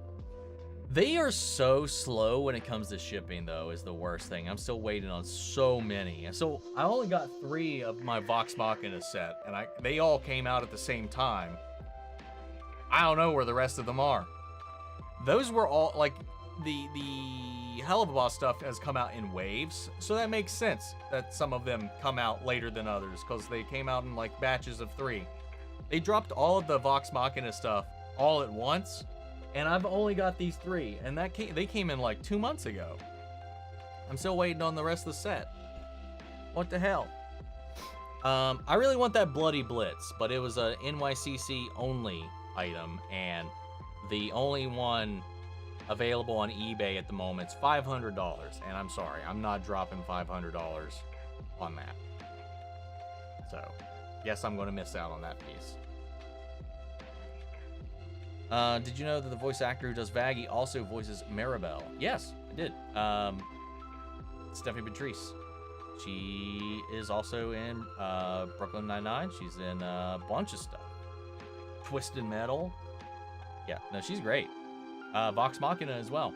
They are so slow when it comes to shipping, though, is the worst thing. I'm still waiting on so many. So I only got 3 of my Vox Machina set, and they all came out at the same time. I don't know where the rest of them are. Those were all, like, the Hell of a Boss stuff has come out in waves, so that makes sense that some of them come out later than others, because they came out in, like, batches of 3. They dropped all of the Vox Machina stuff all at once, and I've only got these 3, and they came in like 2 months ago. I'm still waiting on the rest of the set. What the hell? I really want that Bloody Blitz, but it was a NYCC only item, and the only one available on eBay at the moment is $500, and I'm sorry, I'm not dropping $500 on that. So, yes, I'm going to miss out on that piece. Did you know that the voice actor who does Vaggie also voices Maribel? Yes, I did. Stephanie Patrice. She is also in Brooklyn Nine-Nine. She's in a bunch of stuff. Twisted Metal. Yeah, no, she's great. Vox Machina as well.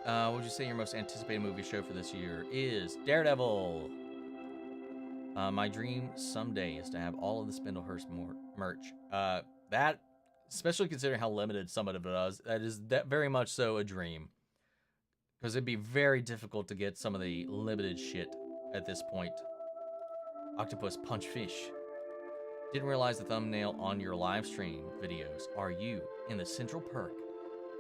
What would you say your most anticipated movie show for this year is? Daredevil. My dream someday is to have all of the Spindlehurst merch. That, especially considering how limited some of it is, that is very much so a dream. Because it'd be very difficult to get some of the limited shit at this point. Octopus Punch Fish. Didn't realize the thumbnail on your live stream videos are you in the Central Perk.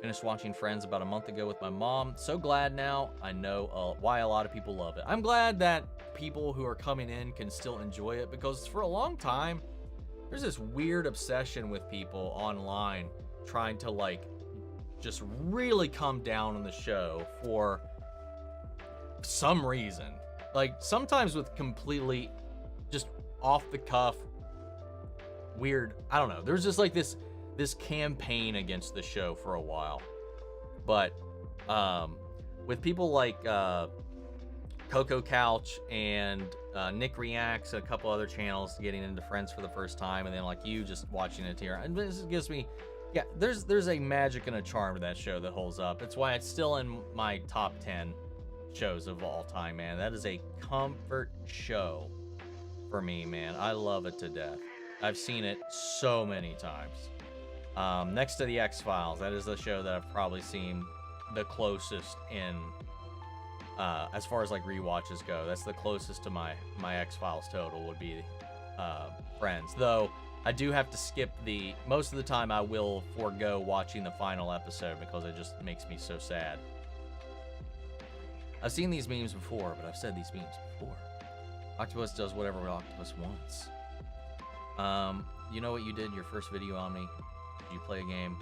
Finished watching Friends about a month ago with my mom. So glad now I know why a lot of people love it. I'm glad that people who are coming in can still enjoy it, because for a long time, there's this weird obsession with people online trying to like just really come down on the show for some reason. Like sometimes with completely just off the cuff weird, I don't know. There's just like this campaign against the show for a while. But with people like Coco Couch and Nick Reacts and a couple other channels getting into Friends for the first time, and then like you just watching it here, and this gives me, yeah, there's a magic and a charm to that show that holds up. It's why it's still in my top 10 shows of all time, man. That is a comfort show for me, man. I love it to death. I've seen it so many times. Next to the X-Files, that is the show that I've probably seen the closest in, as far as like rewatches go. That's the closest to my X-Files total would be Friends. Though I do have to skip most of the time I will forego watching the final episode because it just makes me so sad. I've seen these memes before, but I've said these memes before. Octopus does whatever Octopus wants. You know what you did in your first video on me? Did you play a game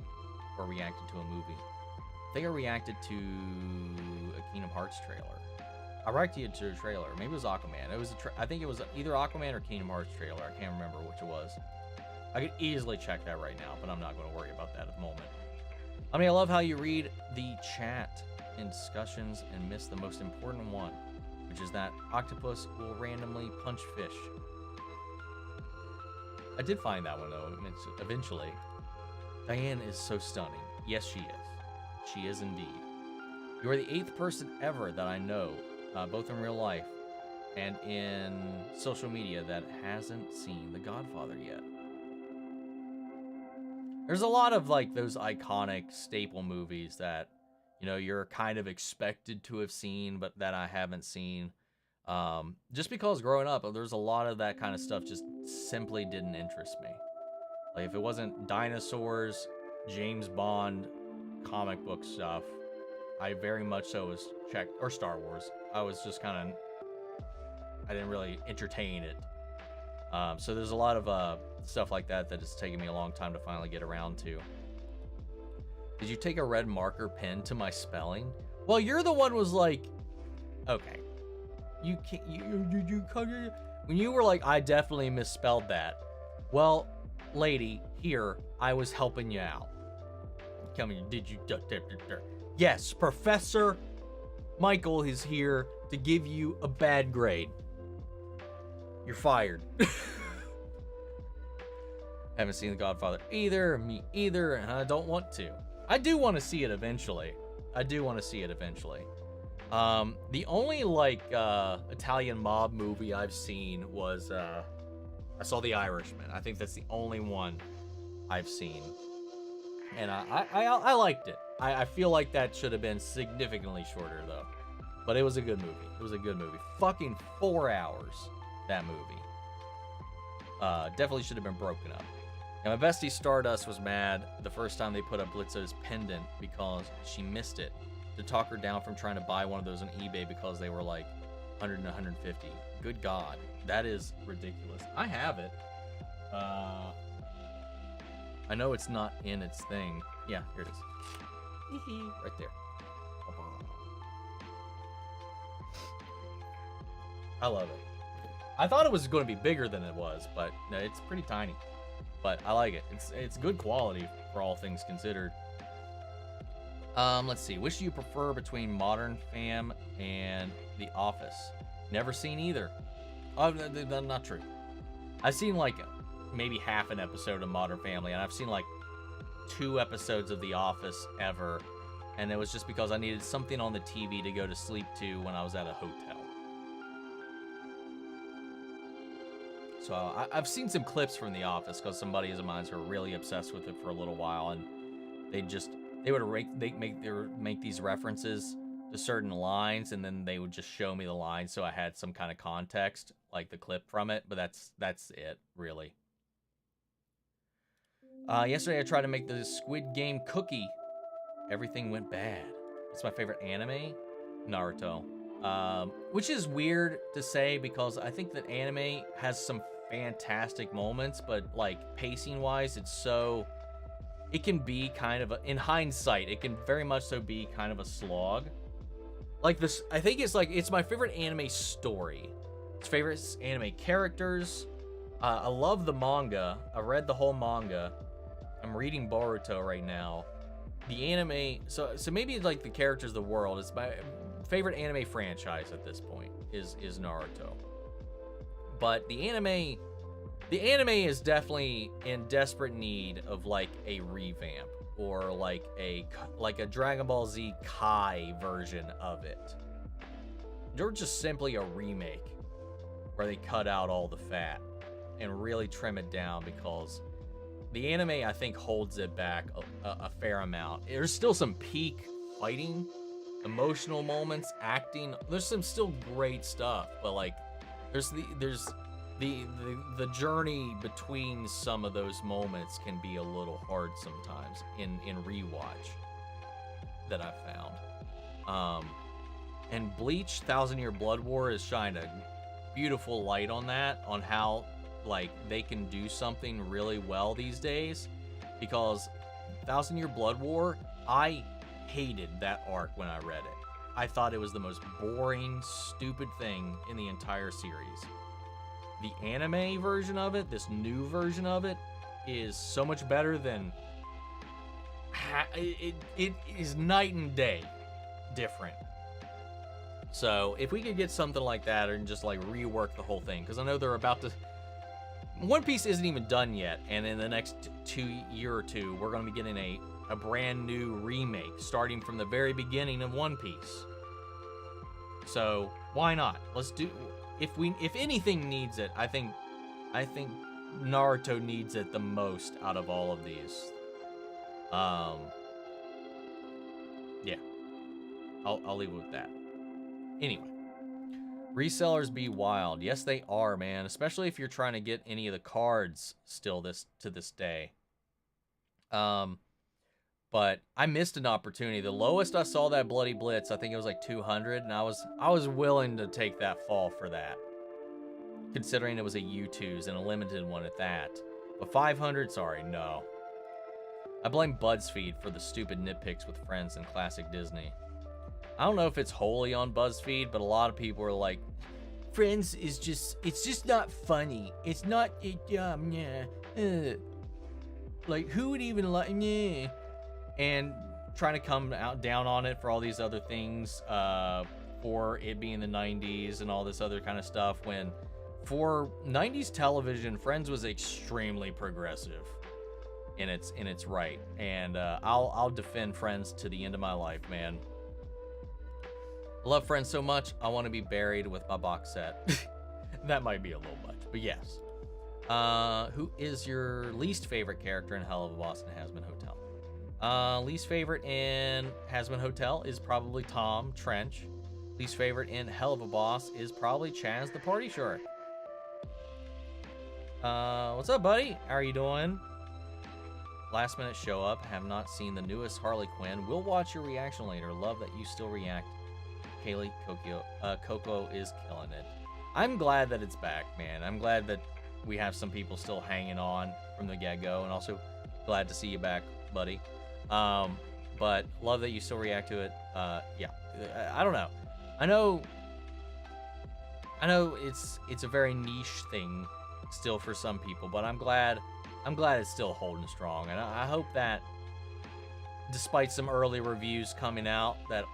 or reacted to a movie? I think I reacted to a Kingdom Hearts trailer. I reacted to a trailer. Maybe it was Aquaman. I think it was either Aquaman or Kingdom Hearts trailer. I can't remember which it was. I could easily check that right now, but I'm not going to worry about that at the moment. I mean, I love how you read the chat in discussions and miss the most important one, which is that Octopus will randomly punch fish. I did find that one, though, eventually. Diane is so stunning. Yes, she is. She is indeed. You are the 8th person ever that I know, both in real life and in social media, that hasn't seen The Godfather yet. There's a lot of, like, those iconic staple movies that, you know, you're kind of expected to have seen, but that I haven't seen. Just because growing up, there's a lot of that kind of stuff just simply didn't interest me. Like, if it wasn't dinosaurs, James Bond, comic book stuff, I very much so was checked, or Star Wars. I was just kind of, I didn't really entertain it. So there's a lot of stuff like that that it's taken me a long time to finally get around to. Did you take a red marker pen to my spelling? Well, you're the one who was like, okay. You can't, when you were like, I definitely misspelled that. Well, lady, here, I was helping you out. Coming, did you? Yes, Professor Michael is here to give you a bad grade. You're fired. Haven't seen The Godfather either, me either, and I don't want to. I do want to see it eventually. The only like Italian mob movie I've seen was I saw The Irishman. I think that's the only one I've seen, and I liked it. I feel like that should have been significantly shorter though, but it was a good movie. Fucking 4 hours, that movie. Definitely should have been broken up. And my bestie Stardust was mad the first time they put up Blitzo's pendant because she missed it, to talk her down from trying to buy one of those on eBay because they were like 100 and 150. Good God, that is ridiculous. I have it. I know it's not in its thing. Yeah, here it is. Right there. I love it. I thought it was going to be bigger than it was, but no, it's pretty tiny. But I like it. It's good quality for all things considered. Let's see. Which do you prefer between Modern Fam and The Office? Never seen either. Oh, not true. I've seen like maybe half an episode of Modern Family, and I've seen like 2 episodes of The Office ever, and it was just because I needed something on the TV to go to sleep to when I was at a hotel. So I've seen some clips from The Office because some buddies of mine were really obsessed with it for a little while, and they would make these references to certain lines, and then they would just show me the lines so I had some kind of context, like the clip from it. But that's it, really. Yesterday I tried to make the Squid Game cookie. Everything went bad. It's my favorite anime, Naruto. Which is weird to say because I think that anime has some fantastic moments, but like pacing wise, it can be kind of in hindsight, it can very much so be kind of a slog. Like this, I think it's my favorite anime story. It's favorite anime characters. I love the manga. I read the whole manga. I'm reading Boruto right now. The anime, so maybe like the characters of the world is my favorite anime franchise at this point is Naruto. But the anime is definitely in desperate need of like a revamp or like a Dragon Ball Z Kai version of it. Or just simply a remake where they cut out all the fat and really trim it down, because the anime, I think, holds it back a fair amount. There's still some peak fighting, emotional moments, acting. There's some still great stuff, but like there's the journey between some of those moments can be a little hard sometimes in rewatch that I've found. And Bleach 1,000-Year Blood War has shined a beautiful light on that, on how like they can do something really well these days, because 1,000-Year Blood War, I hated that arc when I read it. I thought it was the most boring, stupid thing in the entire series. The anime version of it, this new version of it, is so much better than... It is night and day different. So if we could get something like that and just like rework the whole thing, because I know they're about to... One Piece isn't even done yet, and in the next year or two, we're going to be getting a brand new remake starting from the very beginning of One Piece. So why not? Let's do... If anything needs it, I think Naruto needs it the most out of all of these. Yeah. I'll leave it with that. Anyway. Resellers be wild. Yes, they are, man. Especially if you're trying to get any of the cards still to this day. But I missed an opportunity. The lowest I saw that Bloody Blitz, I think it was like 200, and I was willing to take that fall for that, considering it was a U2s and a limited one at that. But 500, sorry, no. I blame BuzzFeed for the stupid nitpicks with Friends and classic Disney. I don't know if it's wholly on BuzzFeed, but a lot of people are like, Friends is it's just not funny. It's not, like, who would even like, and trying to come down on it for all these other things, for it being the 90s and all this other kind of stuff, when for 90s television, Friends was extremely progressive in its right. And I'll defend Friends to the end of my life, man. I love Friends so much, I want to be buried with my box set. That might be a little much, but yes. Who is your least favorite character in Hell of a Boss and Hazbin Hotel? Least favorite in Hazbin Hotel is probably Tom Trench. Least favorite in Hell of a Boss is probably Chaz the Party Shark. What's up, buddy? How are you doing? Last minute show up. Have not seen the newest Harley Quinn. We'll watch your reaction later. Love that you still react. Kaylee, Coco is killing it. I'm glad that it's back, man. I'm glad that we have some people still hanging on from the get-go, and also glad to see you back, buddy. But love that you still react to it. Yeah, I don't know. I know I know it's a very niche thing still for some people, but I'm glad it's still holding strong, and I hope that despite some early reviews coming out that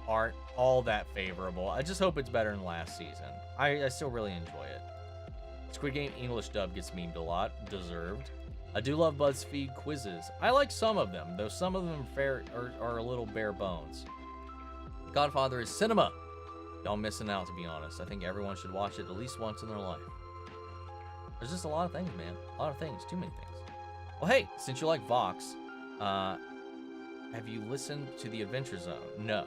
aren't all that favorable, I just hope it's better than last season. I still really enjoy it. Squid Game English dub gets memed a lot, deserved. I do love BuzzFeed quizzes. I like some of them, though some of them are a little bare bones. Godfather is cinema. Y'all missing out, to be honest. I think everyone should watch it at least once in their life. There's just a lot of things, man. A lot of things. Too many things. Well, hey, since you like Vox, have you listened to The Adventure Zone? No.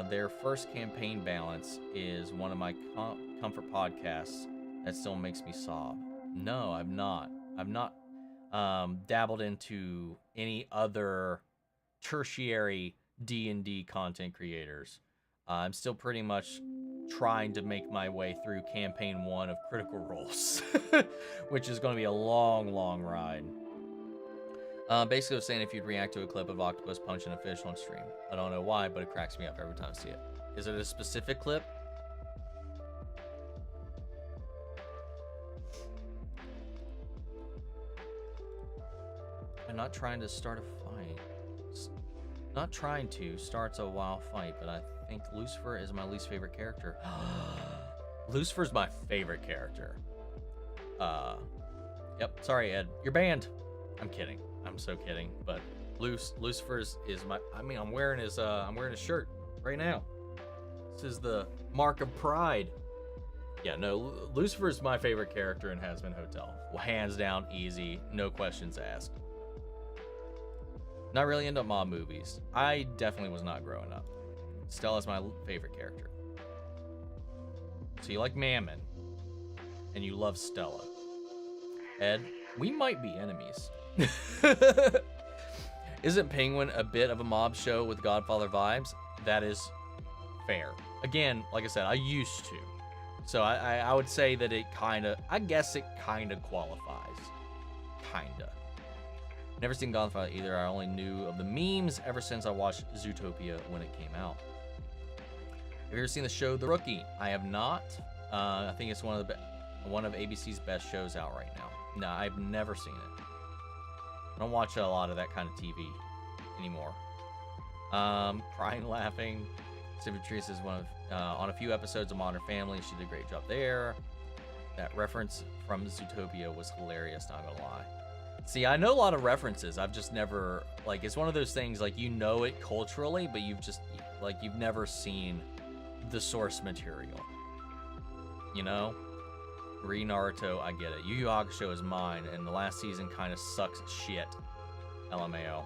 Their first campaign balance is one of my comfort podcasts that still makes me sob. No, I've not. I've not dabbled into any other tertiary D&D content creators. I'm still pretty much trying to make my way through campaign 1 of Critical Roles, which is going to be a long, long ride. Basically, I was saying if you'd react to a clip of Octopus punching a fish on stream. I don't know why, but it cracks me up every time I see it. Is it a specific clip? I'm not trying to start a fight. Not trying to starts a wild fight, but I think Lucifer is my least favorite character. Lucifer's my favorite character. Yep. Sorry, Ed. You're banned. I'm kidding. I'm so kidding. But Lucifer's is my. I mean, I'm wearing his shirt right now. This is the mark of pride. Yeah, no. Lucifer's my favorite character in Hazbin Hotel. Well, hands down, easy, no questions asked. Not really into mob movies. I definitely was not growing up. Stella's my favorite character. So you like Mammon, and you love Stella. Ed, we might be enemies. Isn't Penguin a bit of a mob show with Godfather vibes? That is fair. Again, like I said, I used to. So I would say that it kind of, I guess it kind of qualifies. Kinda. Never seen Godfather either. I only knew of the memes ever since I watched Zootopia when it came out. Have you ever seen the show The Rookie? I have not. I think it's one of ABC's best shows out right now. No, I've never seen it. I don't watch a lot of that kind of TV anymore. Crying, laughing. Severance is one of on a few episodes of Modern Family. She did a great job there. That reference from Zootopia was hilarious, not gonna lie. See, I know a lot of references. I've just never, like, it's one of those things, like, you know it culturally, but you've never seen the source material. You know? Re Naruto, I get it. Yu Yu Hakusho is mine, and the last season kind of sucks shit. LMAO.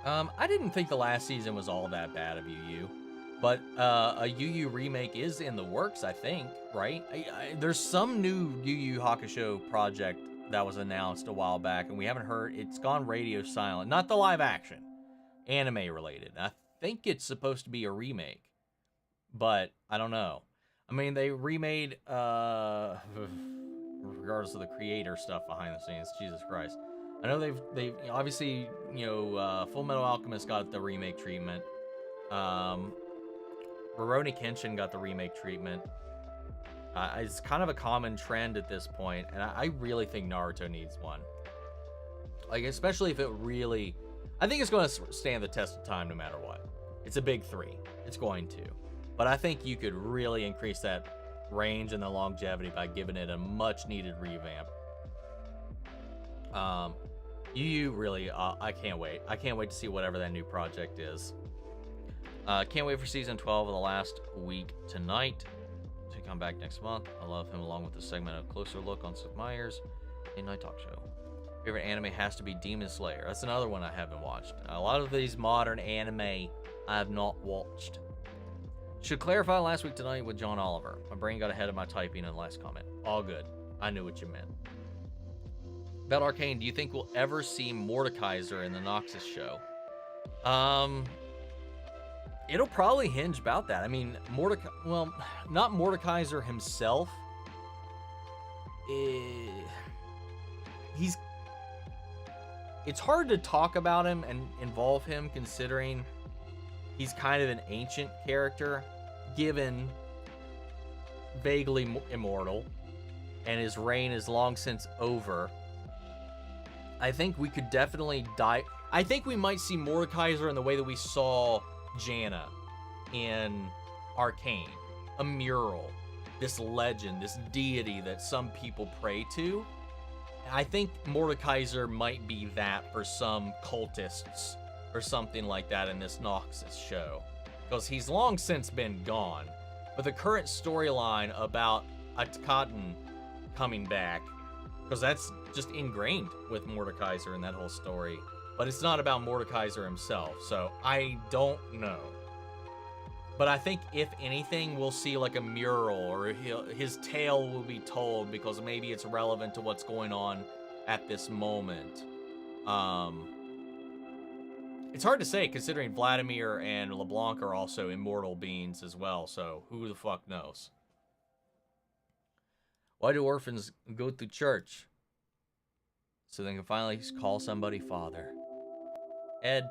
I didn't think the last season was all that bad of Yu Yu, but a Yu Yu remake is in the works, I think, right? There's some new Yu Yu Hakusho project that was announced a while back, and we haven't heard. It's gone radio silent. Not the live action, anime related. I think it's supposed to be a remake, but I don't know. I mean, they remade, regardless of the creator stuff behind the scenes. Jesus Christ. I know they've obviously, you know, Full Metal Alchemist got the remake treatment. Rurouni Kenshin got the remake treatment. It's kind of a common trend at this point, and I really think Naruto needs one. Like, especially if it really, I think it's going to stand the test of time no matter what. It's a big 3. It's going to. But I think you could really increase that range and the longevity by giving it a much-needed revamp. Yu Yu, really, I can't wait. I can't wait to see whatever that new project is. Can't wait for season 12 of the last week tonight. To come back next month. I love him, along with the segment of Closer Look on Sid Meier's a night talk show. Favorite anime has to be Demon Slayer. That's another one I haven't watched. A lot of these modern anime I have not watched. Should clarify last week tonight with John Oliver. My brain got ahead of my typing in the last comment. All good. I knew what you meant. About Arcane, do you think we'll ever see Mordekaiser in the Noxus show? It'll probably hinge about that. I mean, well, not Mordekaiser himself. It's hard to talk about him and involve him, considering he's kind of an ancient character, given vaguely immortal, and his reign is long since over. I think we could definitely die. I think we might see Mordekaiser in the way that we saw Janna in Arcane. A mural, this legend, this deity that some people pray to. I think Mordekaiser might be that for some cultists or something like that in this Noxus show. Because he's long since been gone. But the current storyline about Atkaten coming back, because that's just ingrained with Mordekaiser in that whole story. But it's not about Mordekaiser himself, so I don't know. But I think if anything, we'll see like a mural, or his tale will be told because maybe it's relevant to what's going on at this moment. It's hard to say considering Vladimir and LeBlanc are also immortal beings as well, so who the fuck knows? Why do orphans go to church? So they can finally call somebody father. Ed,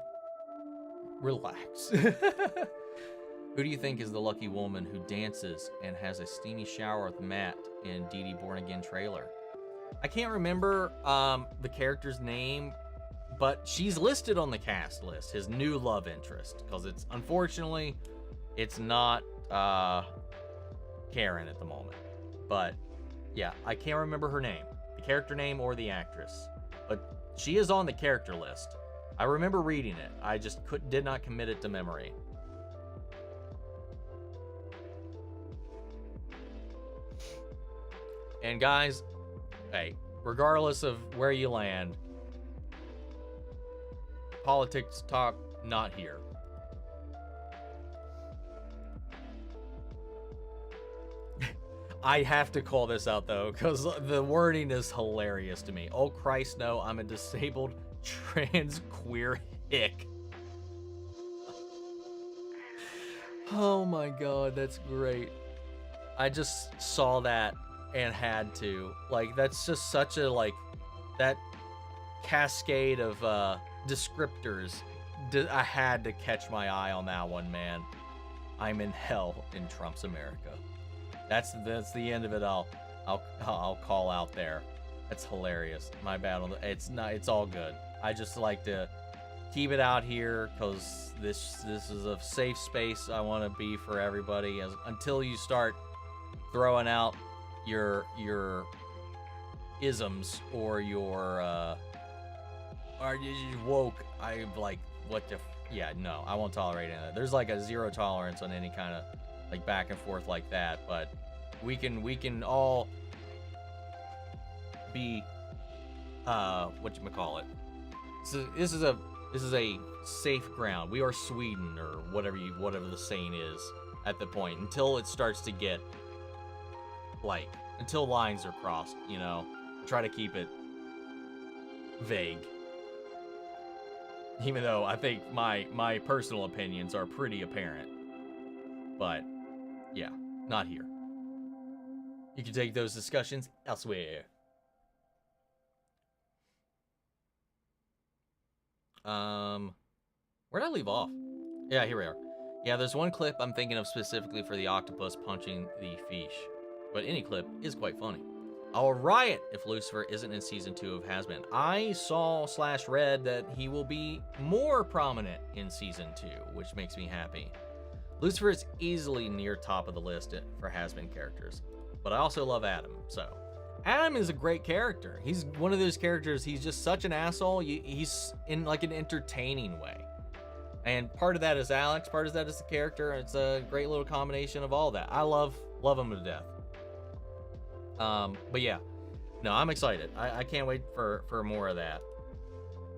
relax. Who do you think is the lucky woman who dances and has a steamy shower with Matt in DD Born Again trailer? I can't remember the character's name, but she's listed on the cast list, his new love interest, because it's unfortunately it's not Karen at the moment. But yeah, I can't remember her name, the character name or the actress, but she is on the character list. I remember reading it. I just did not commit it to memory. And guys, hey, regardless of where you land, politics talk, not here. I have to call this out though, because the wording is hilarious to me. Oh Christ, no, I'm a disabled trans queer hick. Oh my god, that's great. I just saw that and had to. Like, that's just such a, like, that cascade of descriptors. I had to catch my eye on that one, man. I'm in hell in Trump's America. That's the end of it. I'll call out there. That's hilarious. My bad. It's all good. I just like to keep it out here because this is a safe space I want to be for everybody. Until you start throwing out your isms or your are you woke? I'm like, what the? Yeah, no, I won't tolerate any of that. There's like a zero tolerance on any kind of like back and forth like that. But we can all be whatchamacallit. So this is a safe ground. We are Sweden or whatever the saying is at the point until it starts to get like until lines are crossed, you know. Try to keep it vague. Even though I think my personal opinions are pretty apparent. But yeah, not here. You can take those discussions elsewhere. Where'd I leave off? Yeah, here we are. Yeah, there's one clip I'm thinking of specifically for the octopus punching the fish. But any clip is quite funny. I'll riot if Lucifer isn't in season 2 of Has-Been. I saw / read that he will be more prominent in season 2, which makes me happy. Lucifer is easily near top of the list for Has-Been characters, but I also love Adam, so. Adam is a great character. He's one of those characters, he's just such an asshole, he's in like an entertaining way. And part of that is Alex, part of that is the character, it's a great little combination of all that. I love him to death. But yeah, no, I'm excited. I can't wait for more of that.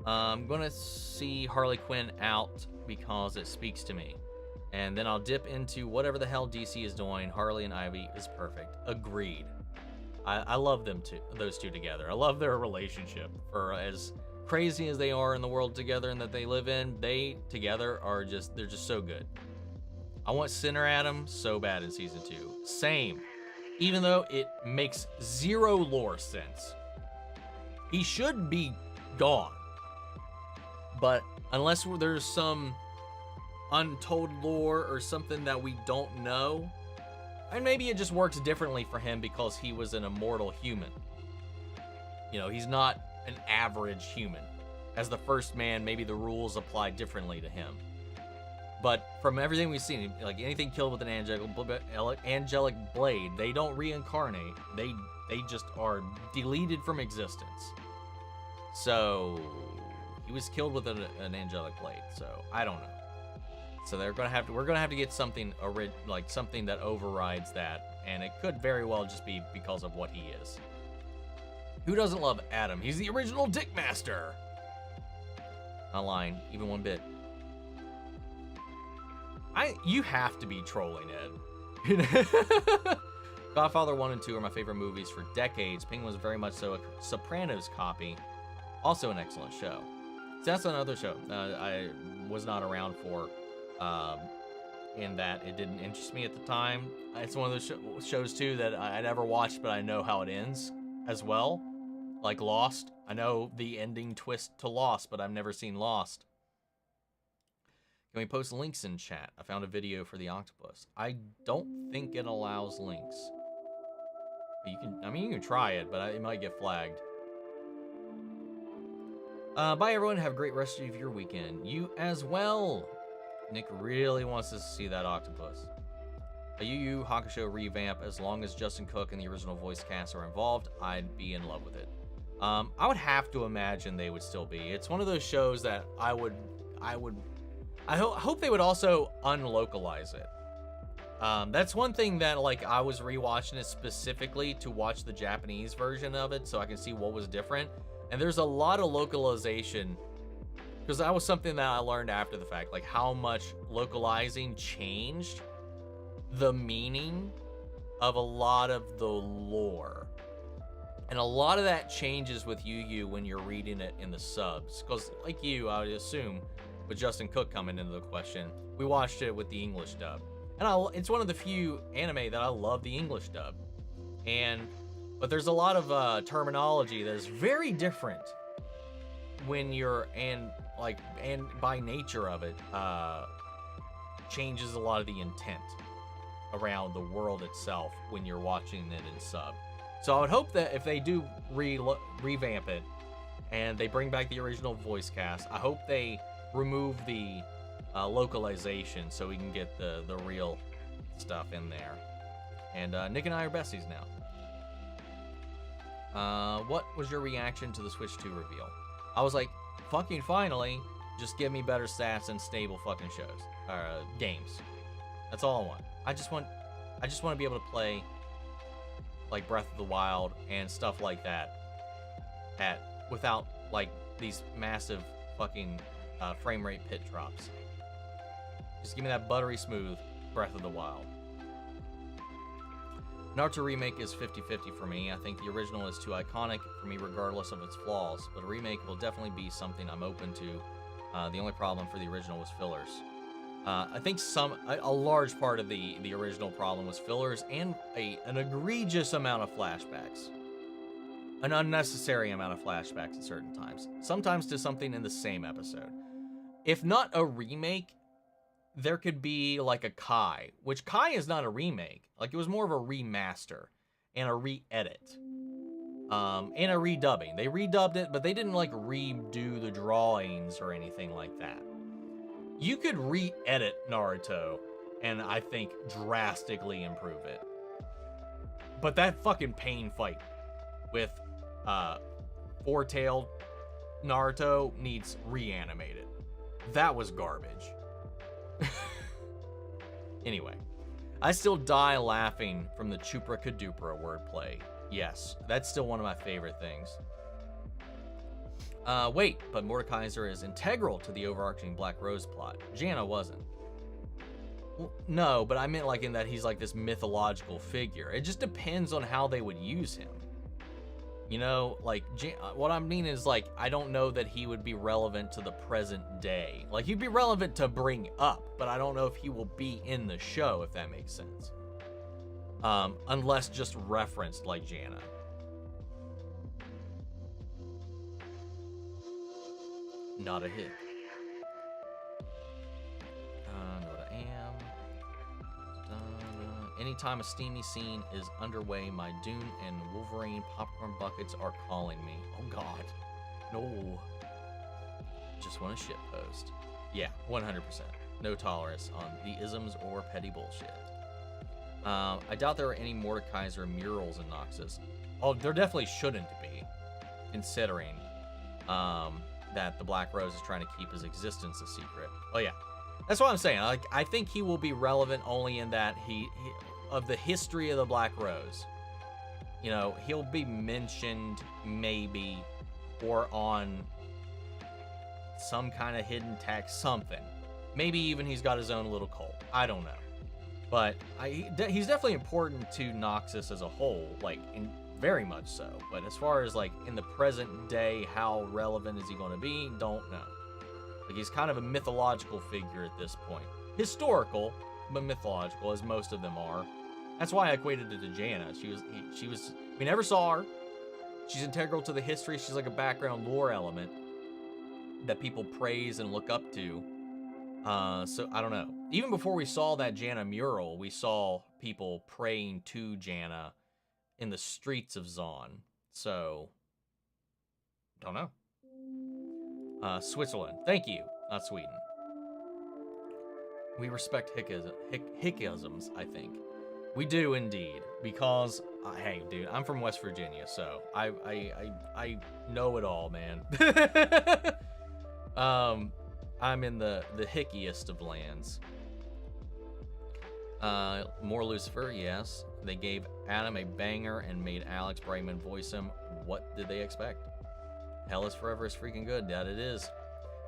I'm gonna see Harley Quinn out because it speaks to me. And then I'll dip into whatever the hell DC is doing. Harley and Ivy is perfect. Agreed. I love them too, those two together. I love their relationship. For as crazy as they are in the world together and that they live in, they together are they're just so good. I want Sinner Adam so bad in season 2. Same. Even though it makes zero lore sense. He should be gone. But unless there's some untold lore or something that we don't know, And maybe it just works differently for him because he was an immortal human. You know, he's not an average human. As the first man, maybe the rules apply differently to him. But from everything we've seen, like anything killed with an angelic blade, they don't reincarnate. They just are deleted from existence. So he was killed with an angelic blade. So I don't know. So we're gonna have to get something like something that overrides that, and it could very well just be because of what he is. Who doesn't love Adam? He's the original Dick Master. Not lying, even one bit. You have to be trolling, Ed. Godfather 1 and 2 are my favorite movies for decades. Penguin was very much so a Sopranos copy. Also an excellent show. So that's another show I was not around for, in that it didn't interest me at the time. It's one of those shows too that I never watched, but I know how it ends as well. Like Lost. I know the ending twist to Lost, but I've never seen Lost. Can we post links in chat? I found a video for the octopus. I don't think it allows links. You can try it, but it might get flagged. Bye everyone, have a great rest of your weekend. You as well. Nick really wants us to see that octopus. A Yu Yu Hakusho revamp, as long as Justin Cook and the original voice cast are involved, I'd be in love with it. I would have to imagine they would still be. It's one of those shows that I hope they would also unlocalize it. That's one thing that, like, I was rewatching it specifically to watch the Japanese version of it so I can see what was different. And there's a lot of localization, because that was something that I learned after the fact, like how much localizing changed the meaning of a lot of the lore. And a lot of that changes with Yu Yu when you're reading it in the subs. Because like you, I would assume, with Justin Cook coming into the question, we watched it with the English dub. And it's one of the few anime that I love the English dub. But there's a lot of terminology that is very different when and by nature of it, changes a lot of the intent around the world itself when you're watching it in sub. So I would hope that if they do revamp it and they bring back the original voice cast, I hope they remove the localization so we can get the real stuff in there. And Nick and I are besties now. What was your reaction to the Switch 2 reveal? I was like, fucking finally, just give me better stats and stable fucking shows, games. That's all I want. I just want to be able to play like Breath of the Wild and stuff like that without like these massive fucking frame rate pit drops. Just give me that buttery smooth Breath of the Wild. Naruto remake is 50-50 for me. I think the original is too iconic for me regardless of its flaws, but a remake will definitely be something I'm open to. The only problem for the original was fillers. I think a large part of the original problem was fillers and an egregious amount of flashbacks. An unnecessary amount of flashbacks at certain times. Sometimes to something in the same episode. If not a remake, there could be like a Kai, which Kai is not a remake. Like, it was more of a remaster and a re-edit. And a redubbing. They redubbed it, but they didn't like redo the drawings or anything like that. You could re-edit Naruto and I think drastically improve it. But that fucking pain fight with four-tailed Naruto needs reanimated. That was garbage. Anyway, I still die laughing from the Chupra Kadupra wordplay. Yes, that's still one of my favorite things. Wait, but Mordekaiser is integral to the overarching Black Rose plot. Janna wasn't. Well, no, but I meant like in that he's like this mythological figure. It just depends on how they would use him. You know, like, what I mean is, like, I don't know that he would be relevant to the present day. Like, he'd be relevant to bring up, but I don't know if he will be in the show, if that makes sense. Unless just referenced like Janna. Not a hit. Know what I am. Any Anytime a steamy scene is underway, my Dune and Wolverine popcorn buckets are calling me. Oh God, no. Just want a shit post. Yeah, 100%. No tolerance on the isms or petty bullshit. I doubt there are any Mordekaiser murals in Noxus. Oh, there definitely shouldn't be, considering that the Black Rose is trying to keep his existence a secret. Oh yeah, that's what I'm saying. Like, I think he will be relevant only in that he of the history of the Black Rose. You know, he'll be mentioned maybe, or on some kind of hidden text, something. Maybe even he's got his own little cult. I don't know. But he's definitely important to Noxus as a whole, like, very much so. But as far as, like, in the present day, how relevant is he going to be? Don't know. Like, he's kind of a mythological figure at this point. Historical, but mythological, as most of them are. That's why I equated it to Janna. She was, we never saw her. She's integral to the history. She's like a background lore element that people praise and look up to. So I don't know. Even before we saw that Janna mural, we saw people praying to Janna in the streets of Zaun. So, don't know. Switzerland. Thank you. Not Sweden. We respect hickisms, I think. We do indeed, because hey, dude, I'm from West Virginia, so I know it all, man. I'm in the hickiest of lands. More Lucifer, yes. They gave Adam a banger and made Alex Brightman voice him. What did they expect? Hell is Forever is freaking good, that it is.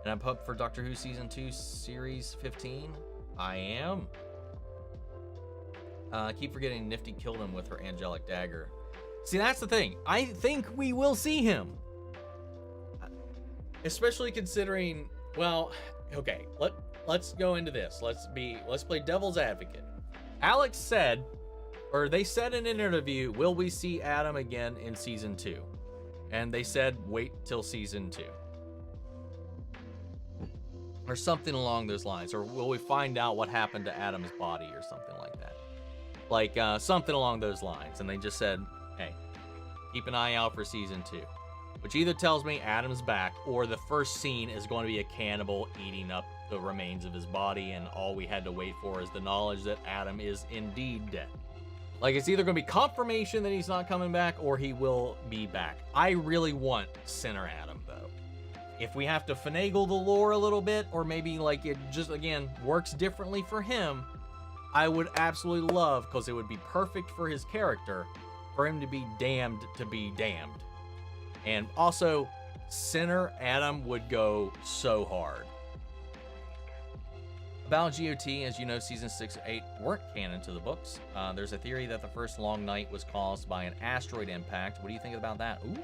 And I'm pumped for Doctor Who Season 2, Series 15. I am. I keep forgetting Nifty killed him with her angelic dagger. See, that's the thing. I think we will see him. Especially considering, well, okay, let's go into this. Let's play devil's advocate. Alex said, or they said in an interview, will we see Adam again in Season 2? And they said, wait till Season 2. Or something along those lines. Or will we find out what happened to Adam's body or something like that? Like, something along those lines. And they just said, hey, keep an eye out for Season 2. Which either tells me Adam's back, or the first scene is going to be a cannibal eating up the remains of his body, and all we had to wait for is the knowledge that Adam is indeed dead. Like, it's either going to be confirmation that he's not coming back, or he will be back. I really want Sinner Adam, though. If we have to finagle the lore a little bit, or maybe, like, it just, again, works differently for him, I would absolutely love, because it would be perfect for his character, for him to be damned to be damned. And also, Sinner Adam would go so hard. About GOT, as you know, Season 6 and 8 weren't canon to the books. There's a theory that the first long night was caused by an asteroid impact. What do you think about that? Ooh.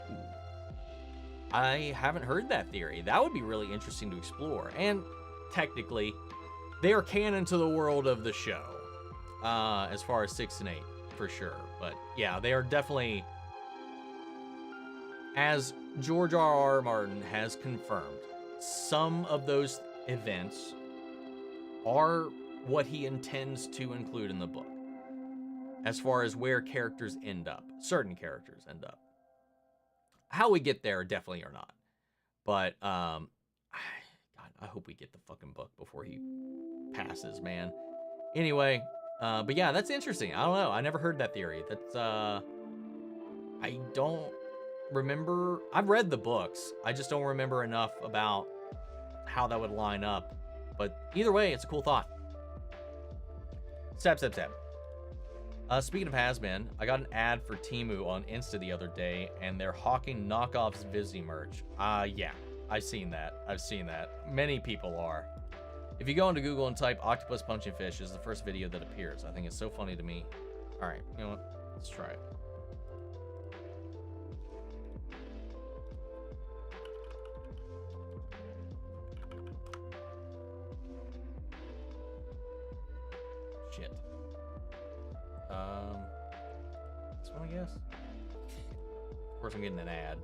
I haven't heard that theory. That would be really interesting to explore. And technically, they are canon to the world of the show. As far as 6 and 8, for sure. But yeah, they are definitely, as George R.R. Martin has confirmed, some of those events are what he intends to include in the book. As far as where characters end up. Certain characters end up. How we get there definitely are not. But, God, I hope we get the fucking book before he passes, man. Anyway, but yeah, that's interesting. I don't know. I never heard that theory. That's, I don't remember. I've read the books. I just don't remember enough about how that would line up. But either way, it's a cool thought. Step. Speaking of has-been, I got an ad for Temu on Insta the other day, and they're hawking knockoffs Vizzy merch. Yeah, I've seen that. Many people are. If you go into Google and type octopus punching fish, is the first video that appears. I think it's so funny to me. All right, you know what? Let's try it. Shit. This one, I guess. Of course, I'm getting an ad.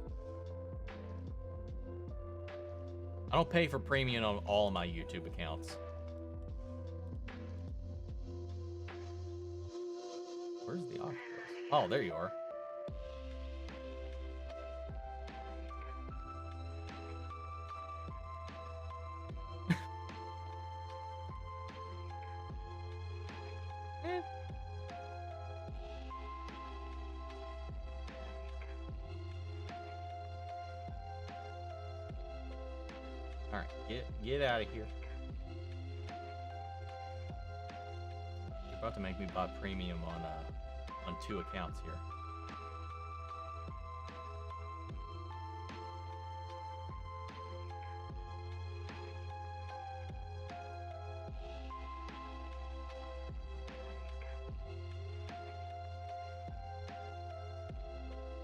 I don't pay for premium on all of my YouTube accounts. Oh, there you are. All right, get out of here. You're about to make me buy premium on 2 accounts here.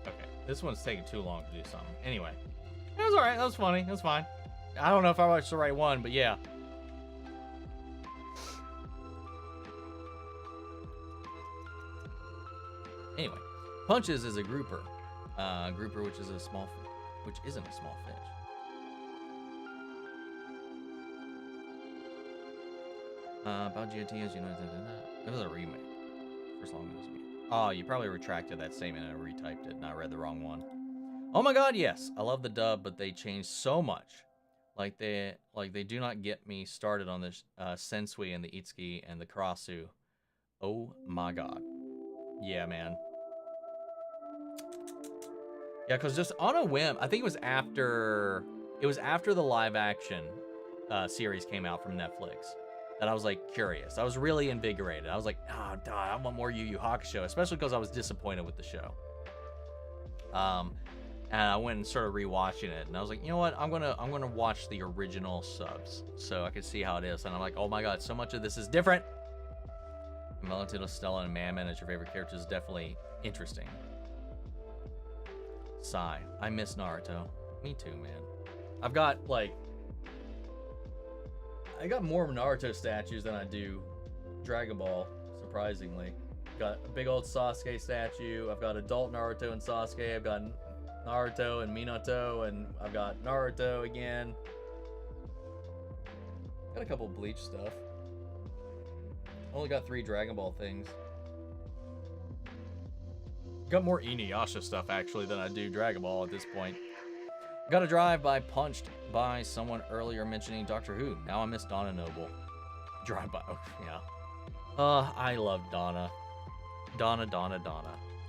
Okay, this one's taking too long to do something. Anyway, it was alright. That was funny. It was fine. I don't know if I watched the right one, but yeah. Anyway, Punches is a grouper. Grouper, which isn't a small fish. About GOT, as you know, it was a remake. First long as me. Oh, you probably retracted that statement and retyped it, and I read the wrong one. Oh my God, yes, I love the dub, but they changed so much. Like they do not get me started on the Sensui and the Itsuki and the Karasu. Oh my God. Yeah, man. Yeah, because just on a whim, I think it was after the live action series came out from Netflix that I was like curious. I was really invigorated. I was like, oh, God, I want more Yu Yu Hakusho, especially because I was disappointed with the show. And I went and started rewatching it, and I was like, you know what? I'm gonna watch the original subs so I can see how it is. And I'm like, oh my God, so much of this is different. Valentino, Stella, and Mammon as your favorite characters is definitely interesting. Sigh. I miss Naruto. Me too, man. I got more Naruto statues than I do Dragon Ball, surprisingly. Got a big old Sasuke statue. I've got adult Naruto and Sasuke. I've got Naruto and Minato, and I've got Naruto again. Got a couple Bleach stuff. Only got 3 Dragon Ball things. Got more Inuyasha stuff, actually, than I do Dragon Ball at this point. Got a drive-by punched by someone earlier mentioning Doctor Who. Now I miss Donna Noble. Drive-by, oh, yeah. I love Donna. Donna.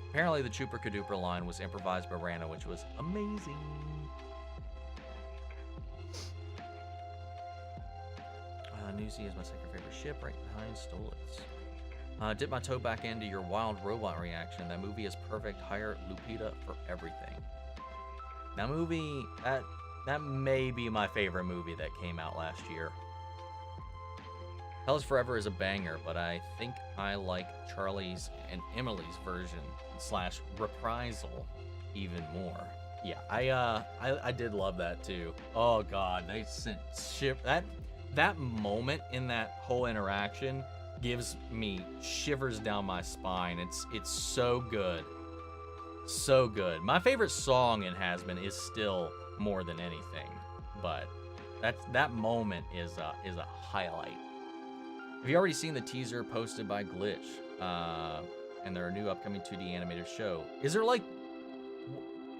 Apparently the Chuper Caduper line was improvised by Rana, which was amazing. Newsy is my second favorite ship, right behind Stolitz. Dip my toe back into your wild robot reaction. That movie is perfect. Hire Lupita for everything. That movie, that may be my favorite movie that came out last year. Hell is Forever is a banger, but I think I like Charlie's and Emily's version / reprisal even more. Yeah, I did love that too. Oh God, they sent that moment in that whole interaction gives me shivers down my spine. It's so good. So good. My favorite song in Has-Been is still More Than Anything, but that moment is a highlight. Have you already seen the teaser posted by Glitch and their new upcoming 2D animated show? Is there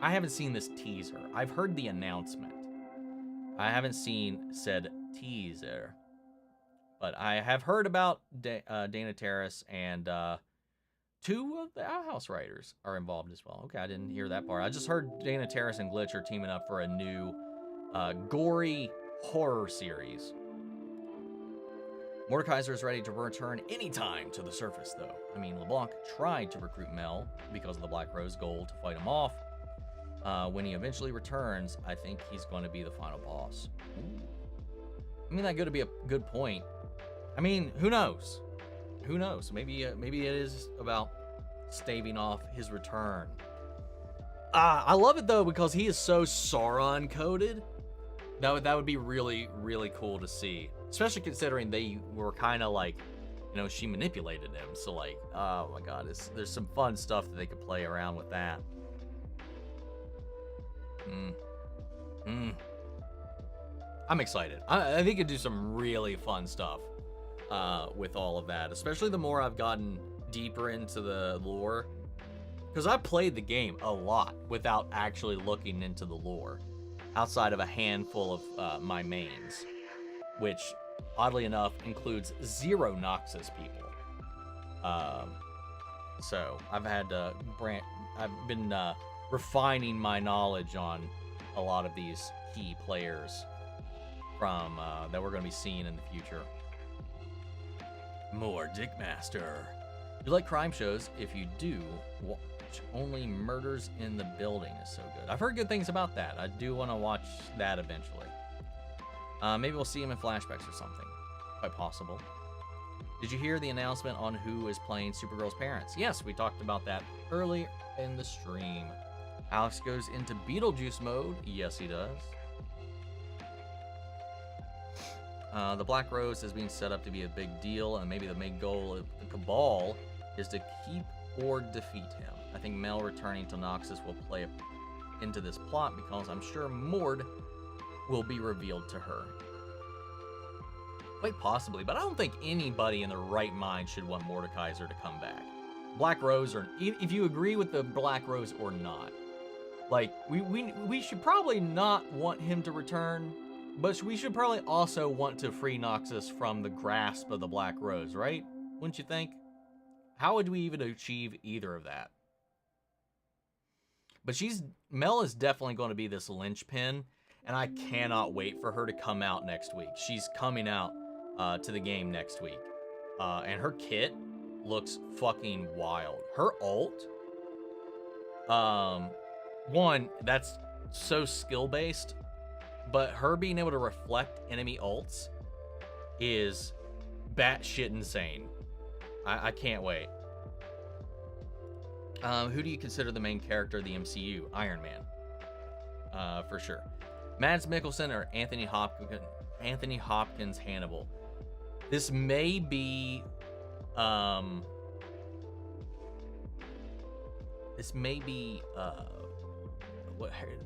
I haven't seen this teaser. I've heard the announcement. I haven't seen said teaser, but I have heard about Dana Terrace, and 2 of the Owl House writers are involved as well. Okay, I didn't hear that part. I just heard Dana Terrace and Glitch are teaming up for a new gory horror series. Mordekaiser is ready to return anytime to the surface, though. I mean, LeBlanc tried to recruit Mel because of the Black Rose gold to fight him off. When he eventually returns, I think he's going to be the final boss. Ooh. I mean, that could be a good point. I mean, who knows? Who knows? Maybe it is about staving off his return. I love it though because he is so Sauron coded. That would be really, really cool to see, especially considering they were kind of like, she manipulated him. So like, oh my God, there's some fun stuff that they could play around with that. I'm excited. I think it could do some really fun stuff with all of that, especially the more I've gotten deeper into the lore because I played the game a lot without actually looking into the lore, outside of a handful of my mains, which oddly enough includes 0 Noxus people. So I've been refining my knowledge on a lot of these key players from that we're going to be seeing in the future. More Dickmaster. You like crime shows? If you do, watch Only Murders in the Building is so good. I've heard good things about that. I do want to watch that eventually. Maybe we'll see him in flashbacks or something. Quite possible. Did you hear the announcement on who is playing Supergirl's parents? Yes, we talked about that earlier in the stream. Alex goes into Beetlejuice mode. Yes, he does. The Black Rose is being set up to be a big deal, and maybe the main goal of the Cabal is to keep or defeat him. I think Mel returning to Noxus will play into this plot because I'm sure Mord will be revealed to her. Quite possibly, but I don't think anybody in their right mind should want Mordekaiser to come back. Black Rose, or if you agree with the Black Rose or not. Like, we should probably not want him to return, but we should probably also want to free Noxus from the grasp of the Black Rose, right? Wouldn't you think? How would we even achieve either of that? But Mel is definitely going to be this linchpin, and I cannot wait for her to come out next week. She's coming out to the game next week. And her kit looks fucking wild. Her ult, one, that's so skill-based, but her being able to reflect enemy ults is batshit insane. I can't wait. Who do you consider the main character of the MCU? Iron Man. For sure. Mads Mikkelsen or Anthony Hopkins Hannibal. This may be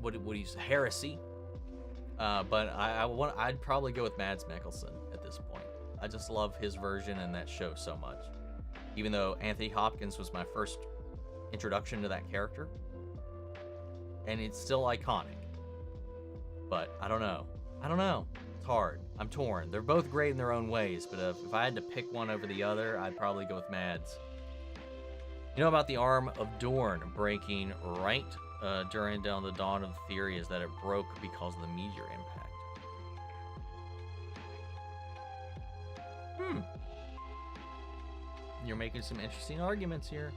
what do you say, heresy, but I'd probably go with Mads Mikkelsen at this point. I just love his version in that show so much, even though Anthony Hopkins was my first introduction to that character, and it's still iconic. But I don't know. It's hard. I'm torn. They're both great in their own ways, but if I had to pick one over the other, I'd probably go with Mads. You know about the arm of Dorn breaking right during the dawn of the theory is that it broke because of the meteor impact. You're making some interesting arguments here.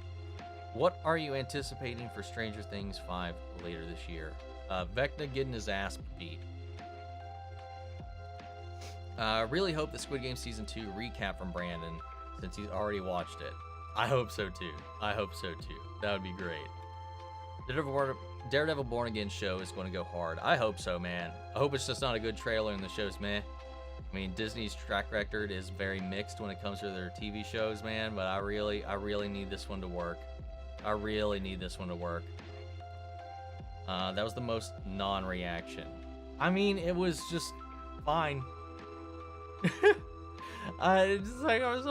What are you anticipating for Stranger Things 5 later this year? Vecna getting his ass beat. Really hope the Squid Game Season 2 recap from Brandon, since he's already watched it. I hope so too. That would be great. Daredevil Born Again show is going to go hard. I hope so, man. I hope it's just not a good trailer and the show's meh. I mean, Disney's track record is very mixed when it comes to their TV shows, man, but I really need this one to work. That was the most non-reaction. I mean, it was just fine. I was like, hey, it was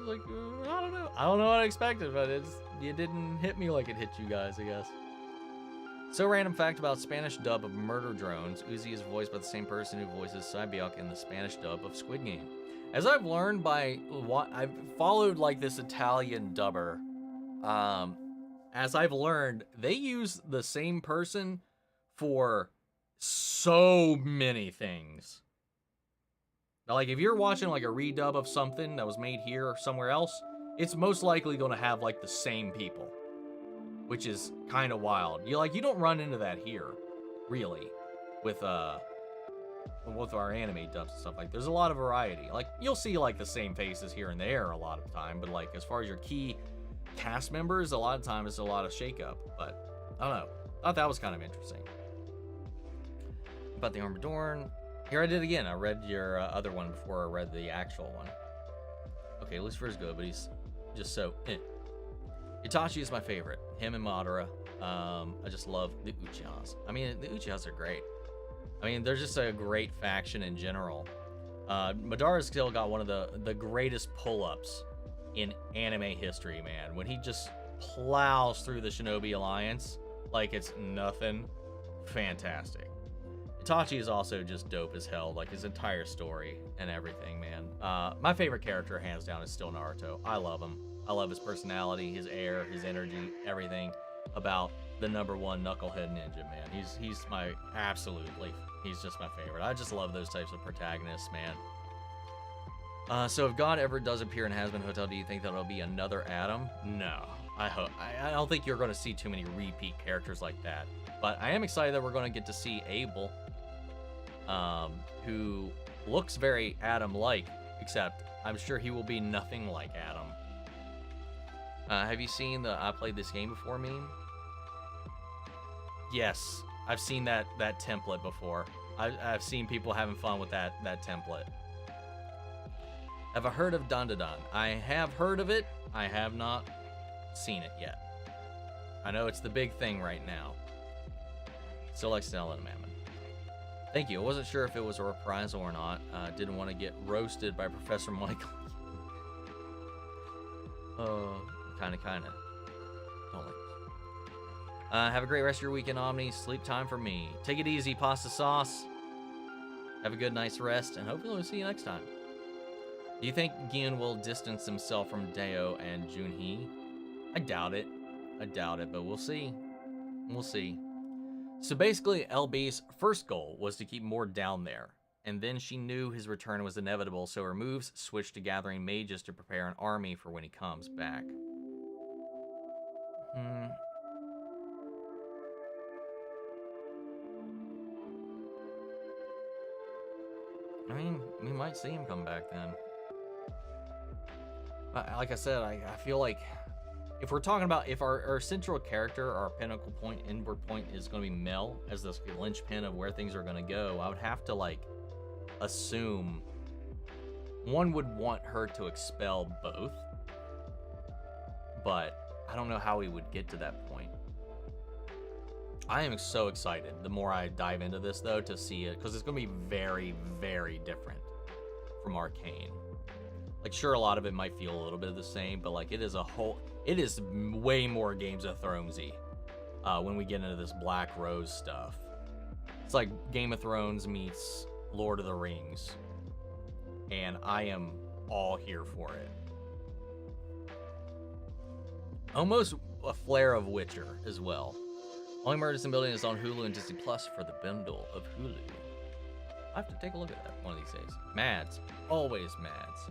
like, I don't know what I expected, but it didn't hit me like it hit you guys, I guess. So random fact about Spanish dub of Murder Drones. Uzi is voiced by the same person who voices Cybiok in the Spanish dub of Squid Game. As I've learned by what I've followed, like this Italian dubber, as I've learned, they use the same person for so many things. Now, like, if you're watching like a redub of something that was made here or somewhere else, it's most likely going to have like the same people, which is kind of wild. You don't run into that here, really, with our anime dubs and stuff. Like, there's a lot of variety. Like, you'll see like the same faces here and there a lot of the time, but like as far as your key cast members, a lot of times it's a lot of shakeup. But I don't know. I thought that was kind of interesting. About the Armored Dorn. Here I did again. I read your other one before I read the actual one. Okay, Lucifer's good, but he's just so Itachi is my favorite. Him and Madara. I just love the Uchihas. I mean, the Uchihas are great. I mean, they're just a great faction in general. Madara's still got one of the greatest pull-ups in anime history, man. When he just plows through the Shinobi Alliance like it's nothing. Fantastic. Itachi is also just dope as hell, like his entire story and everything, man. My favorite character, hands down, is still Naruto. I love him. I love his personality, his air, his energy, everything about the #1 knucklehead ninja, man. He's my absolutely, he's just my favorite. I just love those types of protagonists, man. So if God ever does appear in Hazbin Hotel, do you think that it'll be another Adam? No, I don't think you're going to see too many repeat characters like that. But I am excited that we're going to get to see Abel, who looks very Adam-like, except I'm sure he will be nothing like Adam. Have you seen the I played this game before meme? Yes, I've seen that template before. I've seen people having fun with that template. Have I heard of Dandadan? I have heard of it. I have not seen it yet. I know it's the big thing right now. Still like Stella and Mammon. Thank you. I wasn't sure if it was a reprisal or not. Didn't want to get roasted by Professor Michael. Kinda. Don't like this. Have a great rest of your weekend, Omni. Sleep time for me. Take it easy, pasta sauce. Have a good night's rest, and hopefully we'll see you next time. Do you think Gyun will distance himself from Deo and Junhee? I doubt it, but we'll see. We'll see. So basically, LB's first goal was to keep Mord down there, and then she knew his return was inevitable, so her moves switched to gathering mages to prepare an army for when he comes back. I mean, we might see him come back then. Like I said, I feel like if we're talking about if our central character, our pinnacle point, inward point is going to be Mel as the linchpin of where things are going to go, I would have to like assume one would want her to expel both, but I don't know how we would get to that point. I am so excited the more I dive into this though to see it, because it's going to be very, very different from Arcane. Like, sure, a lot of it might feel a little bit of the same, but like it is way more Games of Thronesy when we get into this Black Rose stuff. It's like Game of Thrones meets Lord of the Rings, and I am all here for it. Almost a flare of Witcher as well. Only Murders in Building is on Hulu and Disney Plus for the bundle of Hulu. I have to take a look at that one of these days. Mads, always Mads.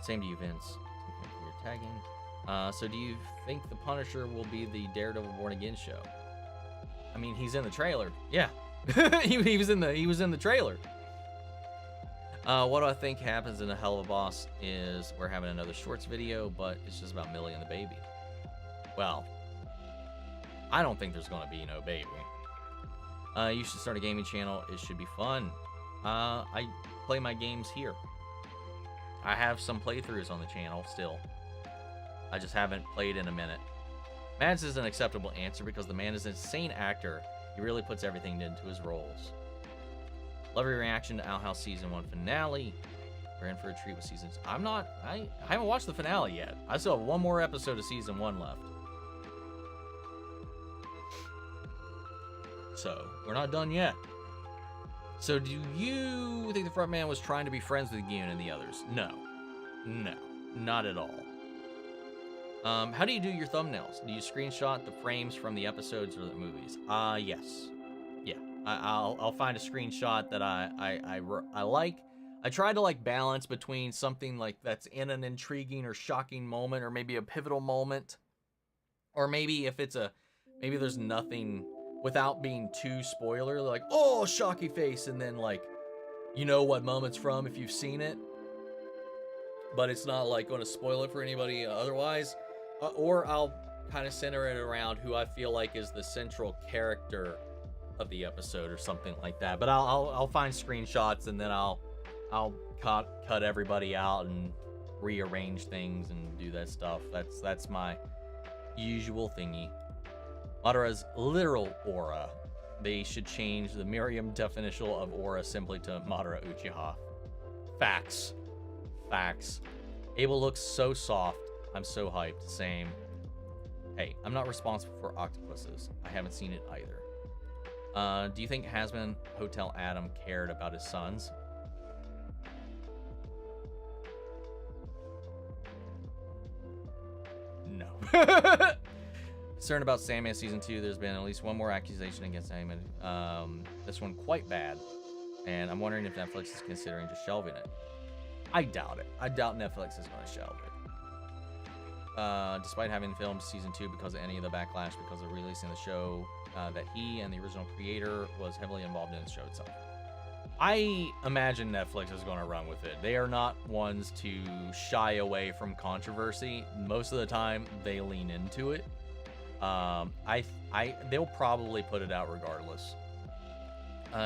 Same to you, Vince. You're tagging. So do you think the Punisher will be the Daredevil Born Again show? I mean, he's in the trailer. Yeah, he was in the trailer. What do I think happens in a Hell of a Boss is we're having another shorts video, but it's just about Millie and the baby. Well, I don't think there's gonna be no baby. You should start a gaming channel. It should be fun. I play my games here. I have some playthroughs on the channel still. I just haven't played in a minute. Mads is an acceptable answer because the man is an insane actor. He really puts everything into his roles. Love your reaction to Owl House Season 1 finale. We're in for a treat with seasons. I haven't watched the finale yet. I still have one more episode of Season 1 left. So, we're not done yet. So, do you think the front man was trying to be friends with Gyun and the others? No. No. Not at all. How do you do your thumbnails? Do you screenshot the frames from the episodes or the movies? Yes. Yeah. I'll find a screenshot that I like. I try to like balance between something like that's in an intriguing or shocking moment, or maybe a pivotal moment, or maybe if it's maybe there's nothing, without being too spoiler, like, oh, shocky face, and then like, you know what moment's from if you've seen it, but it's not like going to spoil it for anybody otherwise. Or I'll kind of center it around who I feel like is the central character of the episode or something like that. But I'll find screenshots, and then I'll cut everybody out and rearrange things and do that stuff. That's my usual thingy. Madara's literal aura. They should change the Merriam definition of aura simply to Madara Uchiha. Facts. Facts. Abel looks so soft. I'm so hyped. Same. Hey, I'm not responsible for octopuses. I haven't seen it either. Do you think Hazbin Hotel Adam cared about his sons? No. Concerned about Sandman Season 2, there's been at least one more accusation against Sandman. This one quite bad. And I'm wondering if Netflix is considering just shelving it. I doubt it. I doubt Netflix is going to shelve it. Despite having filmed Season 2 because of any of the backlash because of releasing the show, that he and the original creator was heavily involved in the show itself. I imagine Netflix is going to run with it. They are not ones to shy away from controversy. Most of the time, they lean into it. They'll probably put it out regardless.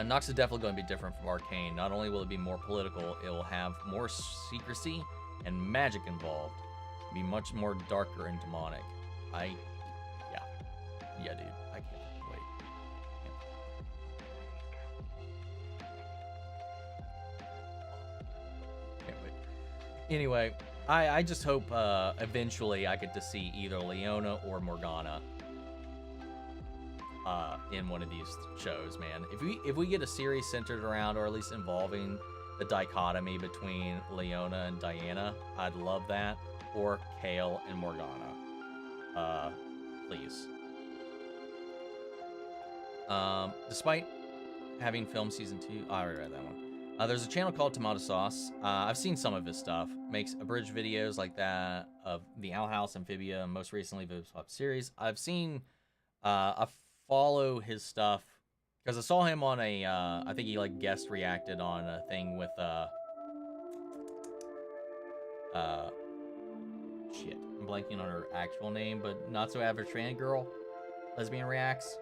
Nox is definitely going to be different from Arcane. Not only will it be more political, it will have more secrecy and magic involved. Be much more darker and demonic. Yeah, dude. I can't wait. Can't wait. Anyway, I just hope eventually I get to see either Leona or Morgana in one of these shows, man. If we get a series centered around, or at least involving, the dichotomy between Leona and Diana, I'd love that. Or Kale and Morgana. Please. Despite having filmed Season 2... I already read that one. There's a channel called Tomato Sauce. I've seen some of his stuff. Makes abridged videos like that of the Owl House, Amphibia, and most recently the Swap series. I've seen... I follow his stuff because I saw him on a... I think he like guest reacted on a thing with... shit, I'm blanking on her actual name, but Not So Average Fan Girl, Lesbian Reacts.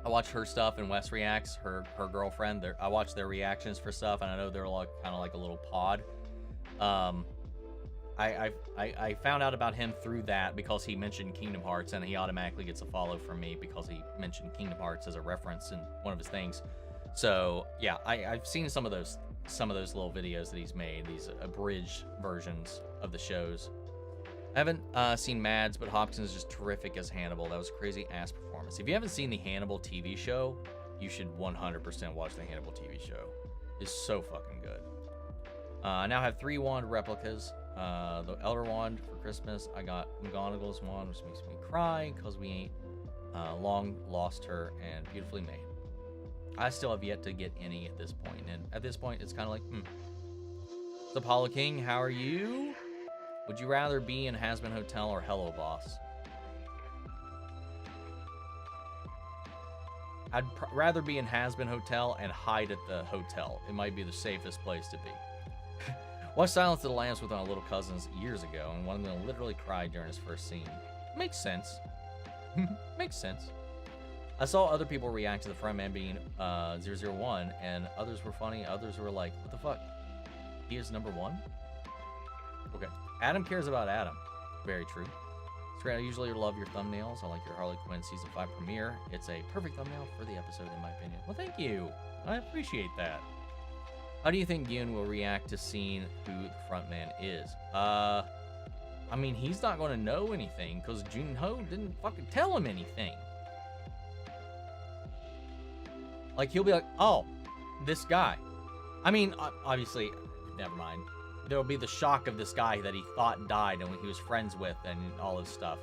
I watch her stuff, and Wes Reacts, her girlfriend. I watch their reactions for stuff, and I know they're like kind of like a little pod. I found out about him through that because he mentioned Kingdom Hearts, and he automatically gets a follow from me because he mentioned Kingdom Hearts as a reference in one of his things. So yeah, I've seen some of those little videos that he's made, these abridged versions of the shows. I haven't seen Mads, but Hopkins is just terrific as Hannibal. That was a crazy ass performance. If you haven't seen the Hannibal TV show, you should 100% watch the Hannibal TV show. It's so fucking good. I now have 3 wand replicas. The Elder Wand for Christmas. I got McGonagall's wand, which makes me cry because we ain't long lost her, and beautifully made. I still have yet to get any at this point, and at this point, it's kind of like, What's up, Hollow King? How are you? Would you rather be in Hazbin Hotel or Hello Boss? I'd rather be in Hazbin Hotel and hide at the hotel. It might be the safest place to be. Watched Silence of the Lambs with my little cousins years ago, and one of them literally cried during his first scene. Makes sense. Makes sense. I saw other people react to the frontman being 001, and others were funny. Others were like, what the fuck? He is number 1? Okay. Adam cares about Adam. Very true. I usually love your thumbnails. I like your Harley Quinn Season 5 premiere. It's a perfect thumbnail for the episode, in my opinion. Well, thank you. I appreciate that. How do you think Gyun will react to seeing who the frontman is? I mean, he's not going to know anything because Junho didn't fucking tell him anything. Like, he'll be like, oh, this guy. I mean, obviously, never mind. There'll be the shock of this guy that he thought died and he was friends with and all this stuff.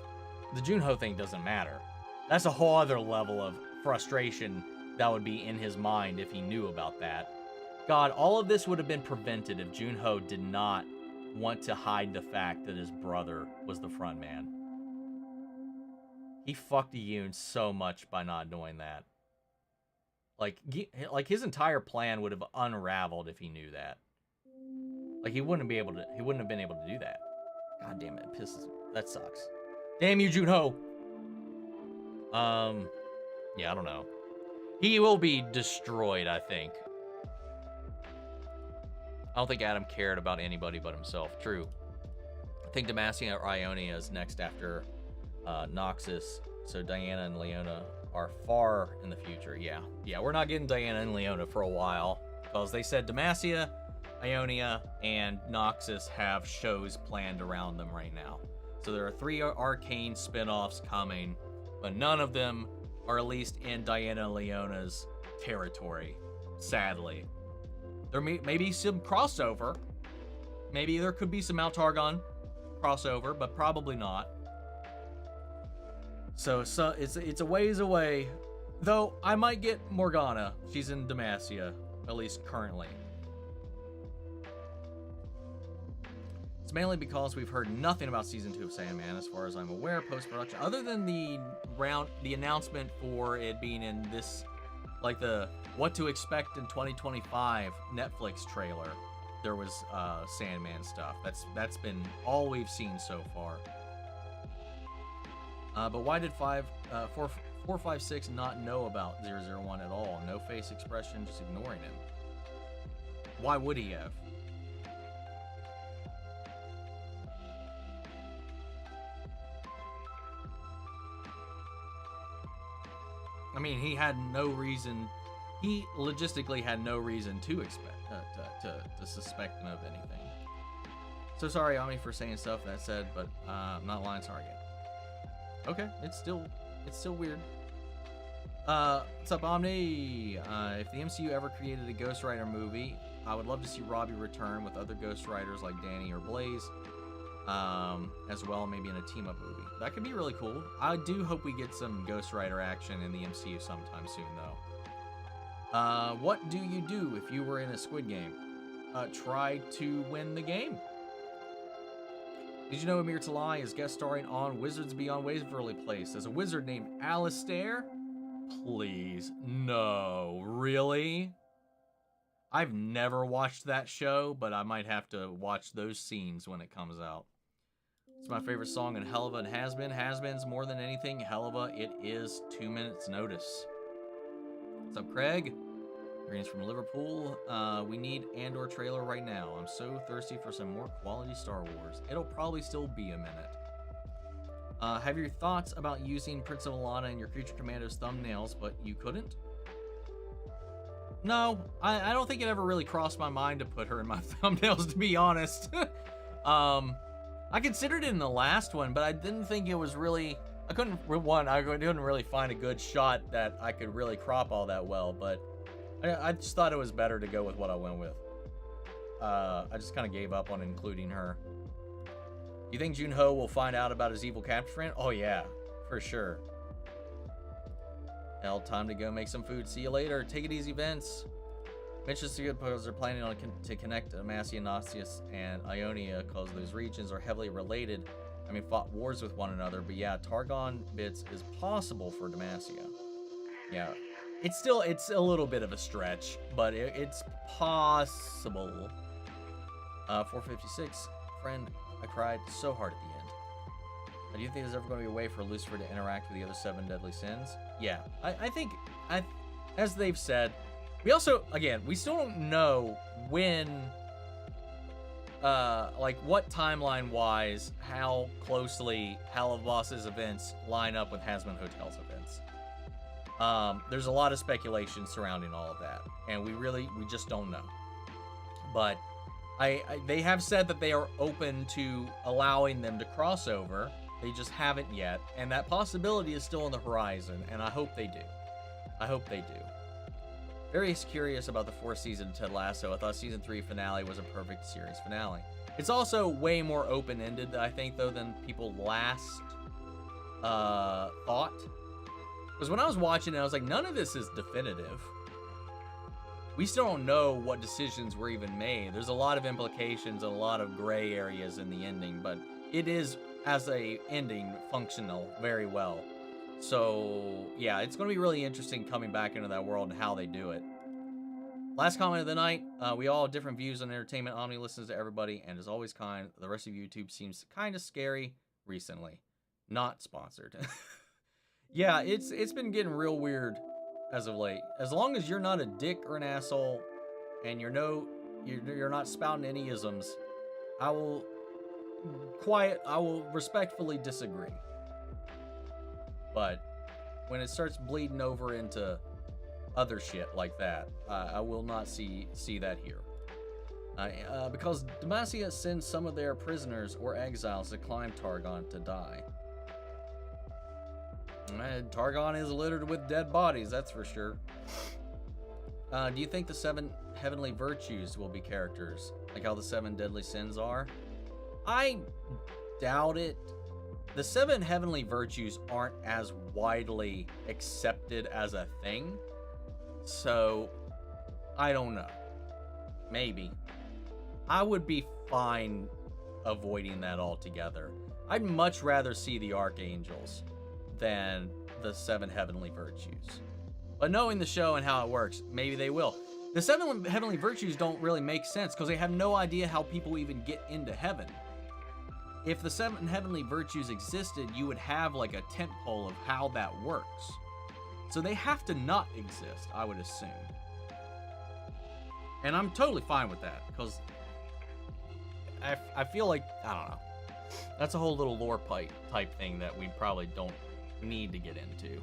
The Junho thing doesn't matter. That's a whole other level of frustration that would be in his mind if he knew about that. God, all of this would have been prevented if Junho did not want to hide the fact that his brother was the front man. He fucked Yoon so much by not knowing that. Like his entire plan would have unraveled if he knew that. Like he wouldn't have been able to do that. God damn it, pisses. That sucks. Damn you, Junho. Yeah, I don't know. He will be destroyed, I think. I don't think Adam cared about anybody but himself. True. I think Demacia or Ionia is next after Noxus. So Diana and Leona are far in the future. Yeah, we're not getting Diana and Leona for a while because they said Demacia, Ionia, and Noxus have shows planned around them right now. So there are 3 Arcane spin-offs coming, but none of them are at least in Diana Leona's territory, sadly. There may be some crossover. Maybe there could be some Mount Targon crossover, but probably not. So it's a ways away. Though I might get Morgana. She's in Demacia, at least currently. It's mainly because we've heard nothing about season 2 of Sandman, as far as I'm aware, post-production, other than the announcement for it being in this, like the what to expect in 2025 Netflix trailer. There was Sandman stuff. That's been all we've seen so far. But why did 456 not know about 001 at all? No face expression, just ignoring him. Why would he have? I mean, he had no reason. He logistically had no reason to expect to suspect him of anything. So sorry, Omni, for saying stuff that said, but I'm not lying. Sorry. Okay, it's still weird. What's up, Omni? If the MCU ever created a Ghost Rider movie, I would love to see Robbie return with other Ghost Riders like Danny or Blaze, as well, maybe in a team-up movie. That could be really cool. I do hope we get some Ghost Rider action in the MCU sometime soon, though. What do you do if you were in a Squid Game? Try to win the game. Did you know Amir Talai is guest starring on Wizards Beyond Waverly Place as a wizard named Alistair? Please, no, really? I've never watched that show, but I might have to watch those scenes when it comes out. It's my favorite song in Helva and Has Been. Has Been's more than anything. Helva, it is 2 minutes notice. What's up, Craig? Greetings from Liverpool. We need Andor trailer right now. I'm so thirsty for some more quality Star Wars. It'll probably still be a minute. Have your thoughts about using Prince of Alana in your Creature Commandos thumbnails, but you couldn't? No, I don't think it ever really crossed my mind to put her in my thumbnails, to be honest. I considered it in the last one, but I didn't think it was really... I couldn't really find a good shot that I could really crop all that well, but I just thought it was better to go with what I went with. I just kind of gave up on including her. You think Junho will find out about his evil capture friend? Oh yeah, for sure. Hell, time to go make some food. See you later. Take it easy, Vince. Mitch is good because they're planning on to connect Amasia, Gnostius, and Ionia because those regions are heavily related. I mean, fought wars with one another. But yeah, Targon bits is possible for Demacia. Yeah, it's a little bit of a stretch, but it's possible. 456, friend, I cried so hard at the end. Do you think there's ever going to be a way for Lucifer to interact with the other 7 deadly sins? Yeah, I think, as they've said, we also, again, we still don't know when, like what timeline-wise, how closely Hell of Boss's events line up with Hasman Hotel's events. There's a lot of speculation surrounding all of that, and we just don't know. But they have said that they are open to allowing them to cross over. They just haven't yet, and that possibility is still on the horizon, and I hope they do. I hope they do. Very curious about the 4th season of Ted Lasso. I thought season 3 finale was a perfect series finale. It's also way more open-ended, I think, though, than people last thought. Because when I was watching it, I was like, none of this is definitive. We still don't know what decisions were even made. There's a lot of implications and a lot of gray areas in the ending, but it is, as a ending, functional very well. So, yeah, it's going to be really interesting coming back into that world and how they do it. Last comment of the night. We all have different views on entertainment. Omni listens to everybody and is always kind. The rest of YouTube seems kind of scary recently. Not sponsored. Yeah, it's been getting real weird as of late. As long as you're not a dick or an asshole and you're not spouting any isms, I will respectfully disagree. But when it starts bleeding over into other shit like that, I will not see that here. Because Demacia sends some of their prisoners or exiles to climb Targon to die. Targon is littered with dead bodies, that's for sure. Do you think the 7 heavenly virtues will be characters, like how the 7 deadly sins are? I doubt it. The 7 heavenly virtues aren't as widely accepted as a thing, so I don't know. Maybe. I would be fine avoiding that altogether. I'd much rather see the archangels than the 7 heavenly virtues. But knowing the show and how it works, maybe they will. The 7 heavenly virtues don't really make sense because they have no idea how people even get into heaven. If the 7 heavenly virtues existed, you would have like a tentpole of how that works. So they have to not exist, I would assume. And I'm totally fine with that because I feel like, I don't know. That's a whole little lore type thing that we probably don't need to get into.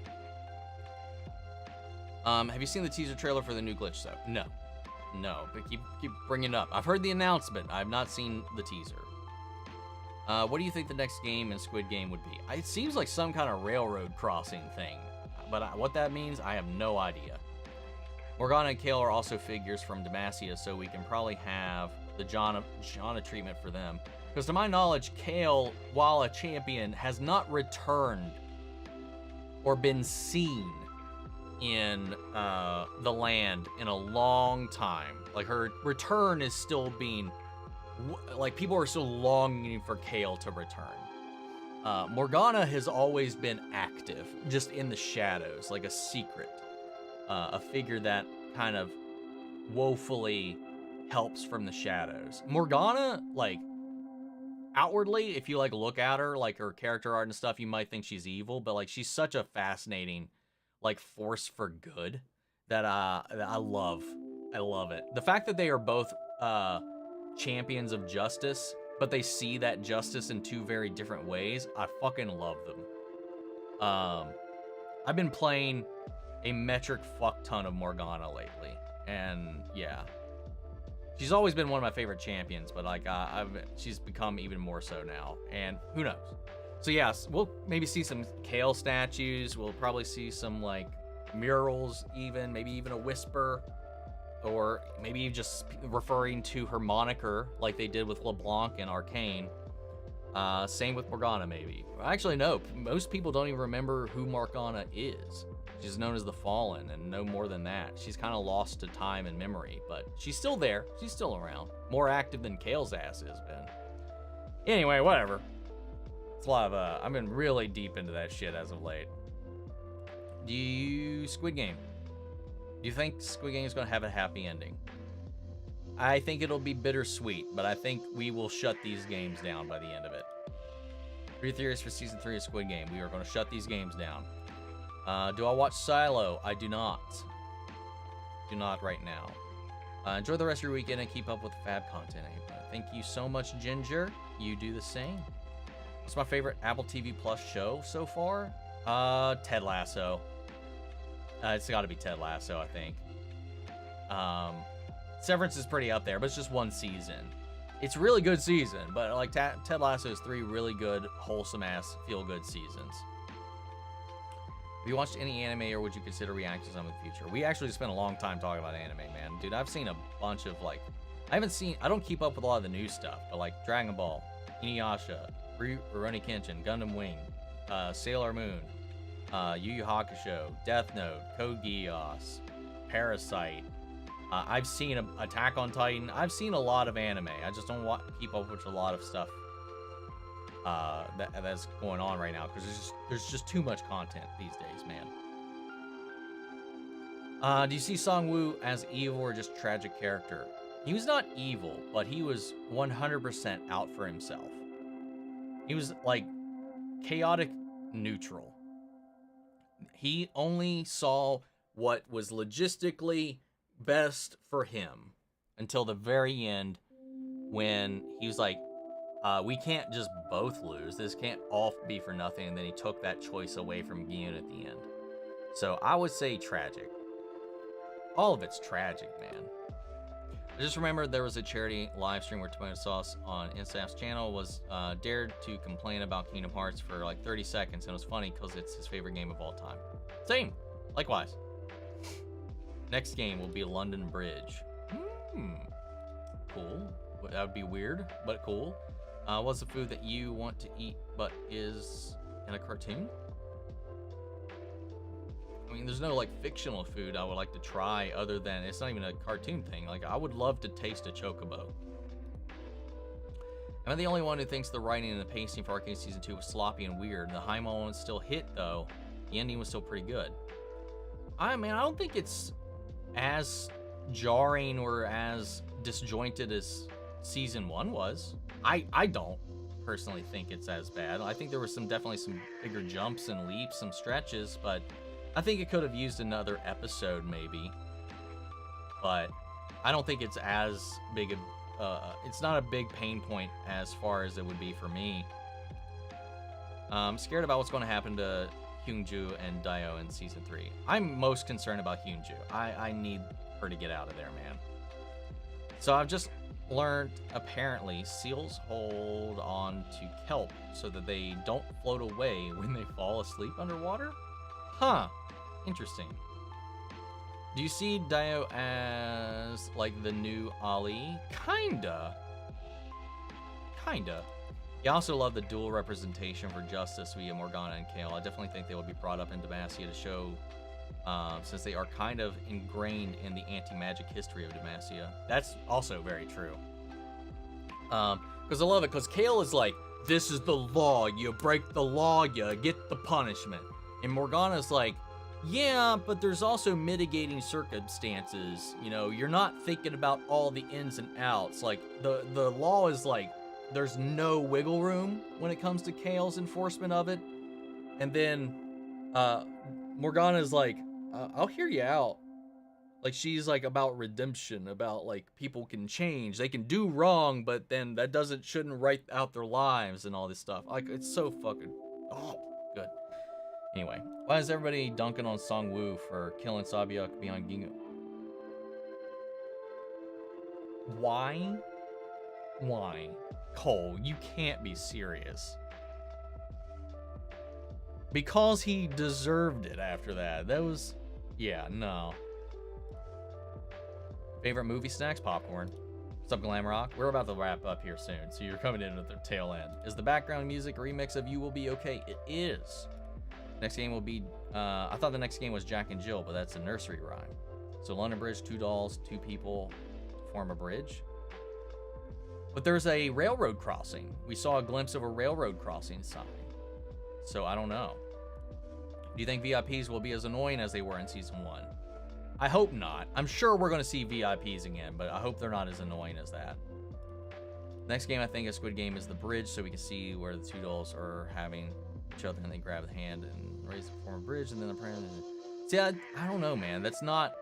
Have you seen the teaser trailer for the new Glitch set? No, but keep bringing it up. I've heard the announcement. I've not seen the teaser. What do you think the next game in Squid Game would be? It seems like some kind of railroad crossing thing, but what that means, I have no idea. Morgana and Kale are also figures from Demacia, so we can probably have the Janna treatment for them. Because to my knowledge, Kale, while a champion, has not returned or been seen in the land in a long time. Like, her return is still being, like, people are still longing for Kale to return. Morgana has always been active, just in the shadows, like a secret. A figure that kind of woefully helps from the shadows. Morgana, like, outwardly, if you, like, look at her, like, her character art and stuff, you might think she's evil, but, like, she's such a fascinating, like, force for good that I love. I love it. The fact that they are both champions of justice, but they see that justice in 2 very different ways, I fucking love them. I've been playing a metric fuck ton of Morgana lately, and yeah. She's always been one of my favorite champions, but like she's become even more so now, and who knows? So yes, we'll maybe see some Kale statues. We'll probably see some like murals, maybe even a whisper, or maybe just referring to her moniker like they did with LeBlanc and Arcane. Same with Morgana, maybe. Actually, no. Most people don't even remember who Morgana is. She's known as the Fallen, and no more than that. She's kind of lost to time and memory, but she's still there. She's still around. More active than Kale's ass has been. Anyway, whatever. It's a lot of, I've been really deep into that shit as of late. Squid Game. Do you think Squid Game is going to have a happy ending? I think it'll be bittersweet, but I think we will shut these games down by the end of it. 3 theories for Season 3 of Squid Game. We are going to shut these games down. Do I watch Silo? I do not. Do not right now. Enjoy the rest of your weekend and keep up with the fab content. Thank you so much, Ginger. You do the same. What's my favorite Apple TV Plus show so far? Ted Lasso. It's got to be Ted Lasso, I think. Severance is pretty up there, but it's just 1 season. It's a really good season, but like Ted Lasso is 3 really good, wholesome-ass, feel-good seasons. Have you watched any anime, or would you consider reacting to some in the future? We actually spent a long time talking about anime, man. Dude, I've seen a bunch of, like... I don't keep up with a lot of the new stuff, but, like, Dragon Ball, Inuyasha, Rurouni Kenshin, Gundam Wing, Sailor Moon, Yu Yu Hakusho, Death Note, Code Geass, Parasite. I've seen Attack on Titan. I've seen a lot of anime. I just don't keep up with a lot of stuff that's going on right now, because there's just too much content these days, man. Do you see Song-woo as evil or just tragic character? He was not evil, but he was 100% out for himself. He was like chaotic neutral. He only saw what was logistically best for him until the very end, when he was like, we can't just both lose. This can't all be for nothing. And then he took that choice away from Gion at the end. So I would say tragic. All of it's tragic, man. I just remembered there was a charity live stream where Tomato Sauce on Instaf's channel was dared to complain about Kingdom Hearts for like 30 seconds, and it was funny because it's his favorite game of all time. Same. Likewise. Next game will be London Bridge. Cool. That would be weird, but cool. What's the food that you want to eat but is in a cartoon? I mean, there's no like fictional food I would like to try other than it's not even a cartoon thing. Like, I would love to taste a chocobo. Am I the only one who thinks the writing and the pacing for Arcane Season 2 was sloppy and weird? The high moments still hit though. The ending was still pretty good. I don't think it's as jarring or as disjointed as Season 1 was. I don't personally think it's as bad. I think there was definitely some bigger jumps and leaps, some stretches, but I think it could have used another episode maybe, but I don't think it's as big it's not a big pain point as far as it would be for me. I'm scared about what's going to happen to Hyunju and Dio in Season 3. I'm most concerned about Hyunju. I need her to get out of there, man. So I've just learned, apparently, seals hold on to kelp so that they don't float away when they fall asleep underwater? Huh. Interesting. Do you see Dio as, like, the new Ali? Kinda. I also love the dual representation for justice via Morgana and Kale. I definitely think they will be brought up in Demacia to show, since they are kind of ingrained in the anti-magic history of Demacia. That's also very true. Because I love it, because Kale is like, this is the law. You break the law, you get the punishment. And Morgana's like, yeah, but there's also mitigating circumstances. You know, you're not thinking about all the ins and outs. Like, the law is like, there's no wiggle room when it comes to Kale's enforcement of it. And then Morgana's like, I'll hear you out. Like, she's like about redemption, about like people can change, they can do wrong, but then that shouldn't write out their lives and all this stuff. Like, it's so fucking good. Anyway, why is everybody dunking on Songwoo for killing Sabyuk beyond Gingo? Why? Cole, you can't be serious. Because he deserved it after that. That was, yeah, no. Favorite movie snacks? Popcorn. What's up, Glam Rock? We're about to wrap up here soon, so you're coming in at the tail end. Is the background music remix of You Will Be Okay? It is. Next game will be, I thought the next game was Jack and Jill, but that's a nursery rhyme. So London Bridge, 2 dolls, 2 people form a bridge. But there's a railroad crossing. We saw a glimpse of a railroad crossing sign. So I don't know. Do you think VIPs will be as annoying as they were in Season 1? I hope not. I'm sure we're going to see VIPs again, but I hope they're not as annoying as that. Next game I think is Squid Game is the bridge, so we can see where the 2 dolls are having each other and they grab the hand and raise it, form a bridge, and then apparently... See, I don't know, man. That's not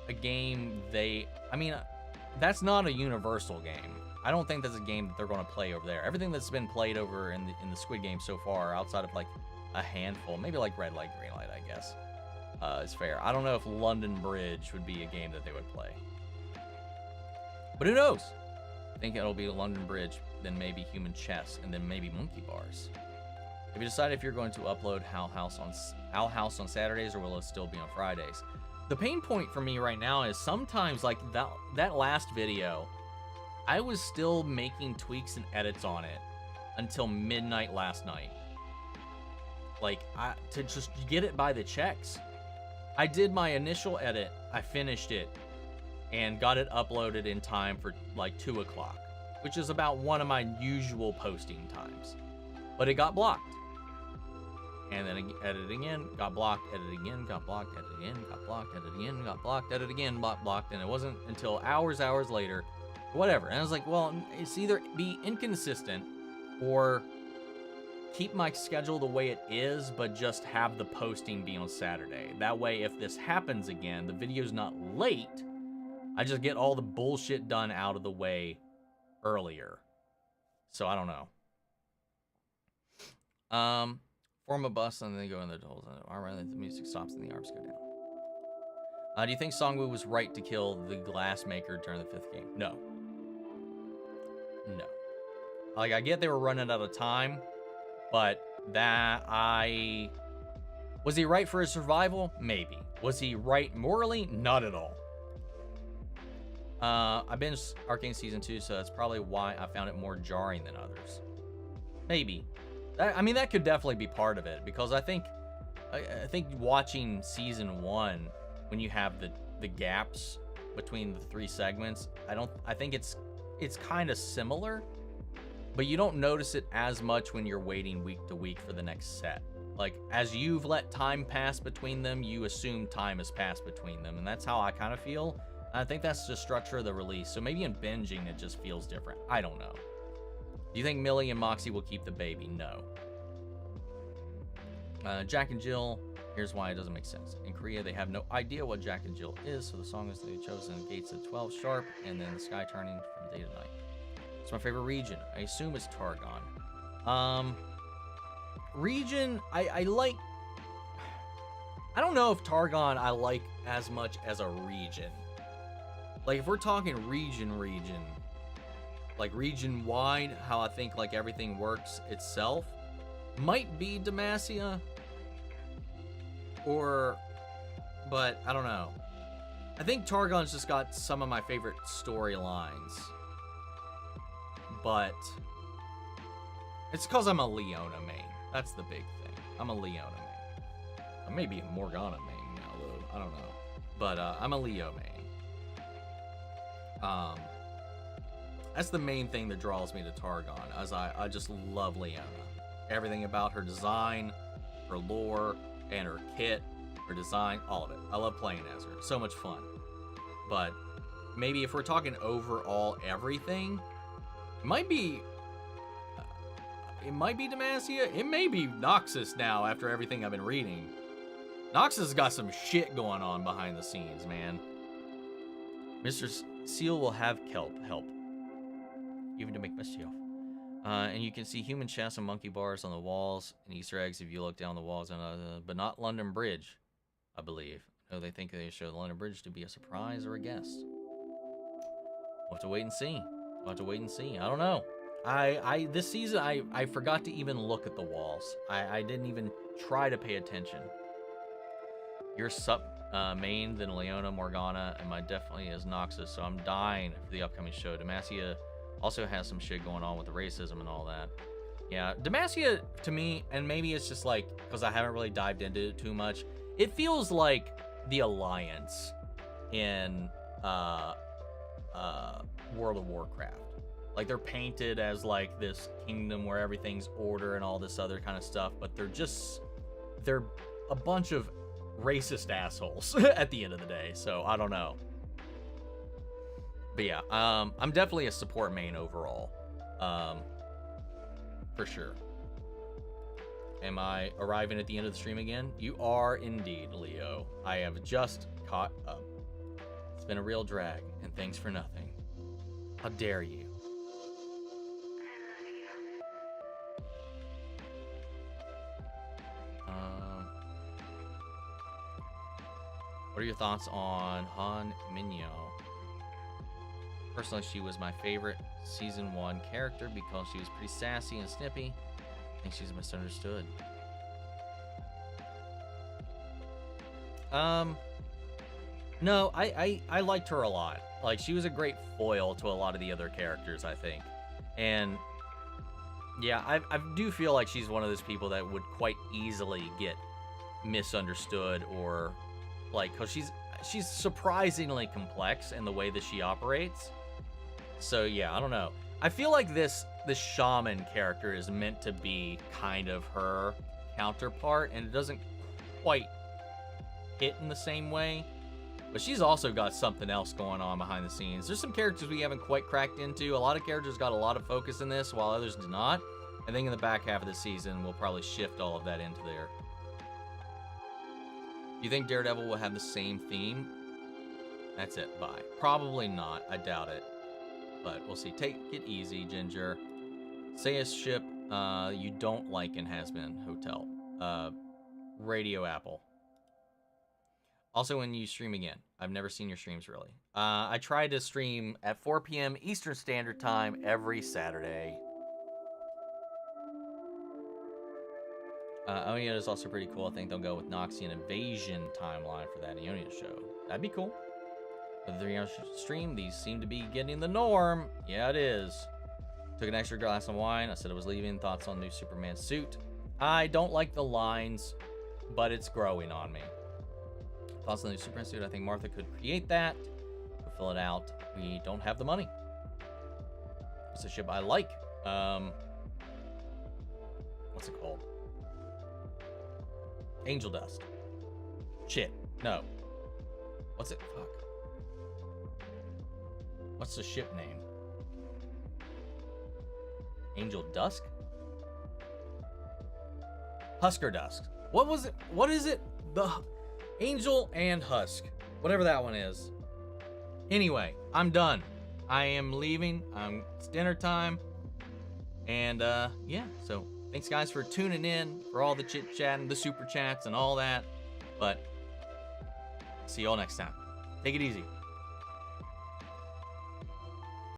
a game that's not a universal game. I don't think that's a game that they're going to play over there. Everything that's been played over in the Squid Game so far, outside of like a handful, maybe like Red Light, Green Light, I guess, is fair. I don't know if London Bridge would be a game that they would play. But who knows? I think it'll be London Bridge, then maybe Human Chess, and then maybe Monkey Bars. Have you decided if you're going to upload Owl House on Saturdays, or will it still be on Fridays? The pain point for me right now is sometimes, like that last video, I was still making tweaks and edits on it until midnight last night. Like, to just get it by the checks. I did my initial edit, I finished it, and got it uploaded in time for like 2 o'clock, which is about one of my usual posting times. But it got blocked. And then edit again, got blocked, edit again, got blocked, edit again, got blocked, edit again, got blocked, edit again, blocked, and it wasn't until hours later, whatever. And I was like, well, it's either be inconsistent or keep my schedule the way it is, but just have the posting be on Saturday. That way, if this happens again, the video's not late. I just get all the bullshit done out of the way earlier. So I don't know. Form a bus and then go in the holes. Alright, the music stops and the arms go down. Do you think Songwoo was right to kill the glassmaker during the 5th game? No. No. Like, I get they were running out of time, but was he right for his survival? Maybe. Was he right morally? Not at all. I binged Arcane Season 2, so that's probably why I found it more jarring than others. Maybe. I mean, that could definitely be part of it, because I think watching Season 1, when you have the gaps between the 3 segments, I think it's kind of similar, but you don't notice it as much when you're waiting week to week for the next set. Like, as you've let time pass between them, you assume time has passed between them, and that's how I kind of feel. I think that's the structure of the release, so maybe in binging it just feels different. I don't know. Do you think Millie and Moxie will keep the baby? No. Jack and Jill, here's why it doesn't make sense. In Korea, they have no idea what Jack and Jill is, so the song is they've chosen gates at 12 sharp, and then the sky turning from day to night. It's my favorite region. I assume it's Targon. Region, I like... I don't know if Targon I like as much as a region. Like, if we're talking region, like region-wide, how I think, like, everything works itself, might be Demacia, but I don't know. I think Targon's just got some of my favorite storylines, but it's because I'm a Leona main. That's the big thing. I'm a Leona main. I may be a Morgana main now, though. I don't know. But I'm a Leo main. That's the main thing that draws me to Targon, as I just love Leona. Everything about her design, her lore, and her kit, her design, all of it. I love playing as her. So much fun. But maybe if we're talking overall everything, it might be Demacia. It may be Noxus now after everything I've been reading. Noxus has got some shit going on behind the scenes, man. Mr. Seal will have kelp help, even to make mischief. And you can see human chests and monkey bars on the walls and Easter eggs if you look down the walls, but not London Bridge, I believe. No, they think they show the London Bridge to be a surprise or a guest. We'll have to wait and see. I don't know. This season, I forgot to even look at the walls. I didn't even try to pay attention. You're main than Leona, Morgana, and mine definitely is Noxus, so I'm dying for the upcoming show. Demacia also has some shit going on with the racism and all that. Yeah, Demacia, to me, and maybe it's just like, because I haven't really dived into it too much, it feels like the Alliance in World of Warcraft. Like, they're painted as like this kingdom where everything's order and all this other kind of stuff, but they're a bunch of racist assholes at the end of the day, so I don't know. But yeah, I'm definitely a support main overall, for sure. Am I arriving at the end of the stream again? You are indeed, Leo. I have just caught up. It's been a real drag, and thanks for nothing. How dare you? What are your thoughts on Han Minyo? Personally, she was my favorite Season 1 character because she was pretty sassy and snippy. I think she's misunderstood. No, I liked her a lot. Like, she was a great foil to a lot of the other characters, I think. And yeah, I do feel like she's one of those people that would quite easily get misunderstood, or like, because she's surprisingly complex in the way that she operates. So yeah, I don't know. I feel like this shaman character is meant to be kind of her counterpart, and it doesn't quite hit in the same way. But she's also got something else going on behind the scenes. There's some characters we haven't quite cracked into. A lot of characters got a lot of focus in this, while others did not. I think in the back half of the season, we'll probably shift all of that into there. Do you think Daredevil will have the same theme? That's it, bye. Probably not, I doubt it. But we'll see. Take it easy, Ginger. Say a ship you don't like in Has Been Hotel. Radio Apple. Also, when you stream again. I've never seen your streams, really. I try to stream at 4 p.m. Eastern Standard Time every Saturday. Onia is also pretty cool. I think they'll go with Noxian Invasion timeline for that Ionia show. That'd be cool. For the 3-hour stream, these seem to be getting the norm. Yeah, it is. Took an extra glass of wine. I said I was leaving. Thoughts on new Superman suit? I don't like the lines, but it's growing on me. Thoughts on the new Superman suit? I think Martha could create that. We'll fill it out. We don't have the money. It's a ship I like. What's it called? Angel Dust. Shit. No. What's it? Fuck. What's the ship name? Angel Dusk? Husker Dusk. What was it? What is it? The Angel and Husk. Whatever that one is. Anyway, I'm done. I am leaving. It's dinner time. And yeah, so thanks guys for tuning in, for all the chit chat and the super chats and all that. But see y'all next time. Take it easy.